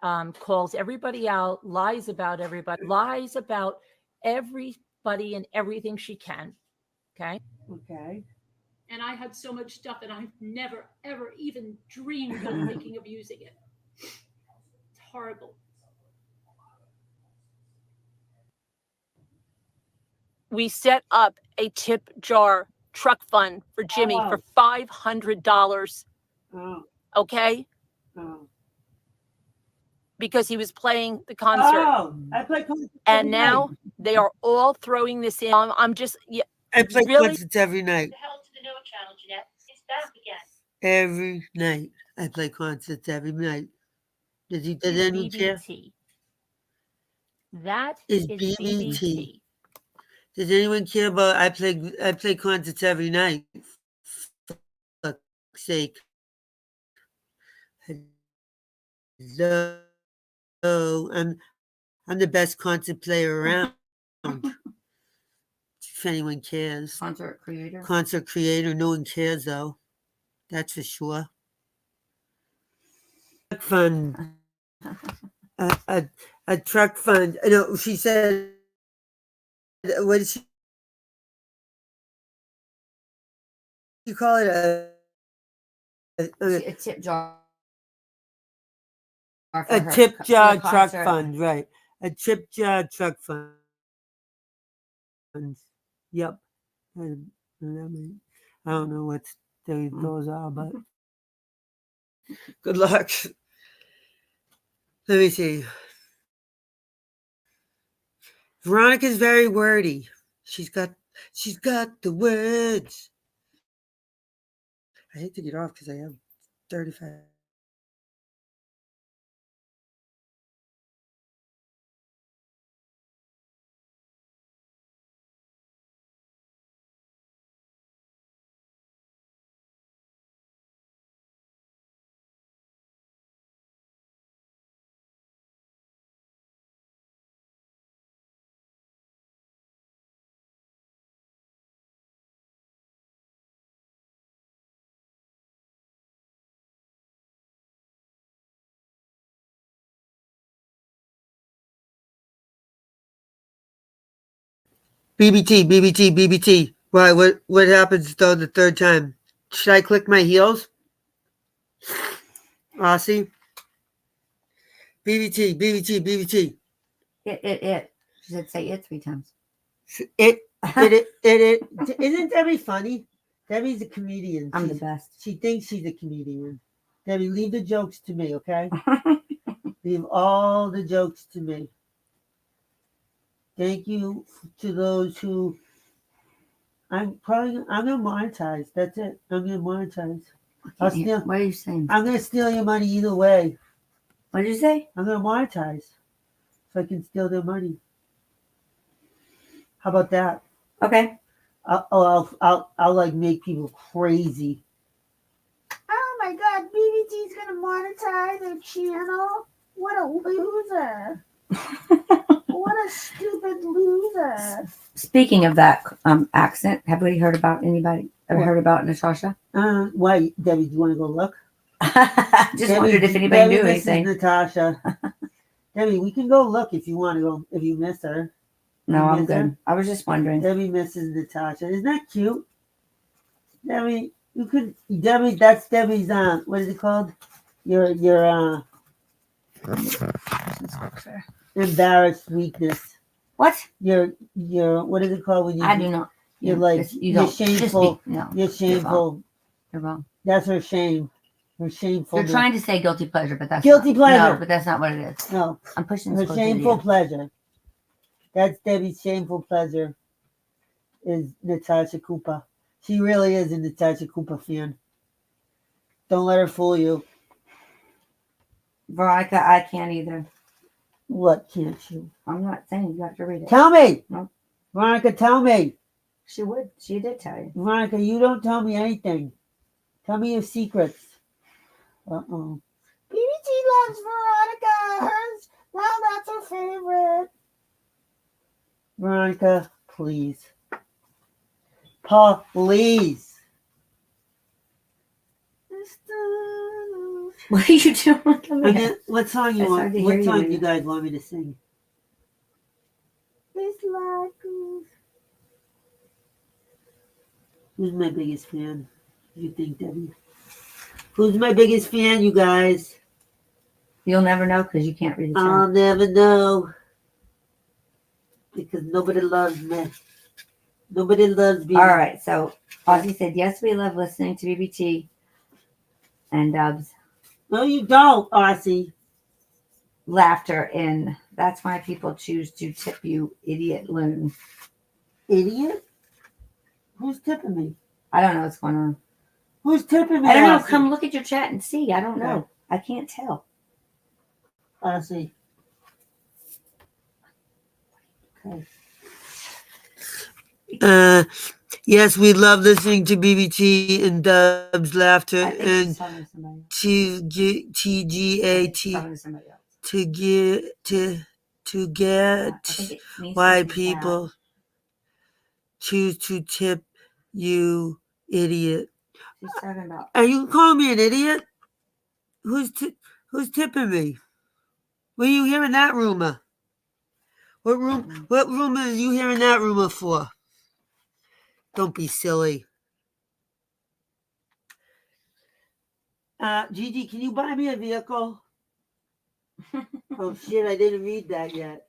calls everybody out, lies about everybody, lies about everybody and everything she can. Okay. Okay. And I had so much stuff and I've never, ever even dreamed of thinking of using it. It's horrible. We set up a tip jar truck fund for Jimmy for $500. Oh. Okay. Oh. Because he was playing the concert. Oh, I play concert. And now they are all throwing this in. I'm just, yeah. I play Really? concerts every night. The hell to the no channel, Jeanette. It's back again. Every night. I play concerts every night. Does anyone care? BBT. That Is is BBT. BBT. Does anyone care about I play concerts every night? For fuck's sake. Hello. I'm the best concert player around. If anyone cares. Concert creator. Concert creator. No one cares though. That's for sure. Truck fund. A truck fund. No, she said. What did you call it? A tip jar. A tip jar truck fund, right? A tip jar truck fund. Yep. I don't know what those are, but good luck. Let me see. Veronica's very wordy. She's got the words. I hate to get off because I have 35. BBT. Why? What happens though the third time? Should I click my heels? Aussie. BBT, BBT, BBT. It. She said say it 3 times. It. Isn't Debbie funny? Debbie's a comedian. I'm the best. She thinks she's a comedian. Debbie, leave the jokes to me, okay? Leave all the jokes to me. Thank you to those who. I'm gonna monetize. That's it. I'm gonna monetize. What are you saying? I'm gonna steal your money either way. What did you say? I'm gonna monetize, so I can steal their money. How about that? Okay. I'll like make people crazy. Oh my God, BBT's gonna monetize their channel. What a loser! What a stupid loser! Speaking of that accent, have we heard about anybody? Ever What? heard about Natasha? Why, Debbie? Do you want to go look? Just wondered if anybody knew misses anything. Natasha. Debbie, we can go look if you want to go. If you miss her. No, You I'm miss good. her? I was just wondering. Debbie misses Natasha. Isn't that cute? Debbie, you could. Debbie, that's Debbie's. What is it called? Your embarrassed weakness. What? Your what is it called when you? I do not. You're Yeah, like just- you you're don't. Just shameful. be- no, You're you're shameful. wrong. You're wrong. That's her shame. Her shameful. You're trying to say guilty pleasure, but that's Guilty not, pleasure. No, but that's not what it is. No. I'm pushing Her this closer to shameful you. pleasure. That's Debbie's shameful pleasure. Is Natasha Cooper. She really is a Natasha Cooper fan. Don't let her fool you. Veronica, I can't either. What can't you? I'm not saying you have to read it. Tell me. No. Veronica, tell me. She would. She did tell you. Veronica, you don't tell me anything. Tell me your secrets. Uh-oh. BBT loves Veronica. Now that's her favorite. Veronica, please. Please. What are you doing? Come And here. then, what song you It's want? hard to What hear song you. you guys want me to sing? It's like who's my biggest fan? You think, Debbie? Who's my biggest fan, you guys? You'll never know because you can't read the I'll chat. never know. Because nobody loves me. Nobody loves me. All right. So Ozzy said, yes, we love listening to BBT and Dubs. No, you don't, Aussie. Laughter, and that's why people choose to tip you, idiot loon. Idiot? Who's tipping me? I don't know what's going on. Who's tipping me? I don't know. Aussie? Come look at your chat and see. I don't know. I can't tell. Aussie. Okay. Yes, we love listening to BBT and Dub's laughter and TGAT to get why people choose to tip you, idiot. She's talking about. Are you calling me an idiot? Who's tipping me? What are you hearing that rumor? What rumor are you hearing that rumor for? Don't be silly. Gigi, can you buy me a vehicle? Oh shit, I didn't read that yet.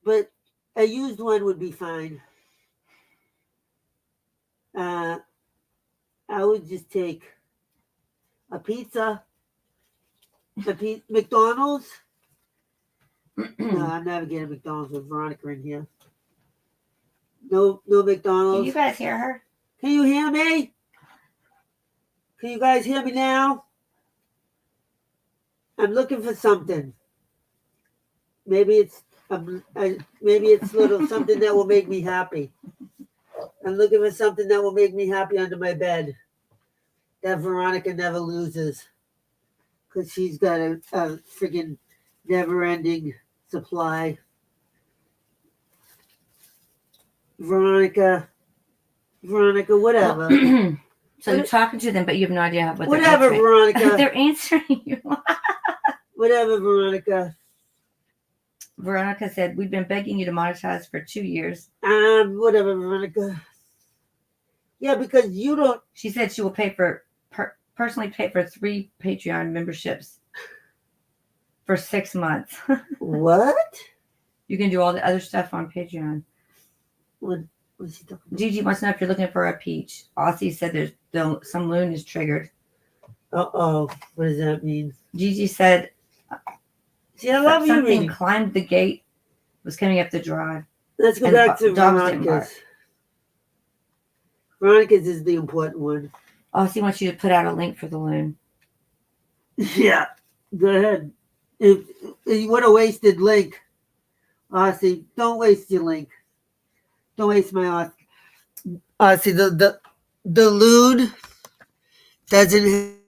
But a used one would be fine. I would just take a pizza. McDonald's? No, I'm never getting McDonald's with Veronica in here. No McDonald's. Can you guys hear her? Can you hear me? Can you guys hear me now? I'm looking for something. Maybe it's little something that will make me happy. I'm looking for something that will make me happy under my bed. That Veronica never loses, because she's got a freaking never-ending supply. Veronica, whatever. So you're talking to them, but you have no idea what Whatever, they're Veronica. They're answering you. Whatever, Veronica. Veronica said, we've been begging you to monetize for 2 years. Whatever, Veronica. Yeah, because you don't. She said she will personally pay for 3 Patreon memberships for 6 months. What? You can do all the other stuff on Patreon. What was he talking about? Gigi wants to know if you're looking for a peach. Aussie said there's some loon is triggered. Uh-oh. What does that mean? Gigi said See, I love you something reading. climbed the gate, was coming up the drive. Let's go and back to dogs didn't bark. Veronica's. Veronica's is the important one. Aussie wants you to put out a link for the loon. Yeah, go ahead. If you want a wasted link, Aussie, don't waste your link. Don't waste my Aussie. The loon doesn't.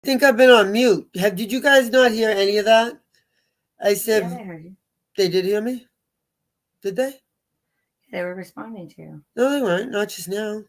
I think I've been on mute. Did you guys not hear any of that? I said Yeah, they heard you. They did hear me? Did they? They were responding to you. No, they weren't. Not just now.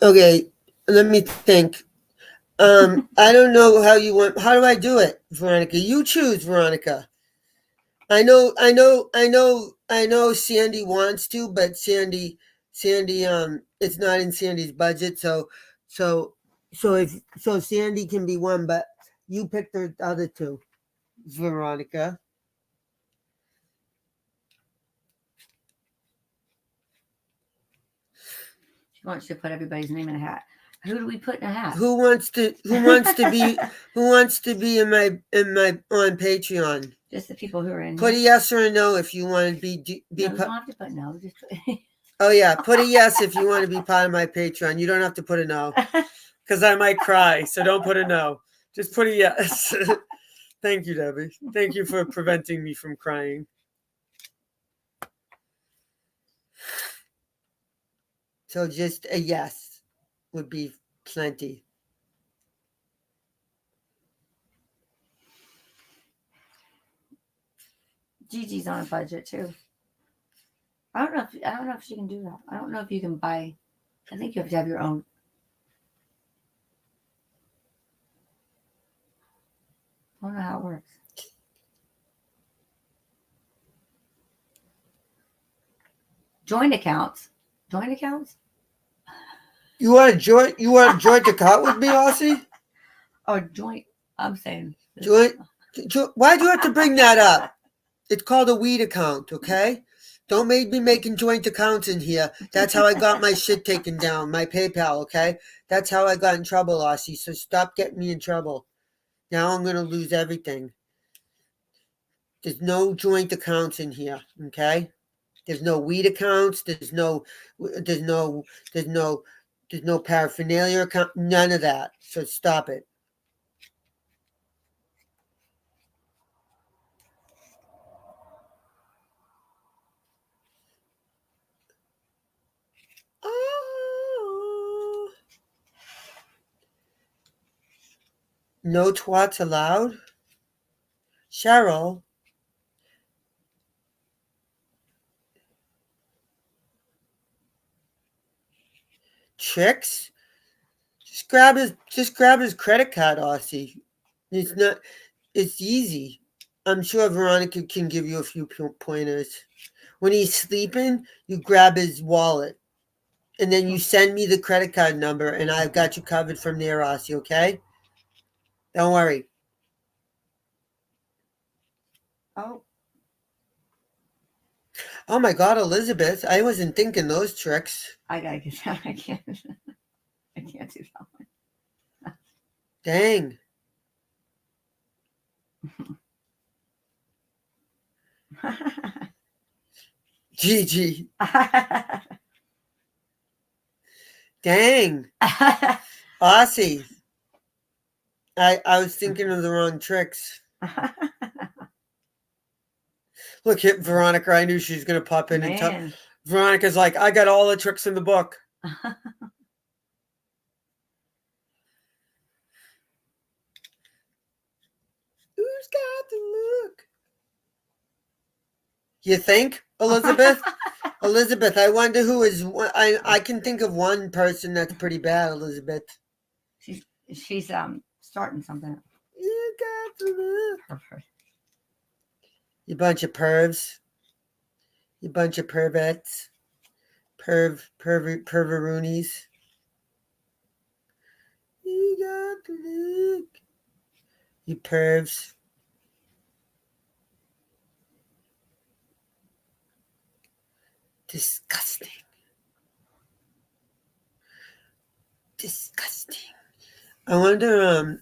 Okay, let me think. I don't know how you want. How do I do it, Veronica? You choose, Veronica. I know. Sandy wants to, but Sandy, it's not in Sandy's budget. So Sandy can be one, but you pick the other two, Veronica. She wants you to put everybody's name in a hat. Who do we put in a hat? Who wants to be in my on Patreon? Just the people who are in. Put a yes or a no if you want to be. No, you don't have to put no. Just put... Oh yeah, put a yes if you want to be part of my Patreon. You don't have to put a no, because I might cry. So don't put a no. Just put a yes. Thank you, Debbie. Thank you for preventing me from crying. So just a yes would be plenty. Gigi's on a budget too. I don't know if she can do that. I don't know if you can buy. I think you have to have your own. I don't know how it works. Joint accounts. Joint accounts? You want to join? You want to join the account with me, Aussie? Oh, joint. I'm saying Why do you have to bring that up? It's called a weed account, okay? Don't make me making joint accounts in here. That's how I got my shit taken down, my PayPal, okay? That's how I got in trouble, Aussie. So stop getting me in trouble. Now I'm gonna lose everything. There's no joint accounts in here, okay? There's no weed accounts. There's no paraphernalia account. None of that. So stop it. No twats allowed? Cheryl? Tricks? Just grab his credit card, Aussie. It's easy. I'm sure Veronica can give you a few pointers. When he's sleeping, you grab his wallet. And then you send me the credit card number, and I've got you covered from there, Aussie, okay? Don't worry. Oh my God, Elizabeth! I wasn't thinking those tricks. I gotta get that. I can't do that one. Dang. Gigi. Dang. Aussie. I was thinking of the wrong tricks. Look, hit Veronica. I knew she was going to pop in and tell. Veronica's like, I got all the tricks in the book. Who's got the look? You think, Elizabeth? Elizabeth, I wonder who is. I can think of one person that's pretty bad, Elizabeth. She's starting something. You got the look. You bunch of pervs. You bunch of perverts. Perveroonies. You got the look. You pervs. Disgusting. Disgusting. I wonder,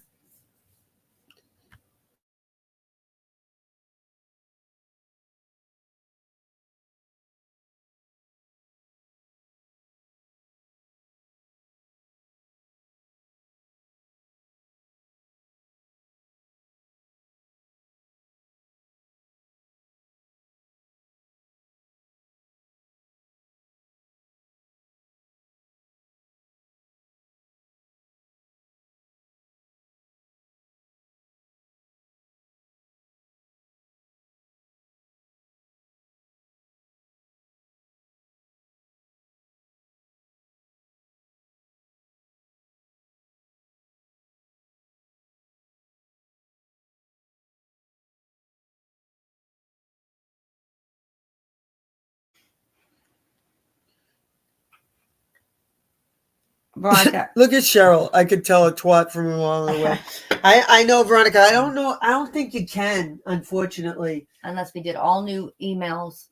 Veronica. Look at Cheryl. I could tell a twat from a mile away. I know, Veronica. I don't know. I don't think you can, unfortunately. Unless we did all new emails.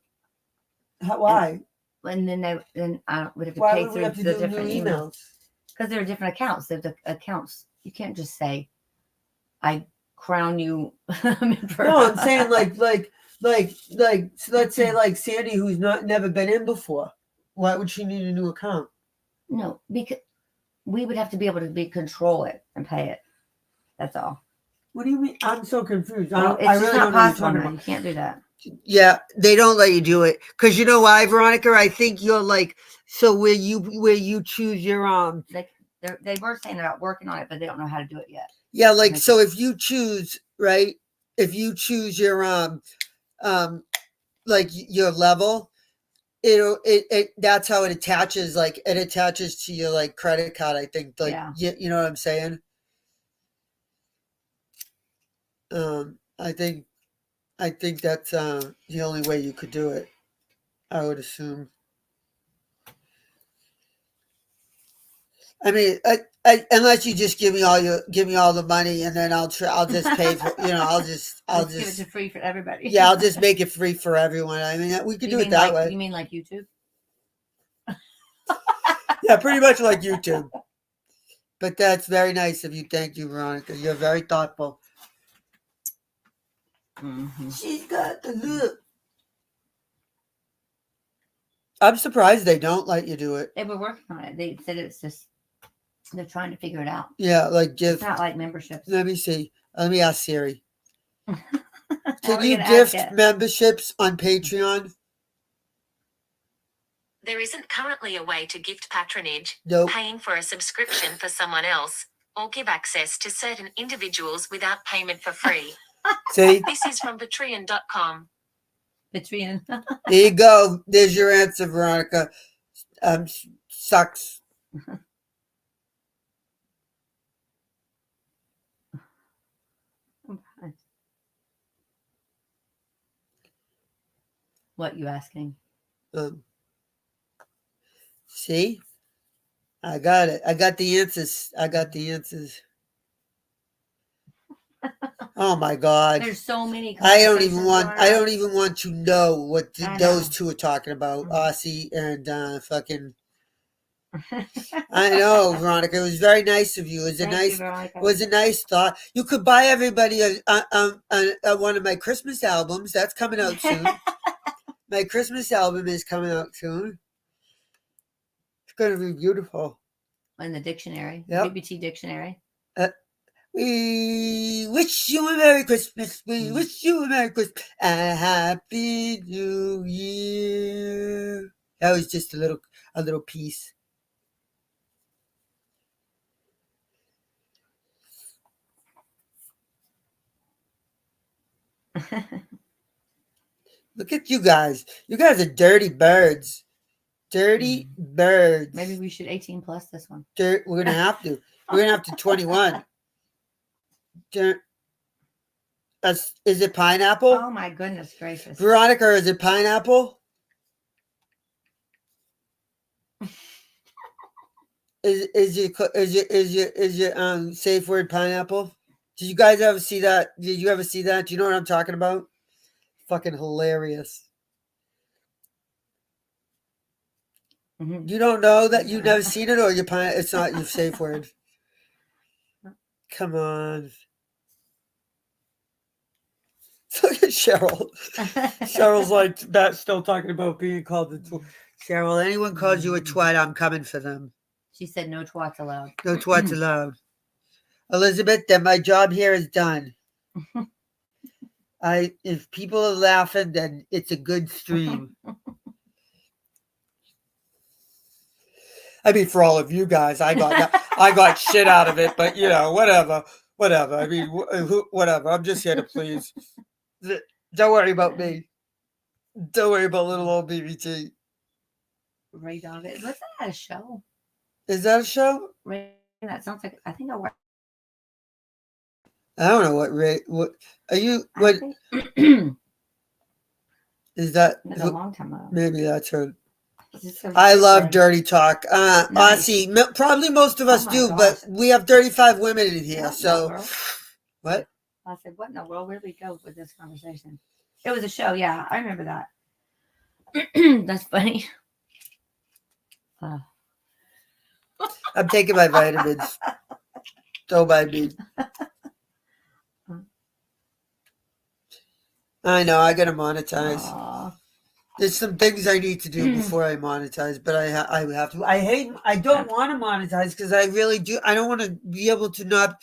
Why? And then we'd have to Why pay would we through have to the do different new emails. Because there are different accounts. There's the accounts. You can't just say, I crown you. No, I'm saying like, so let's say like Sandy, who's never been in before. Why would she need a new account? No, because we would have to be able to control it and pay it. That's all. What do you mean? I'm so confused. Well, I it's really just not don't know what you're possible. talking Now. about. You can't do that. Yeah, they don't let you do it because you know why, Veronica? I think you're like where you choose your They were saying about working on it, but they don't know how to do it yet. Yeah, like so if you choose right, if you choose your like your level, it that's how it attaches. Like it attaches to your like credit card. I think like you know what I'm saying. I think that's the only way you could do it. I would assume. I mean, unless you just give me all the money, and then I'll just pay for, I'll just give it to free for everybody. Yeah, I'll just make it free for everyone. I mean, we could do it that way. You mean like YouTube? Yeah, pretty much like YouTube. But that's very nice of you. Thank you, Veronica. You're very thoughtful. Mm-hmm. She's got the look. I'm surprised they don't let you do it. They were working on it. They said it's just they're trying to figure it out. Yeah, like gift. It's not like memberships. Let me see. Let me ask Siri. Can we you gonna gift ask it? memberships on Patreon? There isn't currently a way to gift patronage, Nope. paying for a subscription for someone else, or give access to certain individuals without payment for free. See? This is from Patreon.com. Patreon. There you go. There's your answer, Veronica. Sucks. What you asking? See? I got it. I got the answers. Oh my God! There's so many. I don't even want to know what those two are talking about. Mm-hmm. Aussie and fucking. I know, Veronica. It was very nice of you. It was a nice thought. You could buy everybody one of my Christmas albums. That's coming out soon. My Christmas album is coming out soon. It's going to be beautiful. In the dictionary, Yep. BBT dictionary. We wish you a Merry Christmas. We wish you a Merry Christmas and a Happy New Year. That was just a little piece. Look at you guys. You guys are dirty birds. Dirty birds. Maybe we should 18 plus this one. We're gonna have to. We're gonna have to 21. Is it pineapple? Oh my goodness gracious. Veronica, is it pineapple? Is your safe word pineapple? Did you guys ever see that? Did you ever see that? Do you know what I'm talking about? Fucking hilarious. Mm-hmm. You don't know that? You've never seen it, or it's not your safe word? Come on. Look at Cheryl. Cheryl's like still talking about being called a twat. Cheryl, anyone calls you a twat, I'm coming for them. She said no twats allowed. No twats allowed. Elizabeth, then my job here is done. If people are laughing, then it's a good stream. I mean, for all of you guys, I got shit out of it, but whatever. I mean, whatever. I'm just here to please. Don't worry about me. Don't worry about little old BBT. Ray David. Wasn't that a show? Is that a show? Ray, that sounds like, I think I don't know what Ray. What are you? What is that? That's a long time ago. Maybe that's her. I love dirty talk. Aussie, probably most of us do, but we have 35 women in here. So, what? I said, what in the world? Where did we go with this conversation? It was a show. Yeah, I remember that. That's funny. I'm taking my vitamins. Don't mind me. I know. I gotta monetize. Aww. There's some things I need to do before I monetize, but I have to. I don't want to monetize because I really do. I don't want to be able to not.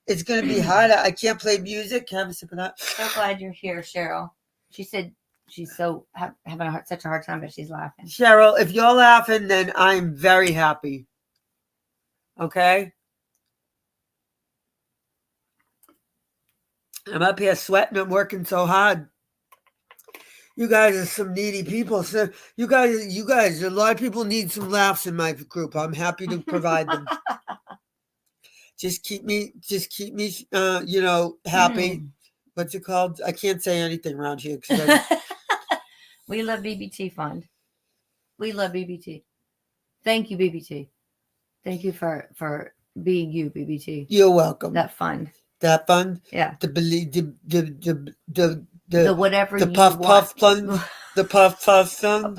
It's going to be hard. I can't play music. Have a sip of that. So glad you're here, Cheryl. She said she's so having such a hard time, but she's laughing. Cheryl, if you're laughing, then I'm very happy. Okay? I'm up here sweating. I'm working so hard. You guys are some needy people. So you guys, a lot of people need some laughs in my group. I'm happy to provide them. Just keep me, happy. What's it called? I can't say anything around here. We love BBT Fund. We love BBT. Thank you, BBT. Thank you for being you, BBT. You're welcome. That fund. That fund? Yeah. The believe The whatever the you puff want. puff fund. The puff puff fund.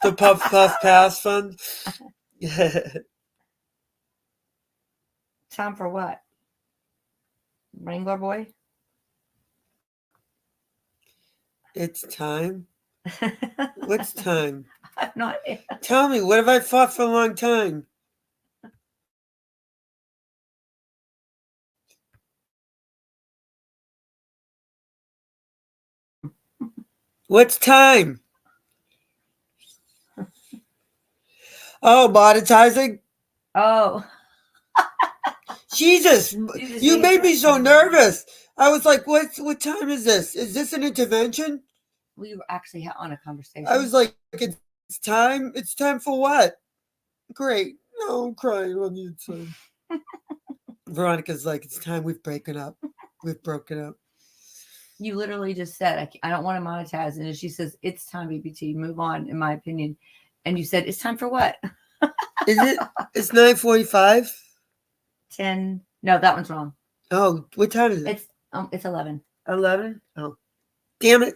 The puff puff pass fund. Time for what? Wrangler boy? It's time. What's time? I'm not. Tell me, what have I fought for a long time? What's time? Oh, monetizing? Oh. Jesus, you made me so nervous. I was like, what time is this? Is this an intervention? We were actually on a conversation. I was like, it's time? It's time for what? Great. No, I'm crying on the inside. Veronica's like, it's time we've broken up. We've broken up. You literally just said, I don't want to monetize. And she says, it's time, BBT, move on, in my opinion. And you said, it's time for what? Is it? It's 9:45? 10. No, that one's wrong. Oh, what time is it? It's 11. 11? Oh, damn it.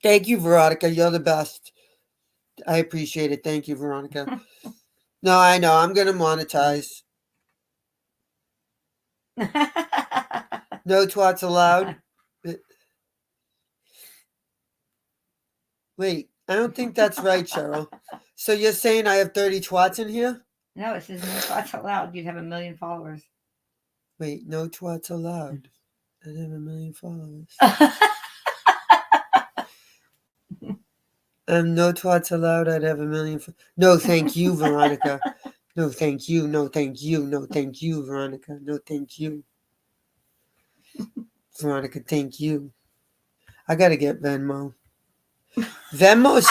Thank you, Veronica. You're the best. I appreciate it. Thank you, Veronica. No, I know. I'm going to monetize. No twats allowed. Wait, I don't think that's right, Cheryl. So you're saying I have 30 twats in here? No, it says no twats allowed. You'd have 1 million followers. Wait, no twats allowed. I'd have 1 million followers. No twats allowed. I'd have 1 million. No, thank you, Veronica. No, thank you. No, thank you. No, thank you, Veronica. No, thank you. Veronica, thank you. I got to get Venmo. Venmo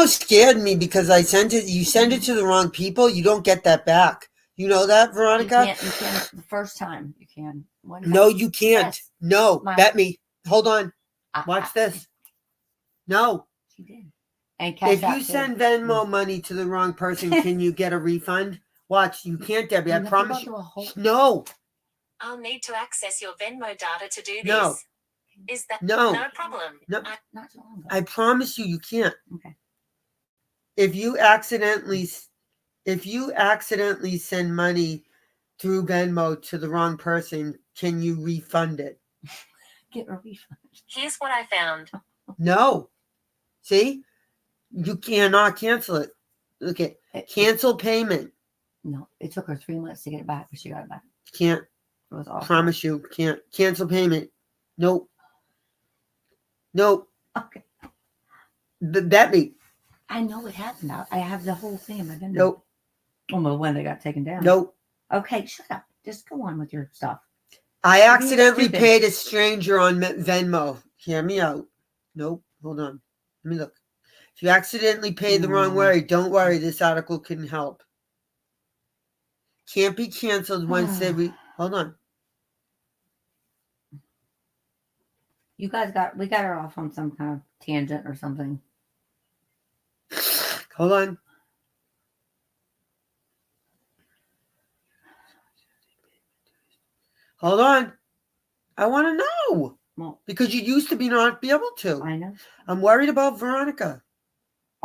scared me because I sent it. You send it to the wrong people, you don't get that back. You know that, Veronica? You can the first time. You can. No, you can't. Yes. No, bet me. Hold on. Watch this. No. She did. And If you send Venmo money to the wrong person, can you get a refund? Watch. You can't, Debbie. I promise you. No. I'll need to access your Venmo data to do this. No. Is that No problem? No. Not so long ago. I promise you, you can't. Okay. If you accidentally send money through Venmo to the wrong person, can you refund it? Get a refund. Here's what I found. No. See? You cannot cancel it. Look at cancel payment. No, it took her 3 months to get it back, but she got it back. Can't. It was awful. Promise you, can't. Cancel payment. Nope. Nope. Okay. Bet me. I know it happened. I have the whole thing in my Venmo. Nope. Well, when they got taken down. Nope. Okay, shut up. Just go on with your stuff. I accidentally paid a stranger on Venmo. Hear me out. Nope. Hold on. Let me look. If you accidentally paid the wrong way, don't worry. This article can help. Can't be canceled once hold on. You guys we got her off on some kind of tangent or something. Hold on. Hold on. I want to know. Well, because you used to not be able to. I know. I'm worried about Veronica.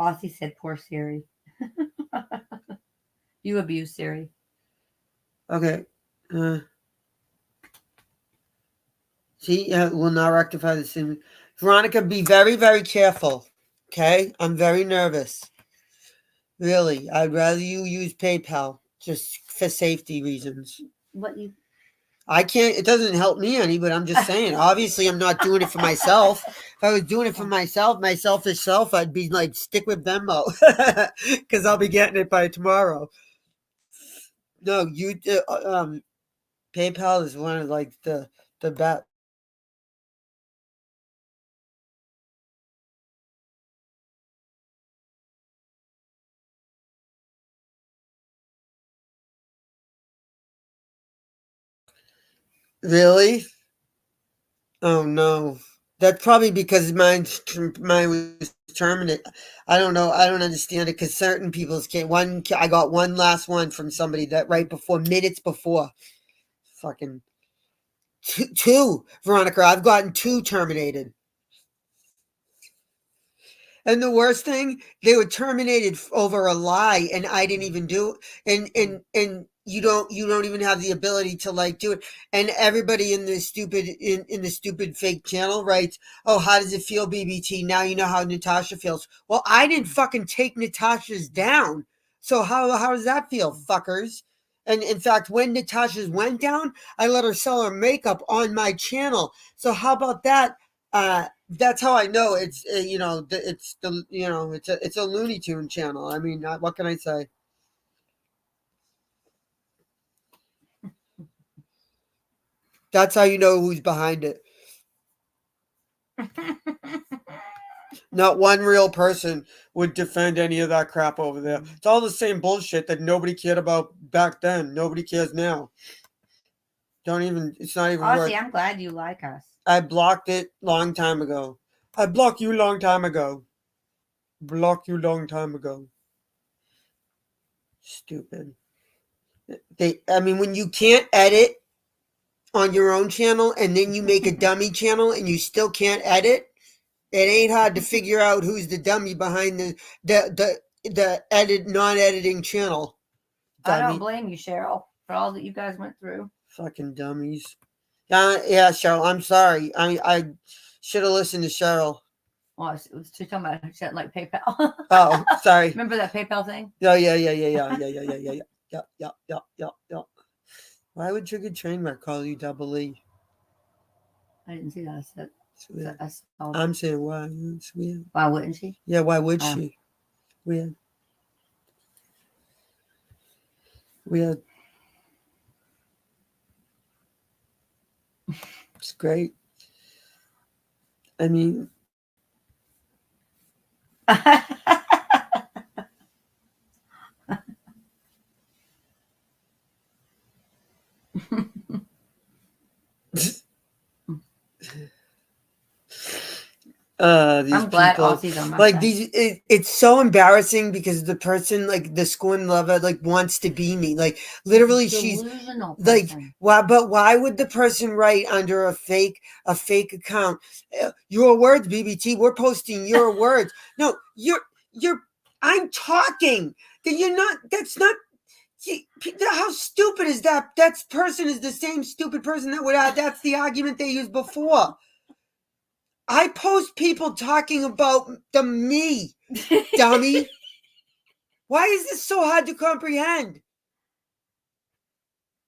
Aussie said, poor Siri. You abuse Siri. Okay. See, we'll now rectify this. Veronica, be very, very careful. Okay? I'm very nervous. Really. I'd rather you use PayPal just for safety reasons. I can't, it doesn't help me any, but I'm just saying. Obviously, I'm not doing it for myself. If I was doing it for myself, my selfish self, I'd be like, stick with Venmo. Because I'll be getting it by tomorrow. No, PayPal is one of like the best. Really? Oh no. That's probably because mine was terminated. I don't know. I don't understand it because certain people's can't. I got one last one from somebody that right before, minutes before. Fucking two, Veronica. I've gotten two terminated. And the worst thing, they were terminated over a lie, and I didn't even do it. And you don't even have the ability to like do it. And everybody in the stupid fake channel writes, "Oh, how does it feel, BBT? Now you know how Natasha feels." Well, I didn't fucking take Natasha's down, so how does that feel, fuckers? And in fact, when Natasha's went down, I let her sell her makeup on my channel. So how about that? That's how I know it's it's a Looney Tune channel. I mean, what can I say? That's how you know who's behind it. Not one real person would defend any of that crap over there. It's all the same bullshit that nobody cared about back then. Nobody cares now. It's not even worth. I'm glad you like us. I blocked it long time ago. I blocked you long time ago. Blocked you long time ago. Stupid. When you can't edit on your own channel and then you make a dummy channel and you still can't edit, it ain't hard to figure out who's the dummy behind the non-editing channel. Dummy. I don't blame you, Cheryl, for all that you guys went through. Fucking dummies. Yeah, Cheryl, I'm sorry. I should have listened to Cheryl. Well, it was talking about like PayPal. Oh, sorry. Remember that PayPal thing? Yeah. Why would Trigger Trainwreck call you Double E? I didn't see that. I'm saying why. It's weird. Why wouldn't she? Yeah, why would she? Weird. It's great. I mean... I'm glad Aussie's on my side. It's so embarrassing because the person, like the scorn lover, like wants to be me. Like literally, she's like, why? But why would the person write under a fake account? Your words, BBT. We're posting your words. No, you're. I'm talking. You're not. That's not. How stupid is that? That person is the same stupid person that would have. That's the argument they used before. I post people talking about me, dummy. Why is this so hard to comprehend?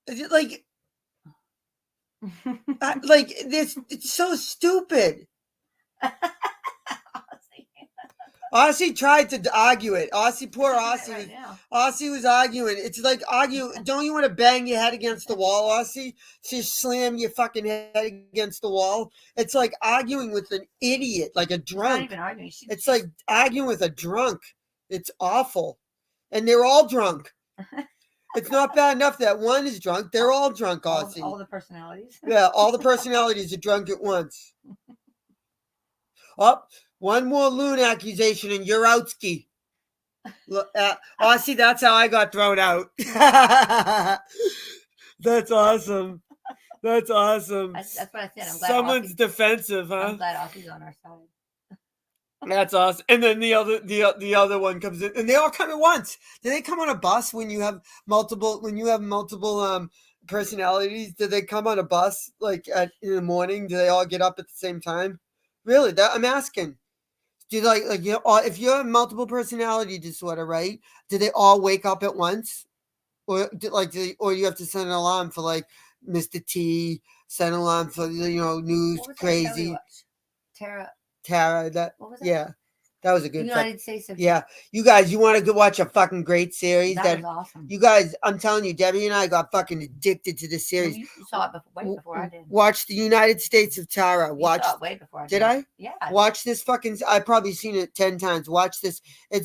Like this, it's so stupid. Aussie tried to argue it. Poor Aussie. Aussie was arguing. It's like don't you want to bang your head against the wall, Aussie? Just slam your fucking head against the wall. It's like arguing with an idiot, like a drunk. She's not even arguing. It's like arguing with a drunk. It's awful. And they're all drunk. It's not bad enough that one is drunk. They're all drunk, Aussie. All the personalities. Yeah, all the personalities are drunk at once. Oh, one more loon accusation and you're out, ski. Aussie, that's how I got thrown out. That's awesome. That's awesome. That's what I said. I'm glad someone's defensive, huh? I'm glad Aussie's on our side. That's awesome. And then the other one comes in, and they all come at once. Do they come on a bus when you have multiple personalities? Do they come on a bus like in the morning? Do they all get up at the same time? Really? I'm asking. Do if you have multiple personality disorder, right? Do they all wake up at once, or or you have to send an alarm for like Mr. T, send an alarm for news crazy. Tara. That yeah, that was a good. United States of yeah, you guys, you want to go watch a fucking great series? That was awesome. You guys, I'm telling you, Debbie and I got fucking addicted to this series. Well, you saw it way before I did. Watch the United States of Tara. You saw it way before I did. Did I? Yeah. Watch this fucking. I've probably seen it 10 times. Watch this.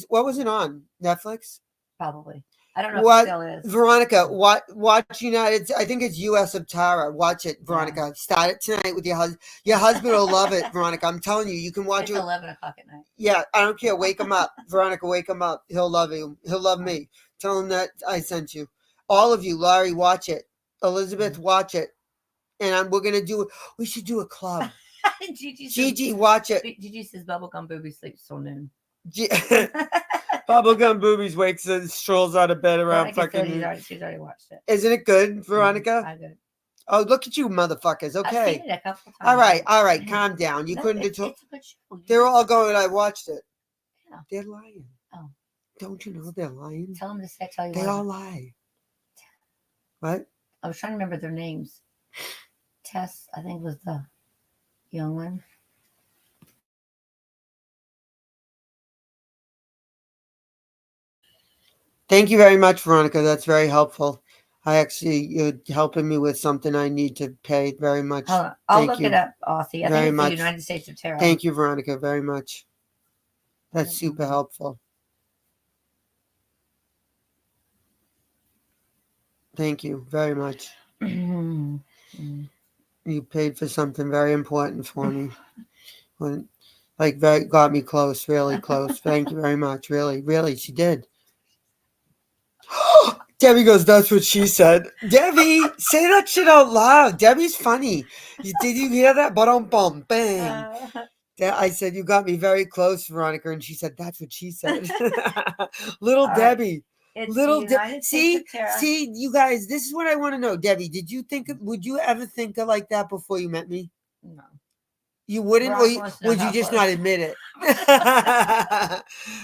What was it on Netflix? Probably. I don't know if What, it still is. Veronica? Watch United. I think it's U.S. of Tara. Watch it, Veronica. Start it tonight with your husband. Your husband will love it, Veronica. I'm telling you, you can watch It's it. 11 o'clock at night. Yeah, I don't care. Wake him up, Veronica. Wake him up. He'll love you. He'll love me. Tell him that I sent you. All of you, Laurie, watch it. Elizabeth, watch it. And we're gonna do. We should do a club. Gigi, watch it. Gigi says bubblegum booby sleeps till noon. Bubblegum Boobies wakes and strolls out of bed around Veronica said fucking. she's already watched it. Isn't it good, Veronica? I did. Oh, look at you, motherfuckers. I've Okay. seen it a couple All times. right. Calm down. You No, couldn't have it's told. a good show. They're all going. I watched it. Yeah. They're lying. Oh. Don't you know they're lying? Tell them to tell you They what. all lie. What? I was trying to remember their names. Tess, I think, was the young one. Thank you very much, Veronica. That's very helpful. You're helping me with something I need to pay very much. Hold on. I'll Thank look you it up, Aussie. I very think it's much. the United States of Terror. Thank you, Veronica, very much. That's super helpful. Thank you very much. You paid for something very important for me. Got me close, really close. Thank you very much. Really, she did. Debbie goes, that's what she said. Debbie, say that shit out loud. Debbie's funny. Did you hear that? Bum, bang. I said, you got me very close, Veronica. And she said, that's what she said. Little All right. Debbie. It's Little the United States of Terror. See, you guys, this is what I want to know. Debbie, would you ever think of like that before you met me? No. You wouldn't, or would you just not admit it?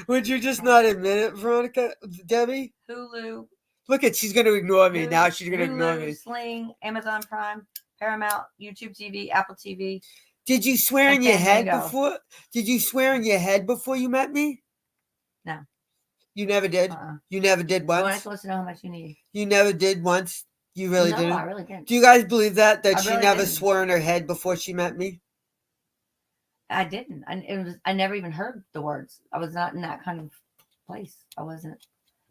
Would you just not admit it, Veronica? Debbie? Hulu. Look she's going to ignore me. Now she's going to ignore Hulu, me. Sling, Amazon Prime, Paramount, YouTube TV, Apple TV. Did you swear and in your head Fandango. before? Did you swear in your head before you met me? No. You never did? You never did I once? want to know how much you need. You never did once? You really No, didn't? I really didn't. Do you guys believe that I she really never didn't. swore in her head before she met me? I didn't. I never even heard the words. I was not in that kind of place. I wasn't.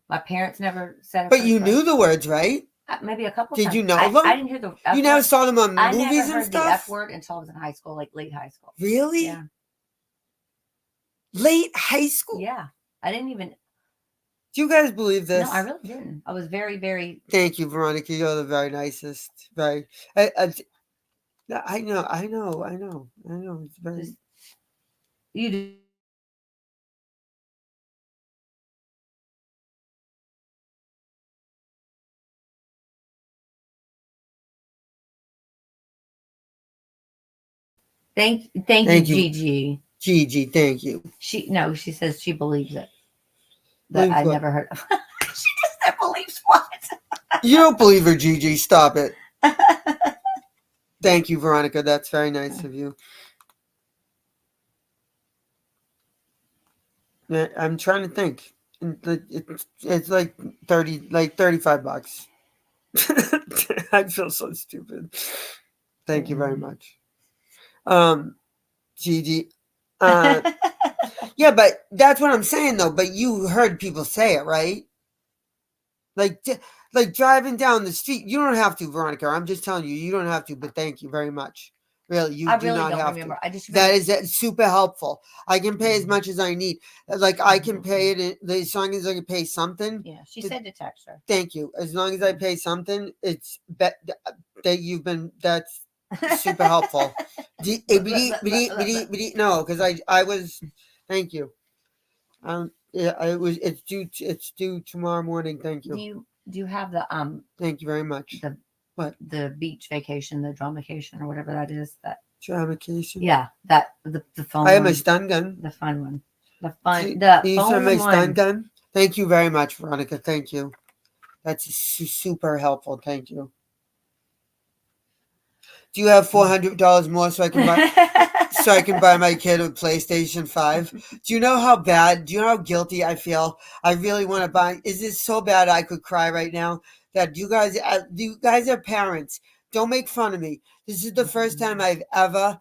My parents never said it. But you knew the words, right? Maybe a couple Did times. you know I them? didn't hear the F You never word. saw them on I movies never and heard the stuff? F word until I was in high school, like late high school. Really? Yeah. Late high school? Yeah. I didn't even. Do you guys believe this? No, I really didn't. I was very, very. Thank you, Veronica. You're the very nicest. Very. I know. It's very. You do. Thank you, Gigi. Gigi, thank you. She says she believes it. Believes That I what? never heard of. She just said believes what? You don't believe her, Gigi. Stop it. Thank you, Veronica. That's very nice of you. Yeah, I'm trying to think. It's like 35 bucks. I feel so stupid. Thank you very much. Gigi. Yeah, but that's what I'm saying though. But you heard people say it, right? Like driving down the street. You don't have to, Veronica. I'm just telling you, you don't have to. But thank you very much. Really, you I do really not don't have remember. to. I just That remember. is super helpful. I can pay as much as I need. Like I can pay it as long as I can pay something. Yeah, she said to text her. Thank you. As long as I pay something, it's that you've been. That's super helpful. No, because I was. Thank you. Yeah, it's due tomorrow morning. Thank you. Do you have the Thank you very much. The beach vacation, the dramacation, or whatever that is? That dramacation. Yeah, that the phone. I have my one. stun gun. The fun one. The You phone saw my stun one. gun. Thank you very much, Veronica. Thank you. That's super helpful. Thank you. Do you have $400 more so I can buy my kid a PlayStation 5? Do you know how guilty I feel? I really want to buy. Is this so bad I could cry right now? That you guys are parents. Don't make fun of me. This is the first time I've ever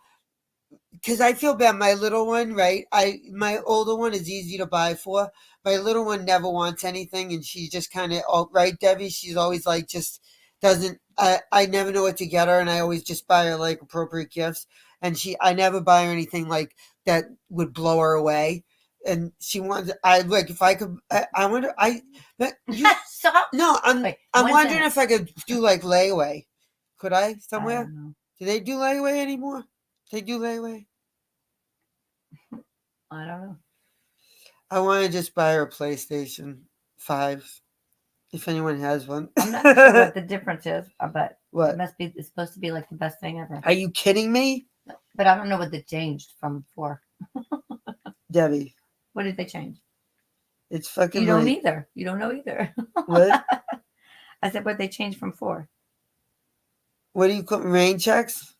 because I feel bad. My little one, right? My older one is easy to buy for. My little one never wants anything, and she just kind of right, Debbie. She's always like just doesn't. I never know what to get her, and I always just buy her like appropriate gifts. And I never buy her anything like that would blow her away. And she wants. I like if I could. I wonder. Stop. No, I'm Wait, wondering if I could do like layaway. Could I somewhere? I don't know. Do they do layaway anymore? They do layaway. I don't know. I want to just buy her a PlayStation 5, if anyone has one. I'm not sure what the difference is, but What? It's supposed to be like the best thing ever. Are you kidding me? But I don't know what they changed from for. Debbie. What did they change? It's fucking. You don't either. You don't know either. What? I said what they changed from for. What do you call rain checks?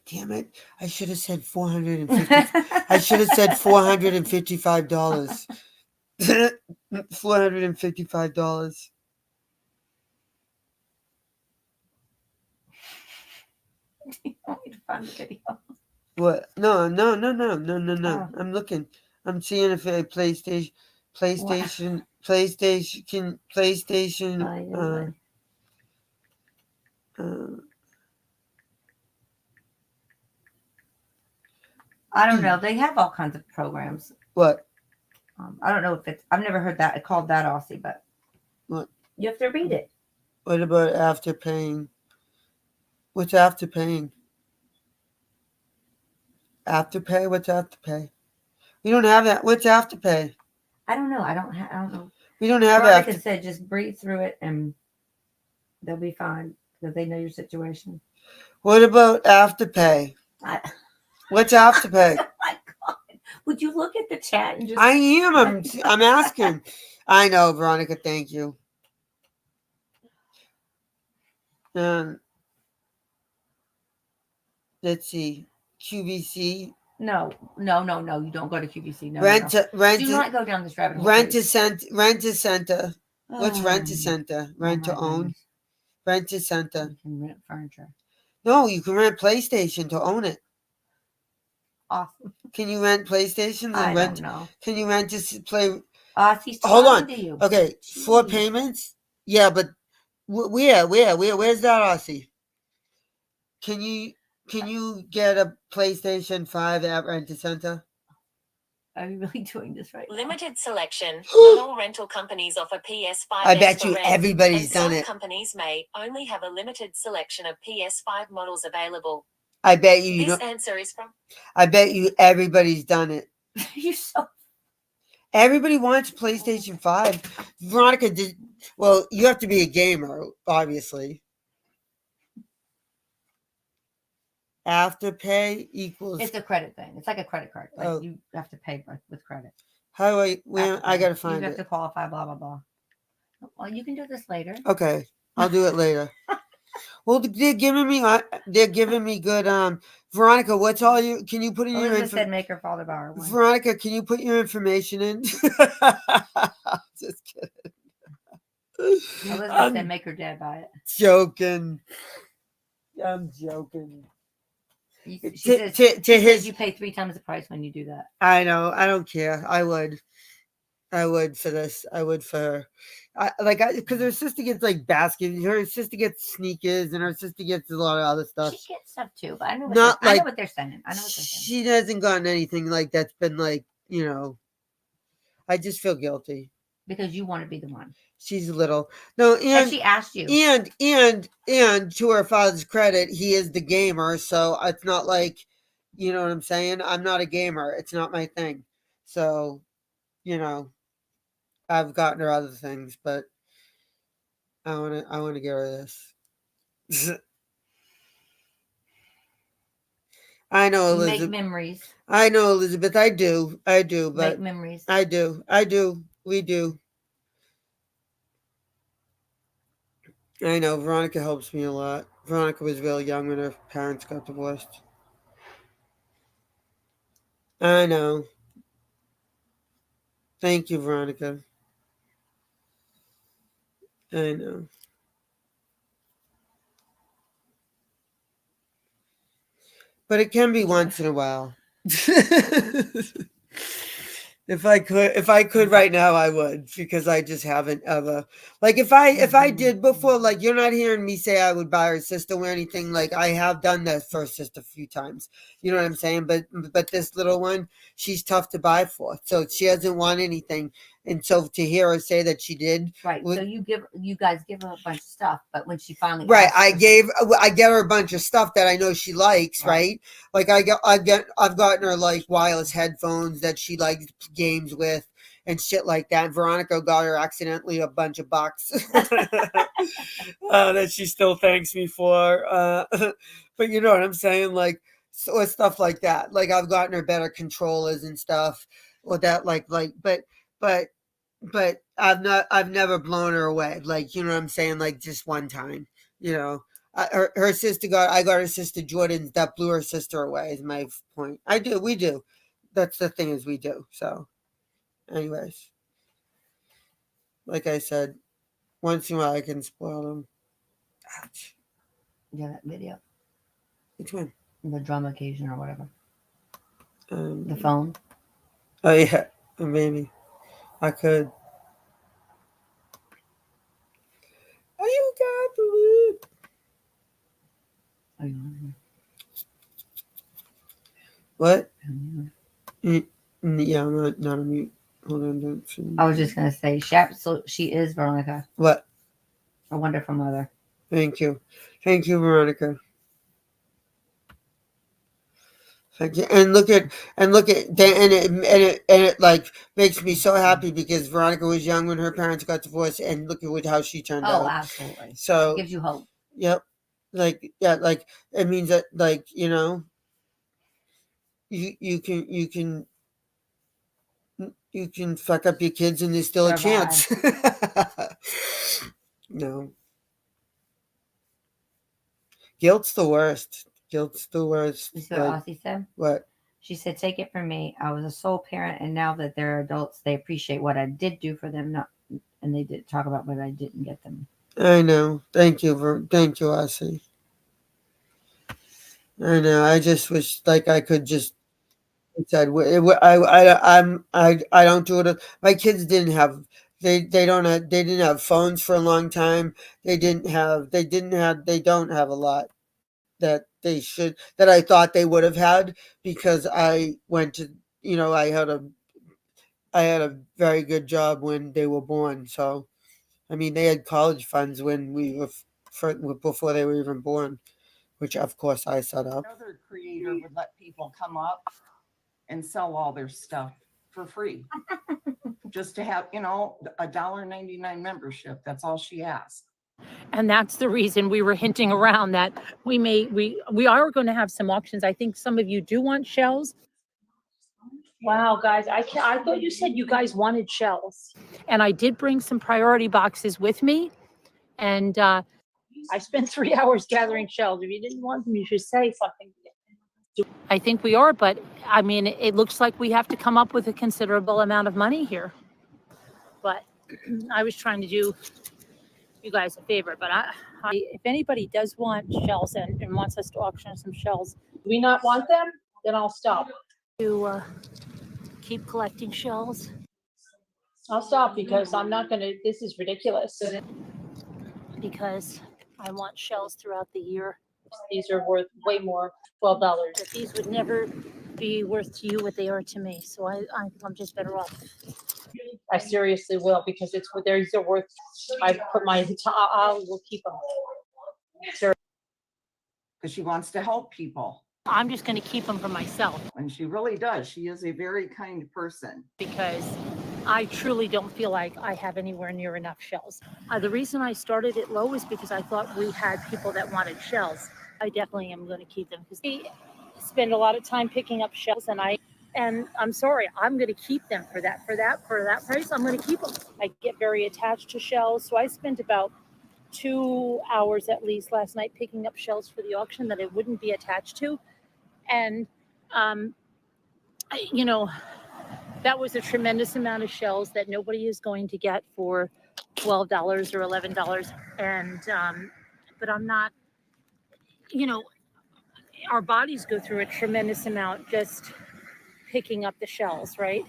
Damn it! I should have said $450. I should have said $455. $455. You want me to find the video? What? No. Oh. I'm looking. I'm seeing if a PlayStation. I don't know. They have all kinds of programs. What? I don't know if it's. I've never heard that called that Aussie, but What? You have to read it. What about after paying? What's after paying? Afterpay? What's afterpay? We don't have that. What's afterpay? I don't know. I don't know. We don't have Veronica after. said just breathe through it and they'll be fine because they know your situation. What about afterpay? What's afterpay? Oh my God. Would you look at the chat and just I am. I'm asking. I know, Veronica. Thank you. Let's see. QVC. No. You don't go to QVC. No. Rent. Do not go down this rabbit hole. Rent a center. What's rent a Oh. center? Rent to own. goodness. Rent a center. You can rent furniture. No, you can rent PlayStation to own it. Awesome. Can you rent PlayStations? I Rent, don't know. Can you rent to play? He's Hold on. talking to you. Okay, 4 payments. Yeah, but where's that, Aussie? Can you get a PlayStation 5 at Rent a Center? Are you really doing this right now? Limited selection. Not all rental companies offer PS5. I bet you everybody's done it. Some companies may only have a limited selection of PS5 models available. I bet you. This answer is from. I bet you everybody's done it. You're so. Everybody wants PlayStation 5. Veronica did. Well, you have to be a gamer, obviously. Afterpay equals. It's a credit thing. It's like a credit card. Like you have to pay with credit. How do I gotta find it. You have to qualify. Blah blah blah. Well, you can do this later. Okay, I'll do it later. Well, they're giving me good. Veronica, what's all you? Can you put in your Elizabeth said make her father borrow one. Veronica, can you put your information in? Just kidding. Elizabeth said make her dad buy it. Joking. I'm joking. She says you pay 3 times the price when you do that. I know. I don't care. I would for this. I would for her. Because her sister gets like baskets. Her sister gets sneakers, and her sister gets a lot of other stuff. She gets stuff too, but I know I know what they're saying. She hasn't gotten anything like that's been like, I just feel guilty. Because you want to be the one. She's little. No, and she asked you. And to her father's credit, he is the gamer, so it's not like, you know what I'm saying? I'm not a gamer. It's not my thing. So, I've gotten her other things, but I want to get her this. I know, Elizabeth. Make memories. I know, Elizabeth. I do, but make memories. I do. We do. I know. Veronica helps me a lot. Veronica was real young when her parents got divorced. I know. Thank you, Veronica. I know. But it can be once in a while. If I could right now, I would, because I just haven't ever. Like if I did before, like you're not hearing me say I would buy her sister or anything. Like I have done that for her sister a few times. You know what I'm saying? But this little one, she's tough to buy for. So she doesn't want anything. And so to hear her say that she did, Right. So you guys give her a bunch of stuff, but when she finally right, asks I for get her a bunch of stuff that I know she likes, right? Like I've gotten her like wireless headphones that she likes games with and shit like that. And Veronica got her accidentally a bunch of bucks that she still thanks me for. But you know what I'm saying? Like so stuff like that. Like I've gotten her better controllers and stuff or that but I've never blown her away. Like, you know what I'm saying? Like just one time, you know, her sister I got her sister Jordan that blew her sister away is my point. We do. That's the thing is we do. So anyways, like I said, once in a while I can spoil them. Ouch. Yeah, that video. Which one? The drum occasion or whatever. The The phone. Oh yeah, maybe. I could. Oh, you got the Are you on What? here? Yeah, I'm not on mute. Hold on. Don't. I was just gonna say, so she is Veronica. What? A wonderful mother. Thank you, Veronica. Thank you. And look at and it like makes me so happy because Veronica was young when her parents got divorced, and look at how she turned out. Oh, absolutely. So It gives you hope. Yep. Like yeah, like it means that like you know. You can fuck up your kids and there's still a chance. No. Guilt's the worst. Guilt's the worst. You see what Aussie said? What? She said, "Take it from me. I was a sole parent, and now that they're adults, they appreciate what I did do for them. And they did talk about what I didn't get them." I know. Thank you, Aussie. I know. I just wish like I could just said I don't do it. My kids didn't have they didn't have phones for a long time. They don't have a lot that they should that I thought they would have had because I went to I had a very good job when they were born. So I mean they had college funds when before they were even born, which of course I set up. Another creator would let people come up and sell all their stuff for free. Just to have, $1.99 membership. That's all she asked. And that's the reason we were hinting around that we are going to have some auctions. I think some of you do want shells. Wow, guys, I thought you said you guys wanted shells. And I did bring some priority boxes with me. And I spent 3 hours gathering shells. If you didn't want them, you should say something. I think we are, but I mean, it looks like we have to come up with a considerable amount of money here. But I was trying to do you guys a favor, but if anybody does want shells and wants us to auction some shells, do we not want them? Then I'll stop. To keep collecting shells. I'll stop because I'm not going to, this is ridiculous. Because I want shells throughout the year. These are worth way more, $12. But these would never be worth to you what they are to me. So I'm just better off. I seriously will because these are worth. I put I will keep them. Sure. Because she wants to help people. I'm just going to keep them for myself. And she really does. She is a very kind person. Because I truly don't feel like I have anywhere near enough shells. The reason I started it low is because I thought we had people that wanted shells. I definitely am going to keep them because they spend a lot of time picking up shells, and I'm sorry, I'm going to keep them for that price. I'm going to keep them. I get very attached to shells, so I spent about 2 hours at least last night picking up shells for the auction that I wouldn't be attached to, and that was a tremendous amount of shells that nobody is going to get for $12 or $11, and but I'm not, our bodies go through a tremendous amount just picking up the shells, right?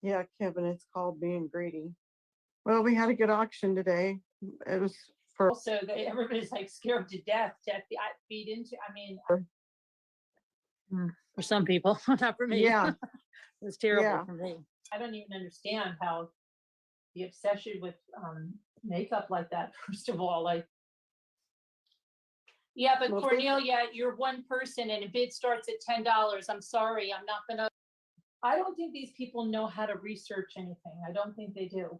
Yeah, Kevin, it's called being greedy. Well, we had a good auction today. It was for Also, everybody's like scared to death to feed into. I mean, for some people, not for me. Yeah. It was terrible Yeah. for me. I don't even understand how the obsession with makeup like that. First of all, like, yeah, but Well, Cornelia, you're one person, and a bid starts at $10. I'm sorry, I'm not gonna. I don't think these people know how to research anything. I don't think they do.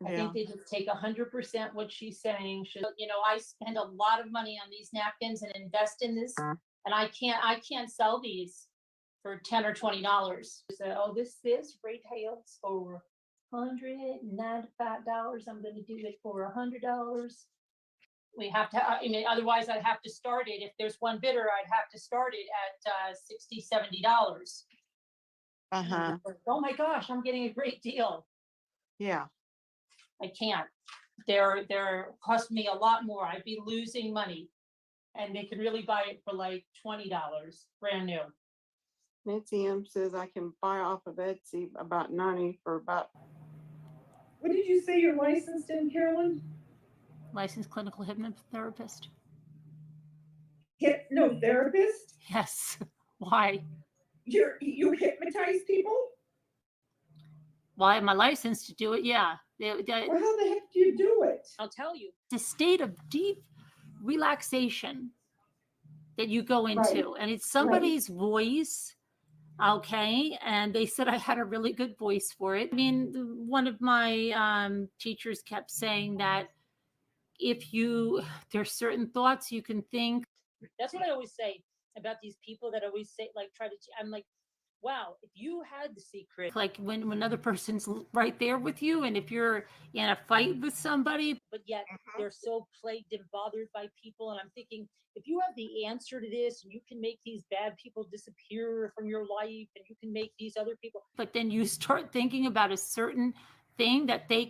I Yeah. think they just take 100% what she's saying. You know, I spend a lot of money on these napkins and invest in this, and I can't sell these for $10 or $20. So, oh, this retails for $195. I'm going to do it for $100. We have to. I mean, otherwise, I'd have to start it. If there's one bidder, I'd have to start it at $60, $70. Uh-huh. Oh my gosh, I'm getting a great deal. Yeah. I can't. They're cost me a lot more. I'd be losing money, and they could really buy it for like $20, brand new. Nancy M says I can buy off of Etsy about 90 for about. What did you say you're licensed in, Carolyn? Licensed clinical hypnotherapist. Hypnotherapist? Yes. Why? You hypnotize people? Why am I licensed to do it? Yeah. Well, how the heck do you do it? I'll tell you. It's a state of deep relaxation that you go into, and it's somebody's voice. Okay. And they said I had a really good voice for it. I mean, one of my teachers kept saying that there's certain thoughts you can think. That's what I always say about these people that always say, like, I'm like, wow, if you had the secret, like when another person's right there with you, and if you're in a fight with somebody, but yet they're so plagued and bothered by people. And I'm thinking, if you have the answer to this, and you can make these bad people disappear from your life, and you can make these other people, but then you start thinking about a certain thing that they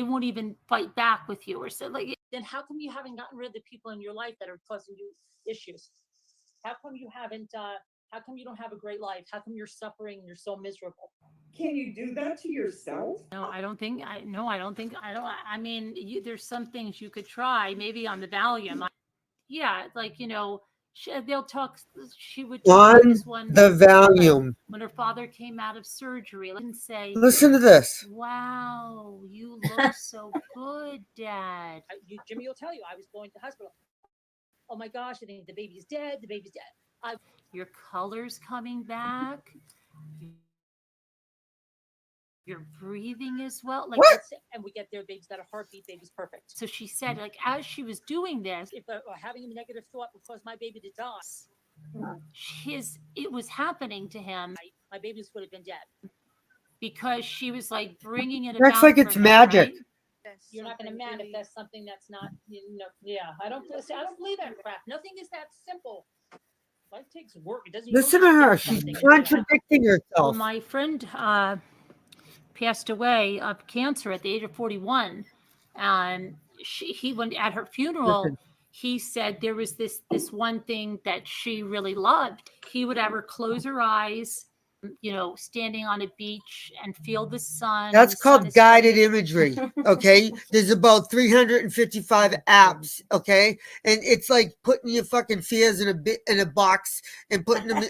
won't even fight back with you, or so, like, then how come you haven't gotten rid of the people in your life that are causing you issues? How come you haven't, how come you don't have a great life? How come you're suffering? You're so miserable. Can you do that to yourself? No, I mean, there's some things you could try, maybe on the Valium. Yeah, like, you know, they'll talk. She would talk On this one the Valium. when her father came out of surgery and say, Listen to this. "Wow, you look so good, Dad." Jimmy will tell you, I was going to the hospital. Oh my gosh, I think the baby's dead. The baby's dead. Your color's coming back. Your breathing as well. Like, and we get there, baby's got a heartbeat, baby's perfect. So she said, like, as she was doing this, if having a negative thought would cause my baby to die, it was happening to him. My babies would have been dead because she was like bringing it. That's like it's magic. Right? You're not going to manifest something that's not, yeah. I don't believe that crap. Nothing is that simple. Life takes work. It doesn't. Listen to her. She's contradicting herself. Well, my friend passed away of cancer at the age of 41, and he went at her funeral. Listen. He said there was this one thing that she really loved. He would have her close her eyes, standing on a beach and feel the sun. That's called guided imagery. Okay. There's about 355 apps. Okay. And it's like putting your fucking fears in a box and putting them in,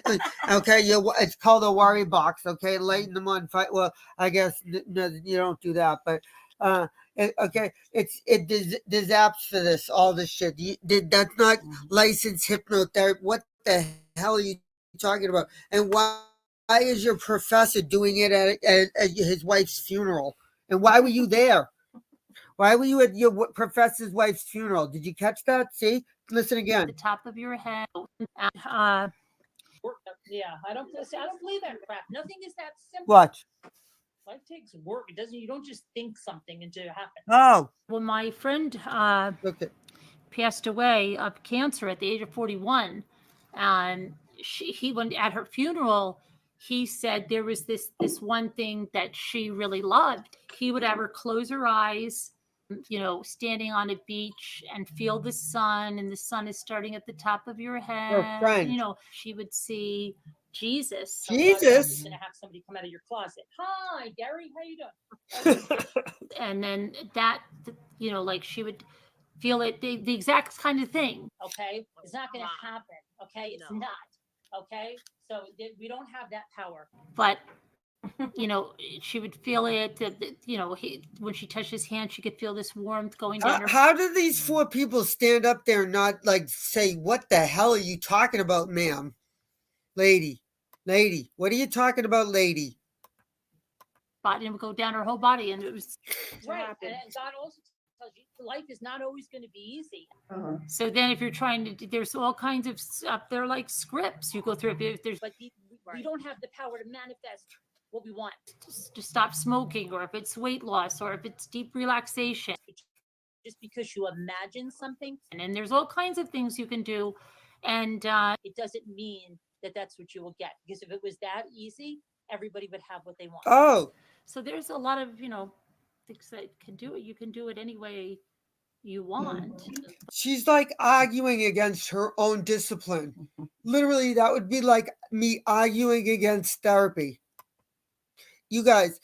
okay. It's called a worry box. Okay. Lighting them on fire. Well, I guess no, you don't do that, but, okay. There's apps for this, all this shit. That's not licensed hypnotherapy. What the hell are you talking about? And why is your professor doing it at his wife's funeral? And why were you there? Why were you at your professor's wife's funeral? Did you catch that? See? Listen again. The top of your head. Yeah, I don't believe that crap. Nothing is that simple. Watch. Life takes work. You don't just think something until it happens. Oh. Well, my friend passed away of cancer at the age of 41, and he went at her funeral. He said there was this one thing that she really loved. He would have her close her eyes, standing on a beach and feel the sun, and the sun is starting at the top of your Her head. friend. She would see Jesus. Jesus. Gonna have somebody come out of your closet. Hi, Gary, how you doing? And then that, like she would feel it, the exact kind of thing. Okay, it's not going to happen. Okay, it's not. Okay, so we don't have that power. But she would feel it. When she touched his hand, she could feel this warmth going down her. How did these 4 people stand up there and not like say, "What the hell are you talking about, ma'am? Lady, what are you talking about, lady?" Body and would go down her whole body, and it was right. And God also tells you life is not always going to be easy. So then, if you're trying to, there's all kinds of stuff. They're like scripts you go through. If there's, but we don't have the power to manifest what we want. To stop smoking, or if it's weight loss, or if it's deep relaxation. Just because you imagine something, and then there's all kinds of things you can do, and it doesn't mean that that's what you will get. Because if it was that easy, everybody would have what they want. Oh, so there's a lot of things that can do it. You can do it any way you want. She's like arguing against her own discipline. Literally, that would be like me arguing against therapy. You guys,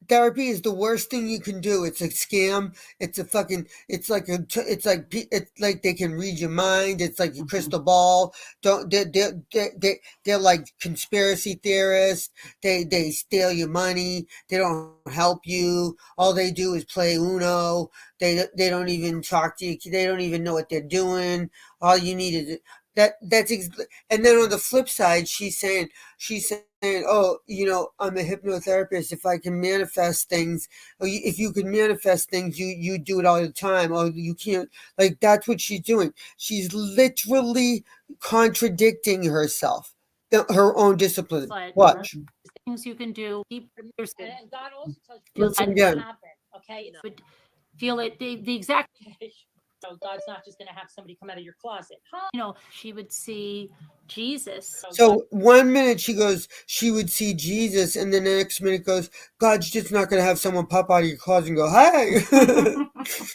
therapy is the worst thing you can do. It's a scam. It's a fucking. It's like they can read your mind. It's like a crystal ball. They're like conspiracy theorists. They steal your money. They don't help you. All they do is play Uno. They don't even talk to you. They don't even know what they're doing. All you need is and then on the flip side, she's saying, "Oh, I'm a hypnotherapist. If I can manifest things, if you can manifest things, you do it all the time. Oh, you can't." Like, that's what she's doing. She's literally contradicting herself, her own discipline. But Watch. Things you can do. And God also tells you Listen it again. will happen. Okay, it would feel it the exact. So God's not just going to have somebody come out of your closet. She would see Jesus. So 1 minute she would see Jesus, and then the next minute goes, God's just not going to have someone pop out of your closet and go, "Hey."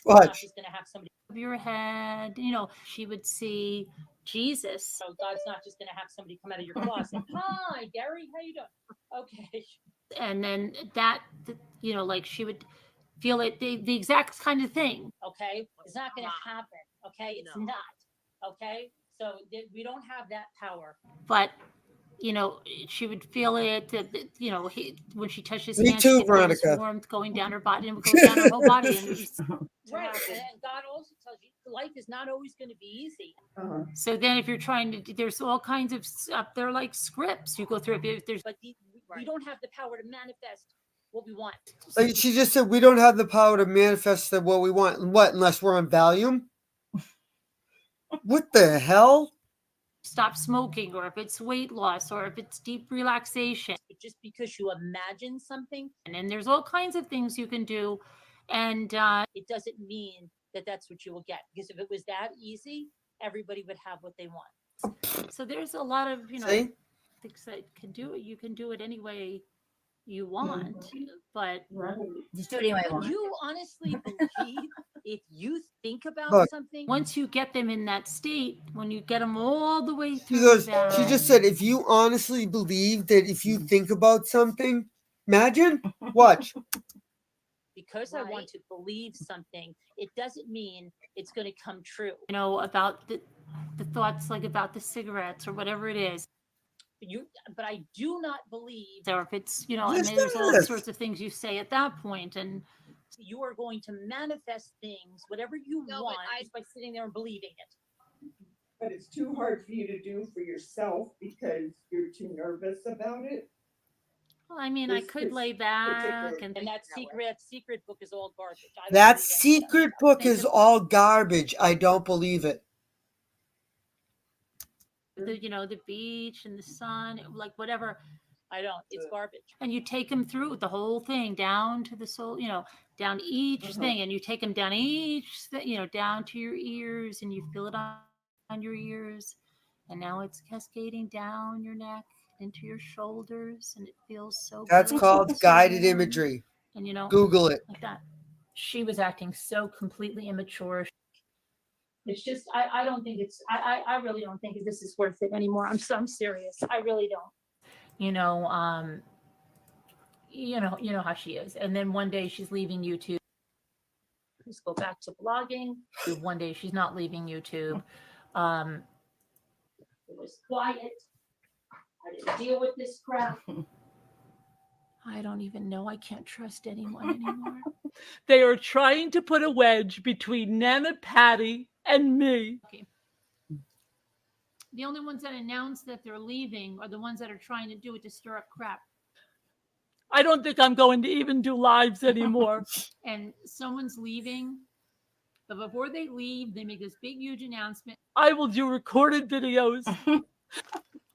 Watch. She's going to have somebody of your head. She would see Jesus. So God's not just going to have somebody come out of your closet. Hi, Gary, how you doing? Okay. And then that, like she would feel it the exact kind of thing. Okay, it's not going to happen. Okay, it's not. Okay, so we don't have that power. But she would feel it. When she touched his Me hand, too, she could feel this Veronica. warmth going down her body, and it would go down her whole body. And it was, right, and God also tells you life is not always going to be easy. So then, if you're trying to, there's all kinds of stuff. They're like scripts you go through. If there's, but we don't have the power to manifest what we want. Like she just said, we don't have the power to manifest what we want. What, unless we're on Valium? What the hell? Stop smoking, or if it's weight loss, or if it's deep relaxation. Just because you imagine something, and then there's all kinds of things you can do, and it doesn't mean that that's what you will get. Because if it was that easy, everybody would have what they want. So there's a lot of things that can do it. You can do it any way you want, but just do it anyway. You honestly believe if you think about something, once you get them in that state, when you get them all the way through, she just said, if you honestly believe that if you think about something, imagine, watch. Because I want to believe something, it doesn't mean it's going to come true. About the thoughts, like about the cigarettes or whatever it is. But I do not believe. Or if it's, and there's all sorts of things you say at that point, and you are going to manifest things, whatever you want, just by sitting there and believing it. But it's too hard for you to do for yourself because you're too nervous about it. Well, I mean, I could lay back, and that secret book is all garbage. That secret book is all garbage. I don't believe it. The beach and the sun, like whatever. I don't. It's garbage. And you take them through the whole thing down to the soul, down each thing, and you take them down each, down to your ears, and you feel it on your ears, and now it's cascading down your neck into your shoulders, and it feels so. That's good. called guided imagery. And Google it. Like that. she was acting so completely immature. It's just, I don't think it's, I really don't think this is worth it anymore. I'm serious. I really don't. You know, you know how she is. And then one day she's leaving YouTube. Let's go back to blogging. One day she's not leaving YouTube. It was quiet. I didn't deal with this crap. I don't even know. I can't trust anyone anymore. They are trying to put a wedge between Nana Patty and me. Okay. The only ones that announce that they're leaving are the ones that are trying to do it to stir up crap. I don't think I'm going to even do lives anymore. And someone's leaving, but before they leave, they make this big, huge announcement. I will do recorded videos.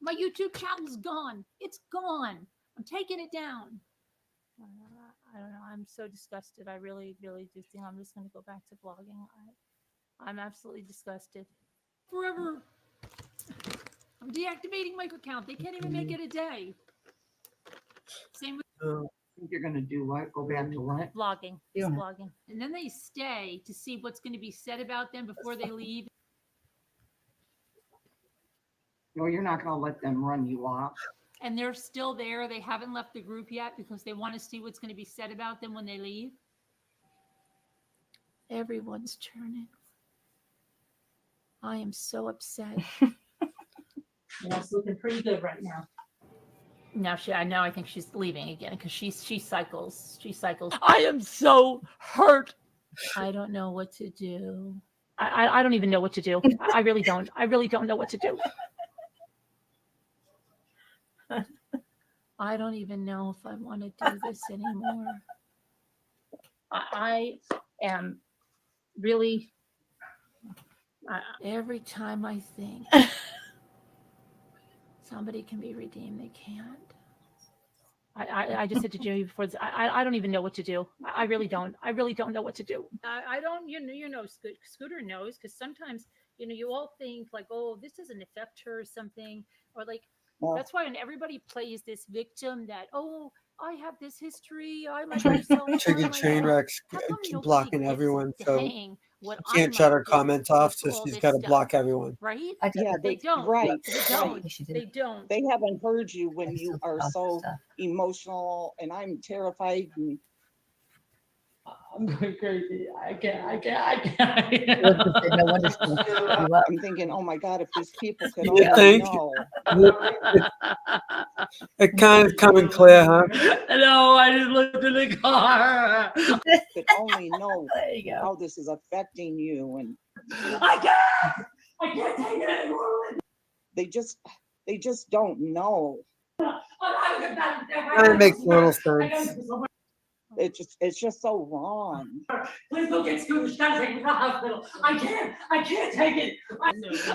My YouTube channel's gone. It's gone. I'm taking it down. I don't know. I'm so disgusted. I really, really do think I'm just going to go back to blogging. I'm absolutely disgusted. Forever. I'm deactivating my account. They can't even make it a day. Same with You're gonna do what? Go back to what? blogging. Just blogging. And then they stay to see what's going to be said about them before they leave. No, you're not gonna let them run you off. And they're still there. They haven't left the group yet because they want to see what's going to be said about them when they leave. Everyone's turning. I am so upset. And that's looking pretty good right now. Now I think she's leaving again because she cycles. She cycles. I am so hurt. I don't know what to do. I don't even know what to do. I really don't. I really don't know what to do. I don't even know if I want to do this anymore. I am really. Every time I think somebody can be redeemed, they can't. I just said to Jimmy before this, I don't even know what to do. I really don't. I really don't know what to do. I don't, you know, Scooter knows, because sometimes, you all think like, oh, this doesn't affect her or something, or like, that's why when everybody plays this victim that, oh, I have this history, I might do Chicken train wrecks keep blocking everyone, so you can't shut her comments off, so she's got to block everyone. Right? Yeah, They don't. Right. They don't. They don't. They haven't heard you when you are so emotional, and I'm terrified. And I'm going crazy. I can't. I'm thinking, oh my God, if these people could You only think? know. It kind of coming clear, huh? No, I just looked in the car. Could only know how this is affecting you, and I can't take it anymore. they just don't know. That makes a little sense. It's just so wrong. Please don't get Scooter. She's got to take me to the hospital. I can't take it.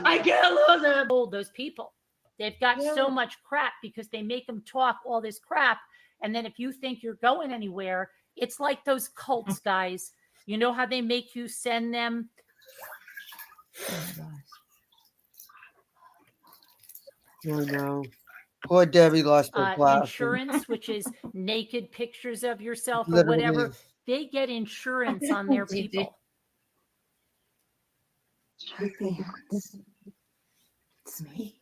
I can't lose it. Those people, they've got so much crap because they make them talk all this crap. And then if you think you're going anywhere, it's like those cults, guys. You know how they make you send them? I know. Poor Debbie lost her class. Insurance, which is naked pictures of yourself or Literally. whatever. They get insurance on their people. It's me.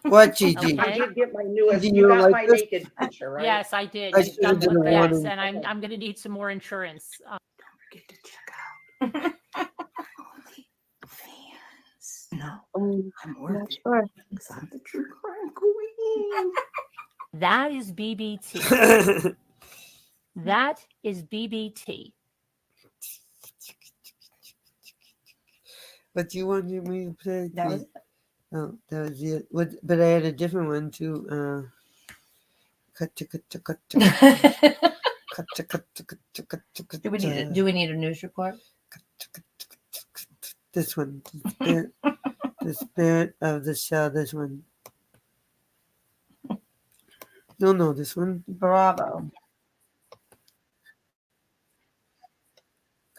What, Gigi? I did get my newest. Gigi, You you got like my this? naked picture, right? Yes, I did. I should've did a Yes, warning. and I'm going to need some more insurance. No, I'm worth not it. sure. Because I'm the true crime queen. That is BBT. That is BBT. But you want me to play? That was Oh, that was it. What? But I had a different one too. Cut. Do we need a news report? This one. The spirit of the shell. This one. You'll know this one. Bravo.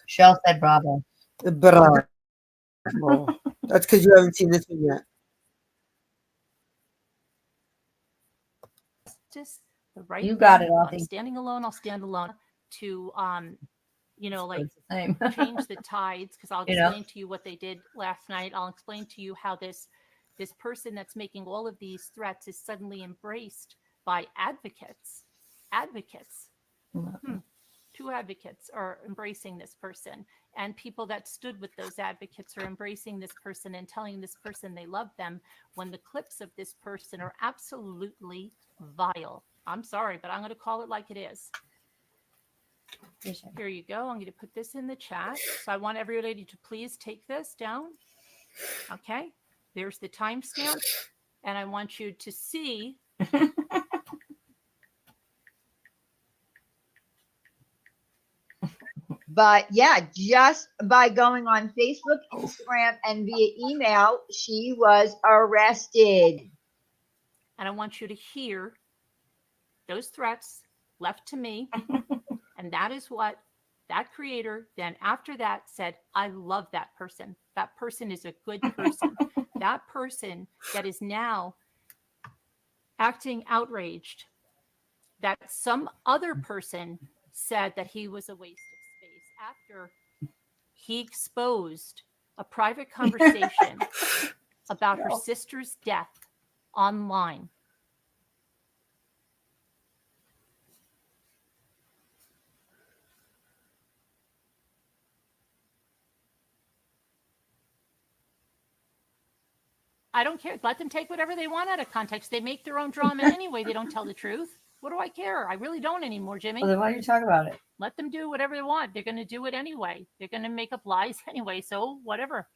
Shell said bravo. Bravo. That's because you haven't seen this one yet. Just the right You got thing. it, I'm Auntie. standing alone. I'll stand alone to, you know, like It's the same. change the tides. Because I'll You know? explain to you what they did last night. I'll explain to you how this person that's making all of these threats is suddenly embraced by advocates. Advocates. Two advocates are embracing this person, and people that stood with those advocates are embracing this person and telling this person they love them, when the clips of this person are absolutely vile. I'm sorry, but I'm going to call it like it is. Here you go. I'm going to put this in the chat. So I want everybody to please take this down. Okay. There's the timestamp. And I want you to see. But yeah, just by going on Facebook, Instagram, and via email, she was arrested. And I want you to hear those threats left to me. And that is what that creator then after that said, I love that person. That person is a good person. That person that is now acting outraged that some other person said that he was a waste of space after he exposed a private conversation about her sister's death online. I don't care. Let them take whatever they want out of context. They make their own drama anyway. They don't tell the truth. What do I care? I really don't anymore, Jimmy. Well, then why are you talking about it? Let them do whatever they want. They're going to do it anyway. They're going to make up lies anyway. So whatever.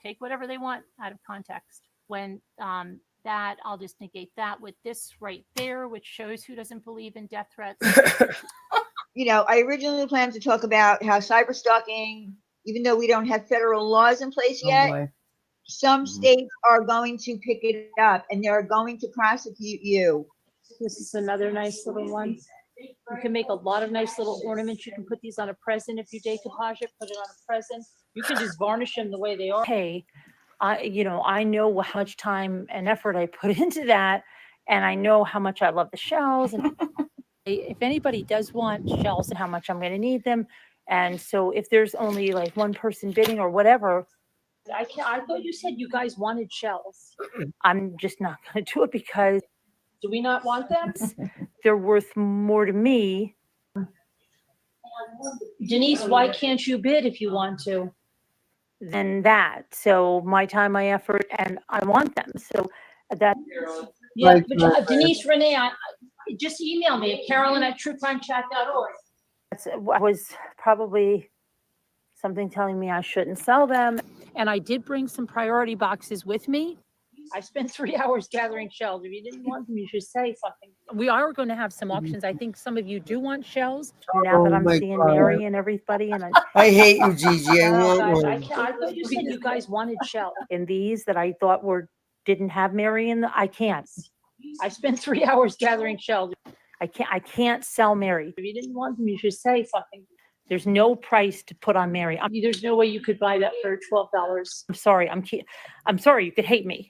Take whatever they want out of context. When that, I'll just negate that with this right there, which shows who doesn't believe in death threats. You know, I originally planned to talk about how cyber stalking, even though we don't have federal laws in place yet, some states are going to pick it up and they're going to prosecute you. This is another nice little one. You can make a lot of nice little ornaments. You can put these on a present if you decoupage it, put it on a present. You can just varnish them the way they are. Hey, I know how much time and effort I put into that, and I know how much I love the shells. And if anybody does want shells and how much I'm going to need them, and so if there's only like one person bidding or whatever, I thought you said you guys wanted shells. I'm just not going to do it because. Do we not want them? They're worth more to me. Denise, why can't you bid if you want to? Than that. So my time, my effort, and I want them. So that. Yeah, Right, but right, Denise, Renee, just email me at carolyn@truecrimechat.org. That was probably something telling me I shouldn't sell them. And I did bring some priority boxes with me. I spent 3 hours gathering shells. If you didn't want them, you should say something. We are going to have some auctions. I think some of you do want shells. Now that I'm my seeing God. Mary and everybody, and I hate you, Gigi. I Wow, want guys, one. I thought you said you guys wanted shells. And these that I thought didn't have Mary in I can't. I spent 3 hours gathering shells. I can't sell Mary. If you didn't want them, you should say something. There's no price to put on Mary. There's no way you could buy that for $12. I'm sorry. I'm sorry. You could hate me,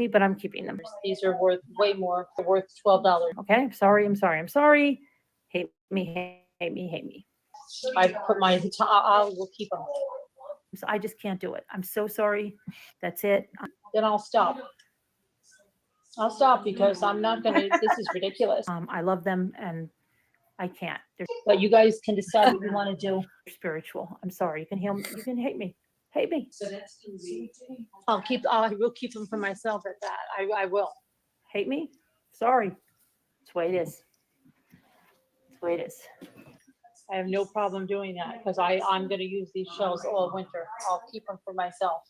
but I'm keeping them. These are worth way more. They're worth $12. Okay. I'm sorry. Hate me. I put I will keep them. So I just can't do it. I'm so sorry. That's it. Then I'll stop. Because I'm not going to, this is ridiculous. I love them and I can't. But you guys can decide what you want to do. Spiritual. I'm sorry. You can hate me. Hate me. So that's I will keep them for myself at that. I will. Hate me? Sorry. That's the way it is. I have no problem doing that because I'm going to use these shells all winter. I'll keep them for myself.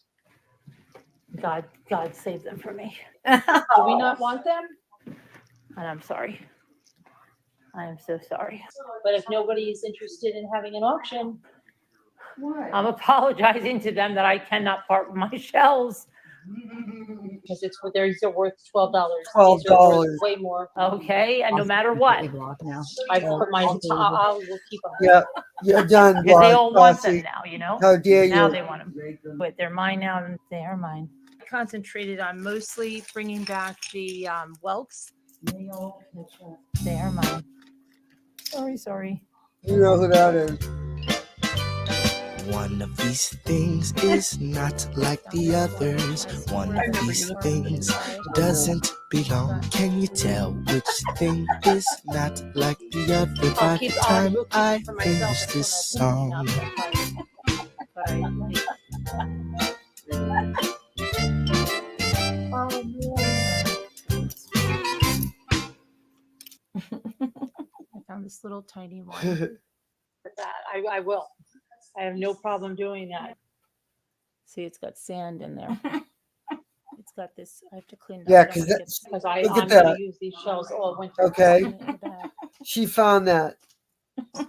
God save them for me. Do we not want them? And I'm sorry. I am so sorry. But if nobody is interested in having an auction, I'm apologizing to them that I cannot part with my shells. Because these are worth $12. These are worth way more. Okay, and no matter what, I will keep them. Yeah, you're done. Because they all want Bossy. them now, How dare you? Now they want them. But they're mine now and they are mine. Concentrated on mostly bringing back the whelks They all catch up. They are mine. Sorry. You know who that is. One of these things is not like the others. One of these things doesn't belong. Can you tell which thing is not like the other by the time I finish this song? I found this little tiny one. But that I will. I have no problem doing that. See, it's got sand in there. It's got this. I have to clean that. Yeah, up because because look I'm at going that. to use these shells all winter. Okay. Put it in the bag. She found that. And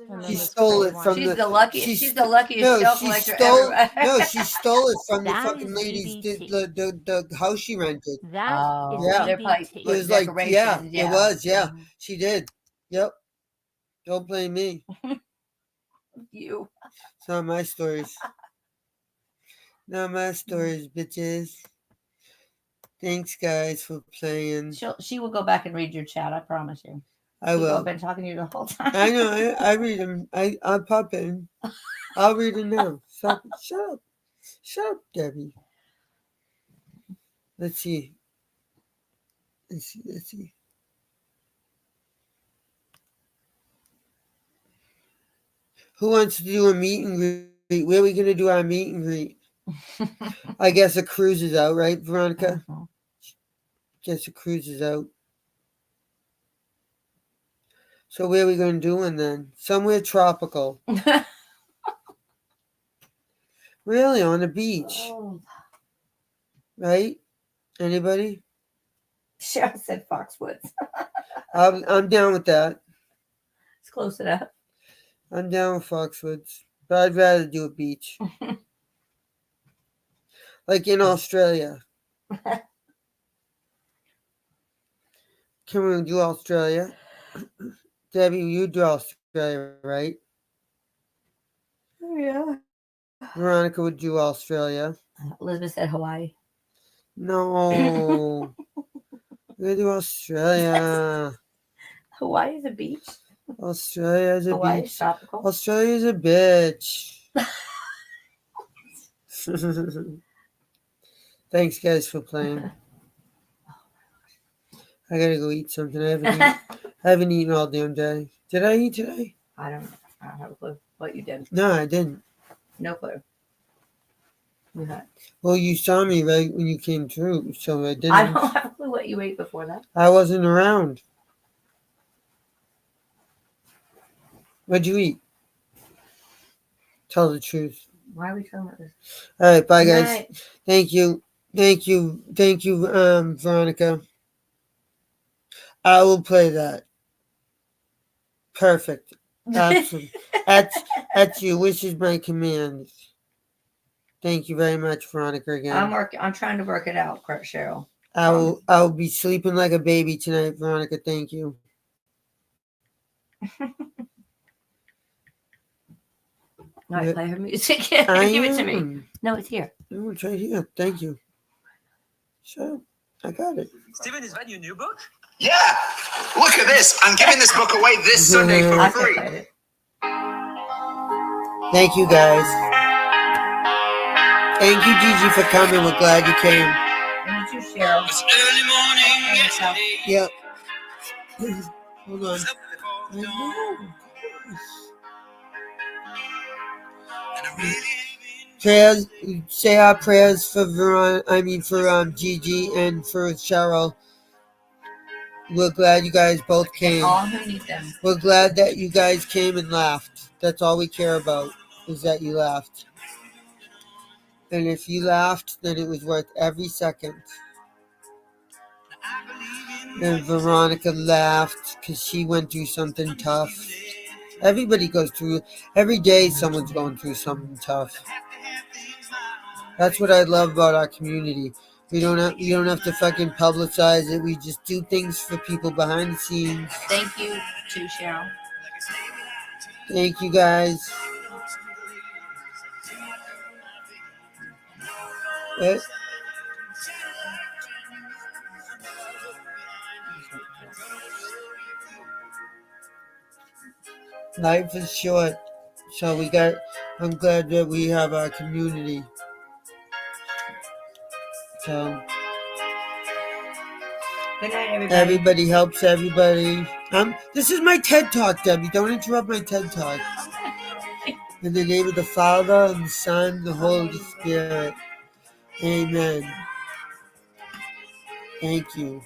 She then this stole gray it one. from She's the. the luckiest. She's the luckiest shell She collector stole. ever. No, she stole it from the That fucking is ladies. BBT. The house she rented. That is Yeah. They're probably BBT. It putting was like, yeah, decorations. it was, yeah. She did. Yep. Don't blame me. You. It's not my stories. Not my stories, bitches. Thanks, guys, for playing. She will go back and read your chat. I promise you. I She'll will. Go up and talking to you the whole time. I know. I read them. I'll pop in. I'll read them now. Stop. Shut up. Shut up, Debbie. Let's see. Let's see. Who wants to do a meet and greet? Where are we going to do our meet and greet? I guess a cruise is out, right, Veronica? Guess a cruise is out. So where are we going to do one then? Somewhere tropical. Really, on the beach. Oh. Right? Anybody? Cheryl said Foxwoods. I'm down with that. It's close enough. I'm down with Foxwoods. But I'd rather do a beach. Like in Australia. Can we do Australia? Debbie, you do Australia, right? Oh, yeah. Veronica would do Australia. Elizabeth said Hawaii. No. We're going to do Australia. Hawaii is a beach. Australia is a Hawaii beach. is tropical. Australia is a bitch. Thanks, guys, for playing. I gotta go eat something. I haven't eaten all damn day. Did I eat today? I don't have a clue what you did. No, I didn't. No clue. You had. Well, you saw me right when you came through, so I didn't. I don't have a clue what you ate before that. I wasn't around. What'd you eat? Tell the truth. Why are we talking about this? All right, bye, Good guys. night. Thank you, Veronica. I will play that. Perfect. Absolutely. That's your wishes, my commands. Thank you very much, Veronica. Again, I'm trying to work it out, Cheryl. I will be sleeping like a baby tonight, Veronica. Thank you. All right, play her music. Give it to me. No, it's here. No, it's right here. Thank you. So, I got it. Steven, is that your new book? Yeah, look at this. I'm giving this book away this Sunday for free. Thank you, guys. Thank you, Gigi, for coming. We're glad you came. Thank you, Cheryl. It's early morning yesterday. Yep. Hold on. Prayers. Say our prayers for Gigi and for Cheryl. We're glad you guys both came. All who need them. We're glad that you guys came and laughed. That's all we care about, is that you laughed. And if you laughed, then it was worth every second. And Veronica laughed because she went through something tough. Everybody goes through, every day someone's going through something tough. That's what I love about our community. We don't have to fucking publicize it. We just do things for people behind the scenes. Thank you to Cheryl. Thank you, guys. Life is short, so I'm glad that we have our community. So Good night, everybody. everybody helps everybody. This is my TED Talk, Debbie. Don't interrupt my TED Talk. In the name of the Father, and the Son, and the Holy Spirit. Amen. Thank you.